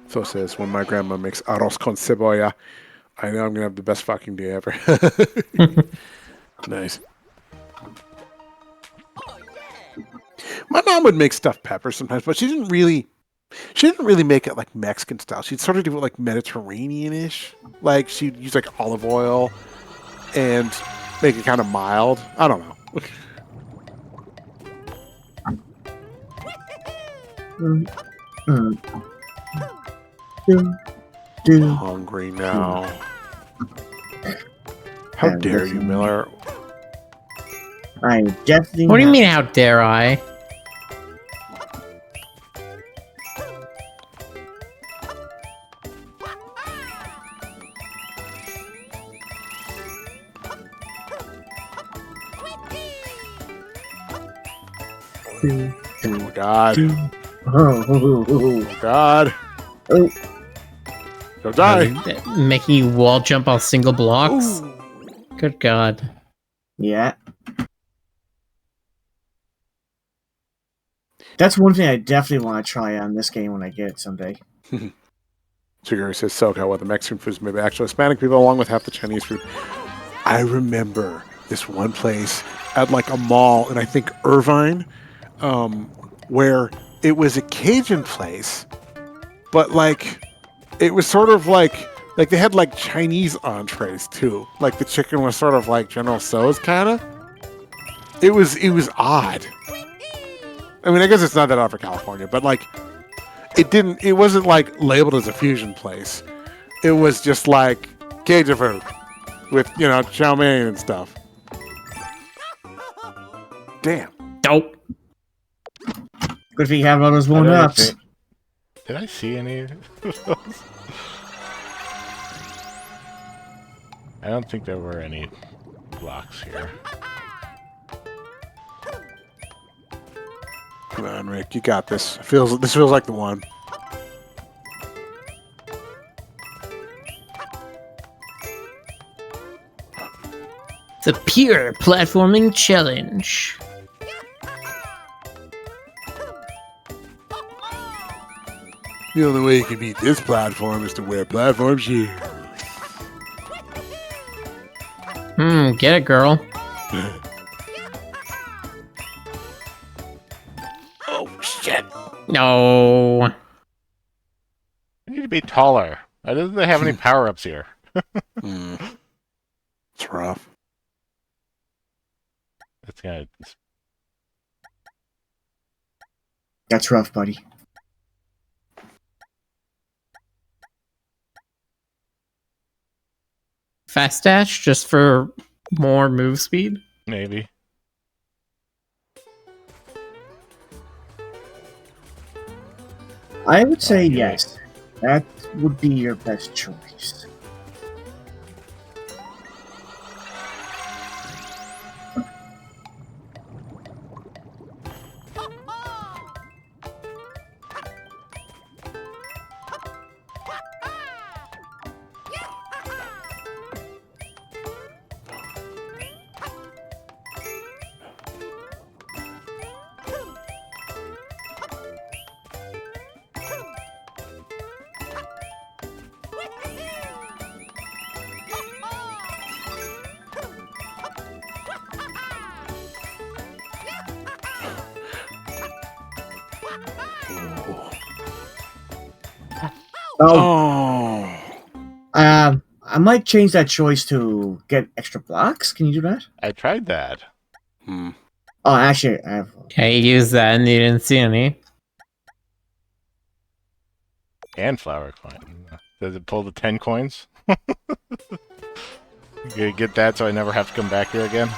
Speaker 4: So says when my grandma makes arroz con cebolla. I know I'm gonna have the best fucking day ever. Nice. My mom would make stuffed peppers sometimes, but she didn't really make it like Mexican style. She'd sort of do it like Mediterranean-ish. Like she'd use like olive oil and make it kind of mild. I don't know. Hungry now. How dare you, Miller?
Speaker 5: I definitely.
Speaker 3: What do you mean, how dare I?
Speaker 4: Oh God!
Speaker 5: Oh,
Speaker 4: God!
Speaker 5: Oh.
Speaker 4: Go die!
Speaker 3: Making you wall jump off single blocks?
Speaker 4: Ooh.
Speaker 3: Good God.
Speaker 5: Yeah. That's one thing I definitely want to try on this game when I get it someday.
Speaker 4: Sugary says SoCal, where the Mexican food is made by actual Hispanic people along with half the Chinese food. I remember this one place at like a mall in I think Irvine, where it was a Cajun place, but like it was sort of like they had like Chinese entrees too. Like the chicken was sort of like General Tso's kind of. It was odd. I mean, I guess it's not that odd for California, but like it wasn't like labeled as a fusion place. It was just like Cajun food with, chow mein and stuff. Damn.
Speaker 3: Dope.
Speaker 5: Good thing you have all those one-ups.
Speaker 2: Did I see any of those? I don't think there were any blocks here.
Speaker 4: Come on, Rick, you got this. This feels like the one.
Speaker 3: It's a pure platforming challenge.
Speaker 4: The only way you can beat this platform is to wear platform shoes.
Speaker 3: Get it, girl.
Speaker 4: Oh, shit.
Speaker 3: No.
Speaker 2: I need to be taller. Why doesn't they have any power-ups here?
Speaker 4: It's rough.
Speaker 2: That's gonna...
Speaker 5: That's rough, buddy.
Speaker 3: Fast dash just for more move speed?
Speaker 2: Maybe.
Speaker 5: I would say yes. That would be your best choice.
Speaker 4: Oh.
Speaker 5: I might change that choice to get extra blocks. Can you do that?
Speaker 2: I tried that.
Speaker 5: Oh, actually, I have.
Speaker 3: Okay, you used that and you didn't see any.
Speaker 2: And flower coin. Does it pull the 10 coins? You get that so I never have to come back here again?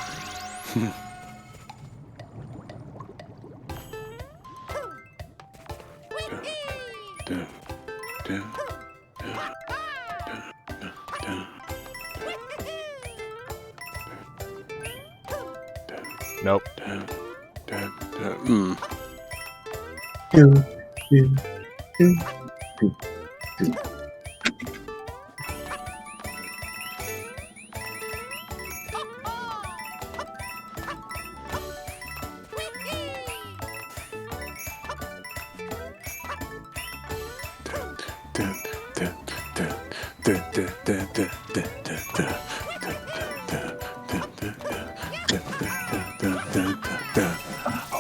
Speaker 2: Nope.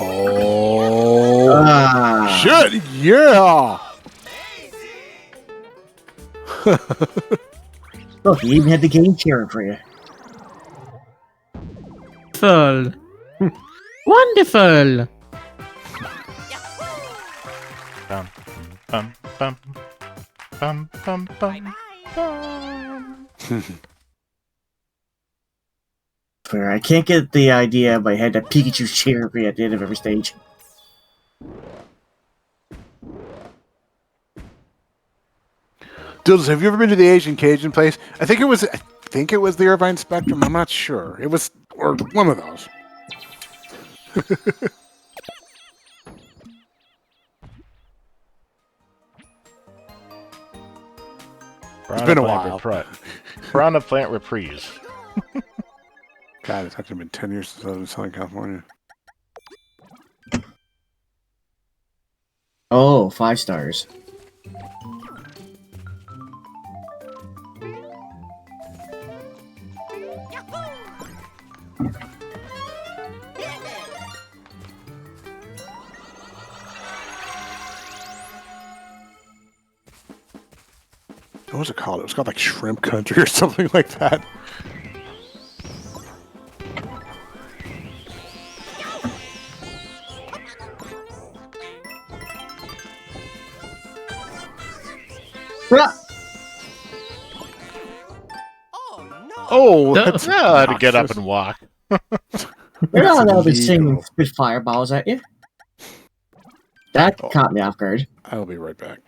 Speaker 4: Oh, shit! Yeah.
Speaker 5: Look, you even had the game cheering for you.
Speaker 3: Wonderful. Wonderful.
Speaker 2: Bum, bum, bum, bum, bum, bum, bum.
Speaker 5: Fair. I can't get the idea, but I had that Pikachu cheering for you at the end of every stage.
Speaker 4: Dills, have you ever been to the Asian Cajun place? I think it was the Irvine Spectrum. I'm not sure. It was or one of those. It's been a while.
Speaker 2: Piranha Plant Reprise.
Speaker 4: God, it's actually been 10 years since I was in Southern California.
Speaker 5: Oh, 5 stars.
Speaker 4: What was it called? It was called like Shrimp Country or something like that. Oh, that's
Speaker 2: Yeah, I had to get up and walk.
Speaker 5: You're not allowed to
Speaker 4: illegal.
Speaker 5: sing spit fireballs at you. That caught me off guard.
Speaker 4: I'll be right back.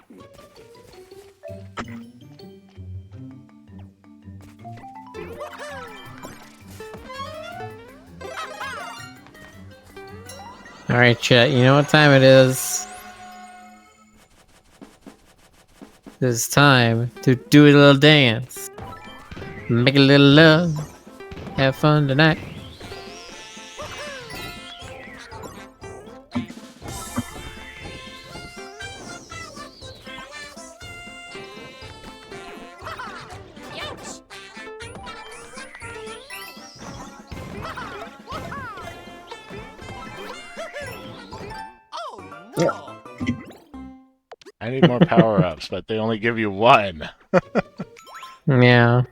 Speaker 3: Alright, chat, you know what time it is? It's time to do a little dance. Make a little love. Have fun tonight.
Speaker 2: I need more power-ups, but they only give you one.
Speaker 3: Yeah.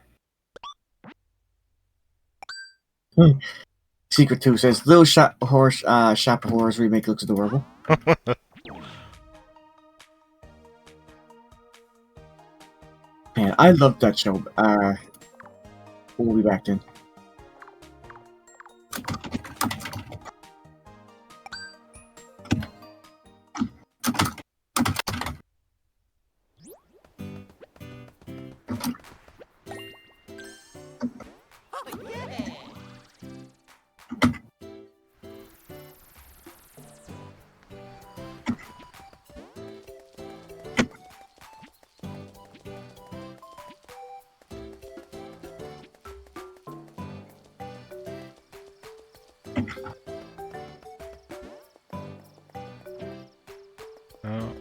Speaker 5: Secret 2 says, Little Shop of Horrors remake looks adorable. Man, I love that show. We'll be back then.
Speaker 2: Oh.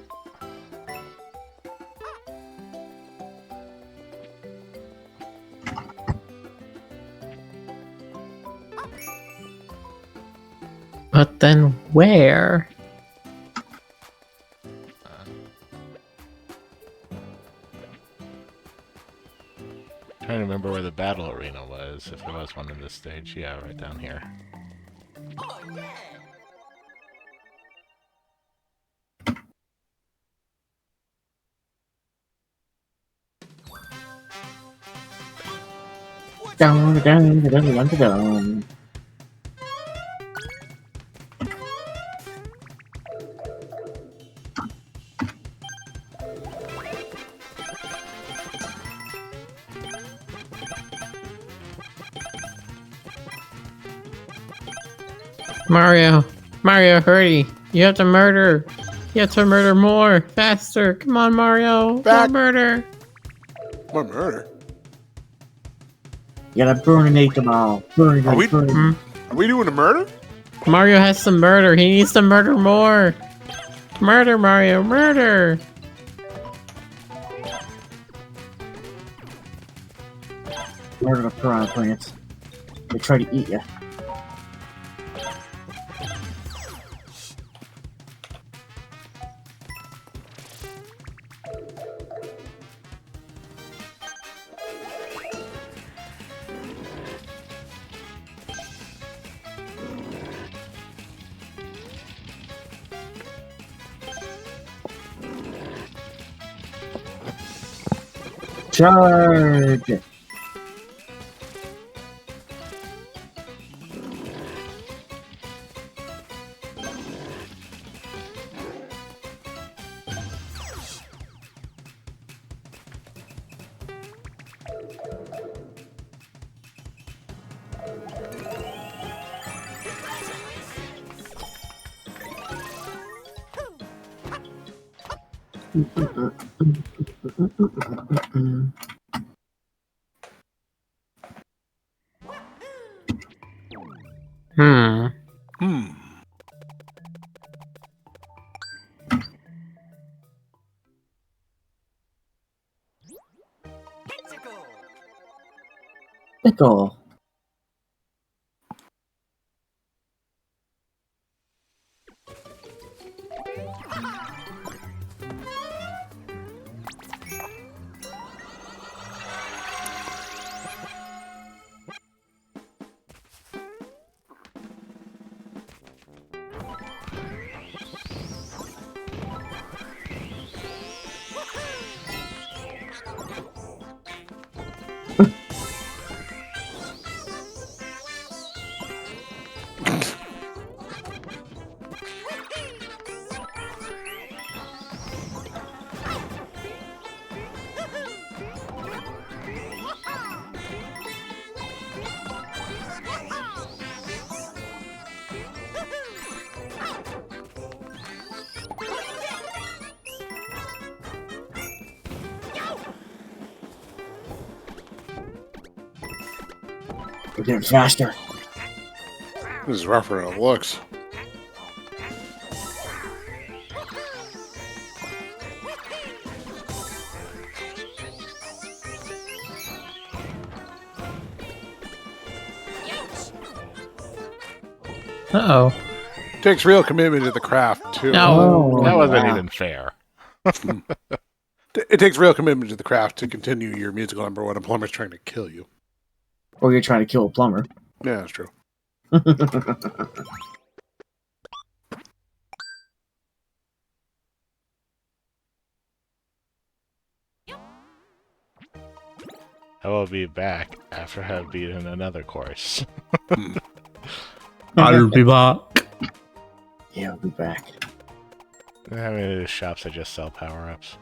Speaker 3: But then where?
Speaker 2: Trying to remember where the battle arena was, if there was one in this stage. Yeah, right down here.
Speaker 5: Down, down, down, down, down.
Speaker 3: Mario, hurry! You have to murder! You have to murder more! Faster! Come on, Mario!
Speaker 4: Back.
Speaker 3: More murder!
Speaker 4: What murder?
Speaker 5: You gotta burninate them all. Burn,
Speaker 4: Are we-
Speaker 5: burn.
Speaker 4: Are we doing a murder?
Speaker 3: Mario has to murder! He needs to murder more! Murder, Mario! Murder!
Speaker 5: Murder the piranha plants. They try to eat you. Charge!
Speaker 3: Hmm.
Speaker 5: Pickle. We're getting faster.
Speaker 4: This is rougher than it looks.
Speaker 3: Uh-oh.
Speaker 4: Takes real commitment to the craft, too.
Speaker 3: No.
Speaker 2: That wasn't
Speaker 5: wow.
Speaker 2: even fair.
Speaker 4: It takes real commitment to the craft to continue your musical number when a plumber's trying to kill you.
Speaker 5: Or you're trying to kill a plumber.
Speaker 4: Yeah, that's true.
Speaker 2: I will be back after I have beaten another course.
Speaker 3: I'll be back.
Speaker 5: Yeah, I'll be back.
Speaker 2: How many of these shops that just sell power-ups?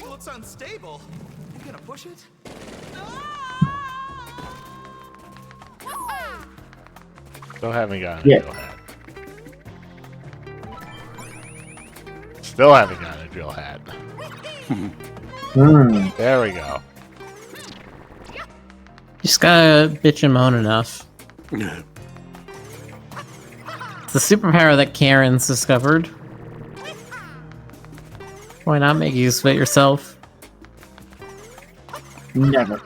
Speaker 7: Looks unstable. You gonna push it?
Speaker 2: Still haven't gotten
Speaker 5: Yeah.
Speaker 2: a drill hat. Still haven't gotten a drill hat. There we go.
Speaker 3: Just gotta bitch and moan enough. It's the superpower that Karen's discovered. Why not make use of it yourself?
Speaker 5: Never.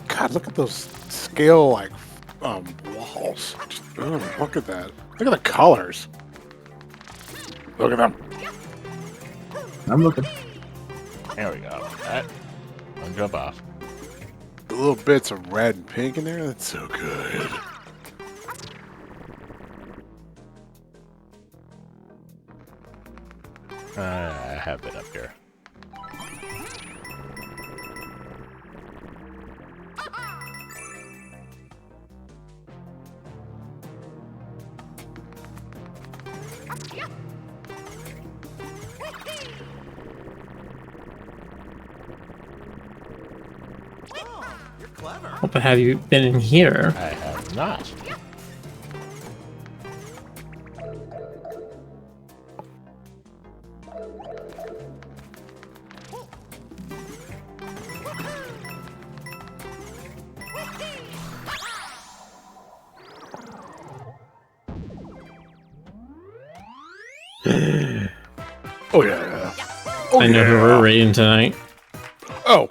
Speaker 4: God, look at those scale, like, walls. Just Oh, look at that. Look at the colors. Look at them.
Speaker 5: I'm looking.
Speaker 2: There we go. That one jump off.
Speaker 4: The little bits of red and pink in there. That's so good.
Speaker 2: I have it up here.
Speaker 7: You're clever.
Speaker 3: But have you been in here?
Speaker 2: I have not.
Speaker 4: Oh yeah. Oh,
Speaker 3: I know who we're raiding tonight.
Speaker 4: Oh.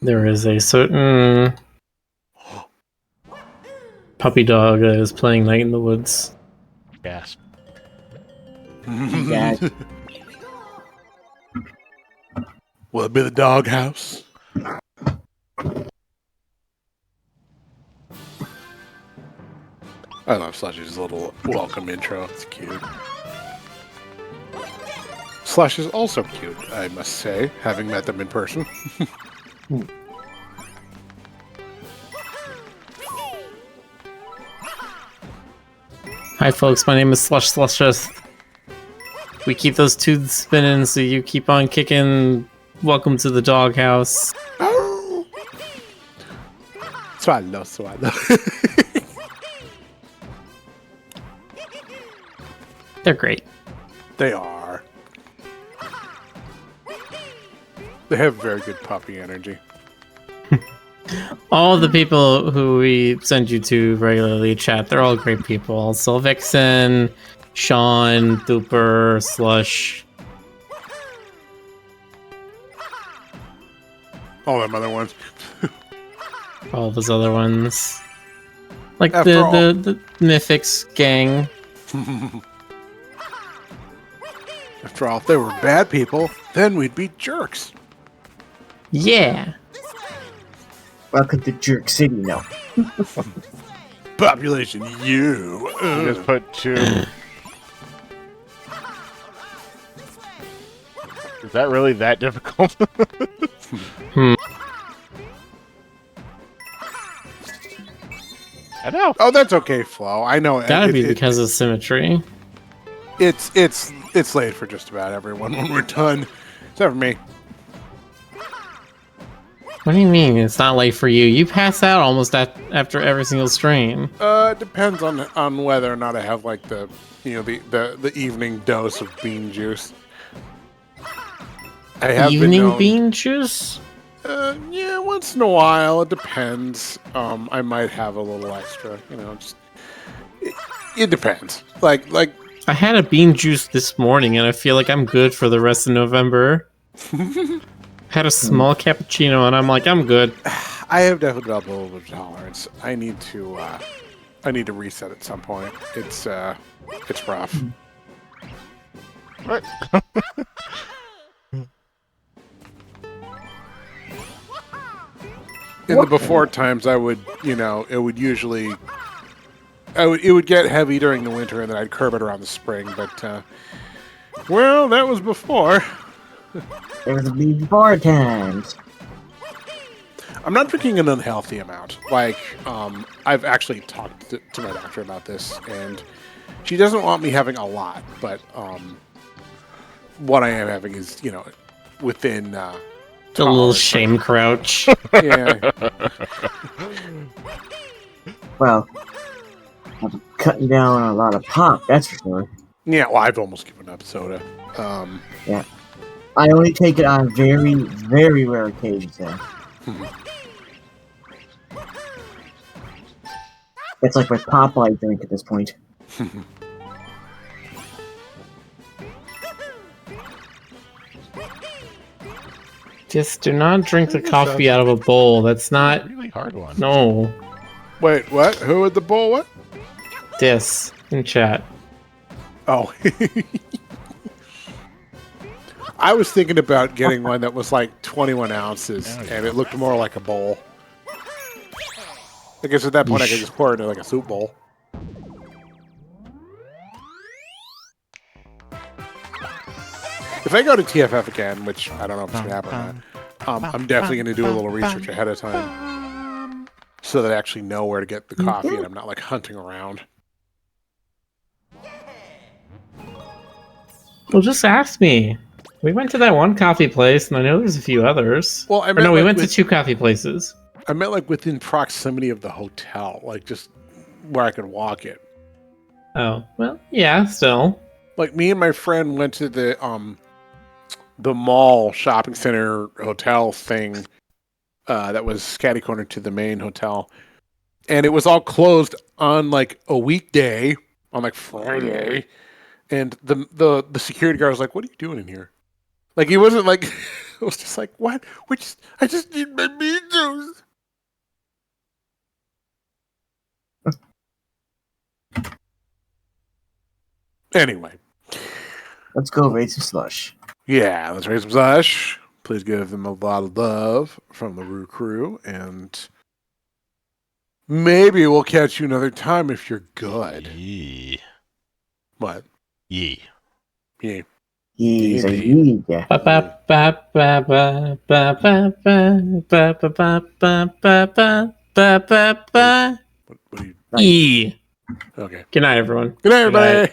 Speaker 3: There is a certain puppy dog that is playing Night in the Woods.
Speaker 2: Gasp.
Speaker 5: Yeah.
Speaker 4: Will it be the doghouse? I love Slush's little welcome intro. It's cute. Slush is also cute, I must say, having met them in person.
Speaker 3: Hi folks, my name is Slusheth. We keep those tubes spinning so you keep on kicking. Welcome to the doghouse.
Speaker 4: Swallow, swallow.
Speaker 3: They're great.
Speaker 4: They are. They have very good puppy energy.
Speaker 3: All the people who we send you to regularly chat, they're all great people. Sylvixen, Sean, Thooper, Slush.
Speaker 4: All them other ones.
Speaker 3: All those other ones. Like
Speaker 4: After all-
Speaker 3: the Mythics gang.
Speaker 4: After all, if they were bad people, then we'd be jerks.
Speaker 3: Yeah.
Speaker 5: Welcome to Jerk City, no.
Speaker 4: Population you.
Speaker 2: You just put two. Is that really that difficult? I know.
Speaker 4: Oh, that's okay, Flo. I know.
Speaker 3: Gotta be because of symmetry.
Speaker 4: It's late for just about everyone when we're done. Except for me.
Speaker 3: What do you mean? It's not late for you. You pass out almost after every single stream.
Speaker 4: It depends on whether or not I have like the evening dose of bean juice. I have been
Speaker 3: Evening
Speaker 4: known-
Speaker 3: bean juice?
Speaker 4: Yeah, once in a while. It depends. I might have a little extra. Just it depends. Like
Speaker 3: I had a bean juice this morning, and I feel like I'm good for the rest of November. Had a small cappuccino, and I'm like, I'm good.
Speaker 4: I have definitely developed a little bit of tolerance. I need to reset at some point. It's rough.
Speaker 2: What?
Speaker 4: In the before times, I would, it would usually, it would get heavy during the winter, and then I'd curb it around the spring. But, well, that was before.
Speaker 5: There was before times.
Speaker 4: I'm not drinking an unhealthy amount. Like, I've actually talked to my doctor about this, and she doesn't want me having a lot. But what I am having is, within.
Speaker 3: The little
Speaker 4: tolerance.
Speaker 3: shame crouch.
Speaker 4: Yeah.
Speaker 5: Well, I'm cutting down on a lot of pop, that's for sure.
Speaker 4: Yeah, well, I've almost given up soda.
Speaker 5: Yeah. I only take it on very, very rare occasions, though. It's like my Popeye drink at this point.
Speaker 3: Just do not drink the coffee out of a bowl. That's not...
Speaker 2: Really hard one.
Speaker 3: No.
Speaker 4: Wait, what? Who with the bull? What?
Speaker 3: Dis in chat.
Speaker 4: Oh. I was thinking about getting one that was like 21 ounces, and it looked more like a bowl. I guess at that point I could just pour it into like a soup bowl. If I go to TFF again, which I don't know if it's going to happen or not, I'm definitely going to do a little research ahead of time so that I actually know where to get the coffee and I'm not like hunting around.
Speaker 3: Well, just ask me. We went to that one coffee place, and I know there's a few others.
Speaker 4: Well, I
Speaker 3: Or
Speaker 4: meant
Speaker 3: no, we
Speaker 4: like
Speaker 3: went to 2 coffee places.
Speaker 4: I meant like within proximity of the hotel, like just where I could walk it.
Speaker 3: Oh, well, yeah, still.
Speaker 4: Like me and my friend went to the mall shopping center hotel thing that was catty-cornered to the main hotel, and it was all closed on like a weekday, on like Friday, and the security guard was like, "What are you doing in here?" Like he wasn't like, it was just like, "What? I just need my bean juice." Anyway,
Speaker 5: Let's go raid some slush.
Speaker 4: yeah, let's raise some slush. Please give them a lot of love from the Roo Crew, and maybe we'll catch you another time if you're good.
Speaker 2: Yee.
Speaker 4: What?
Speaker 2: Yee.
Speaker 4: Yeah.
Speaker 5: He's a
Speaker 4: Indeed.
Speaker 5: yeah.
Speaker 3: Ba ba ba ba ba ba ba ba ba ba ba ba ba ba ba ba.
Speaker 4: What do you?
Speaker 3: E.
Speaker 4: Okay.
Speaker 3: Good night, everyone.
Speaker 4: Good night, everybody.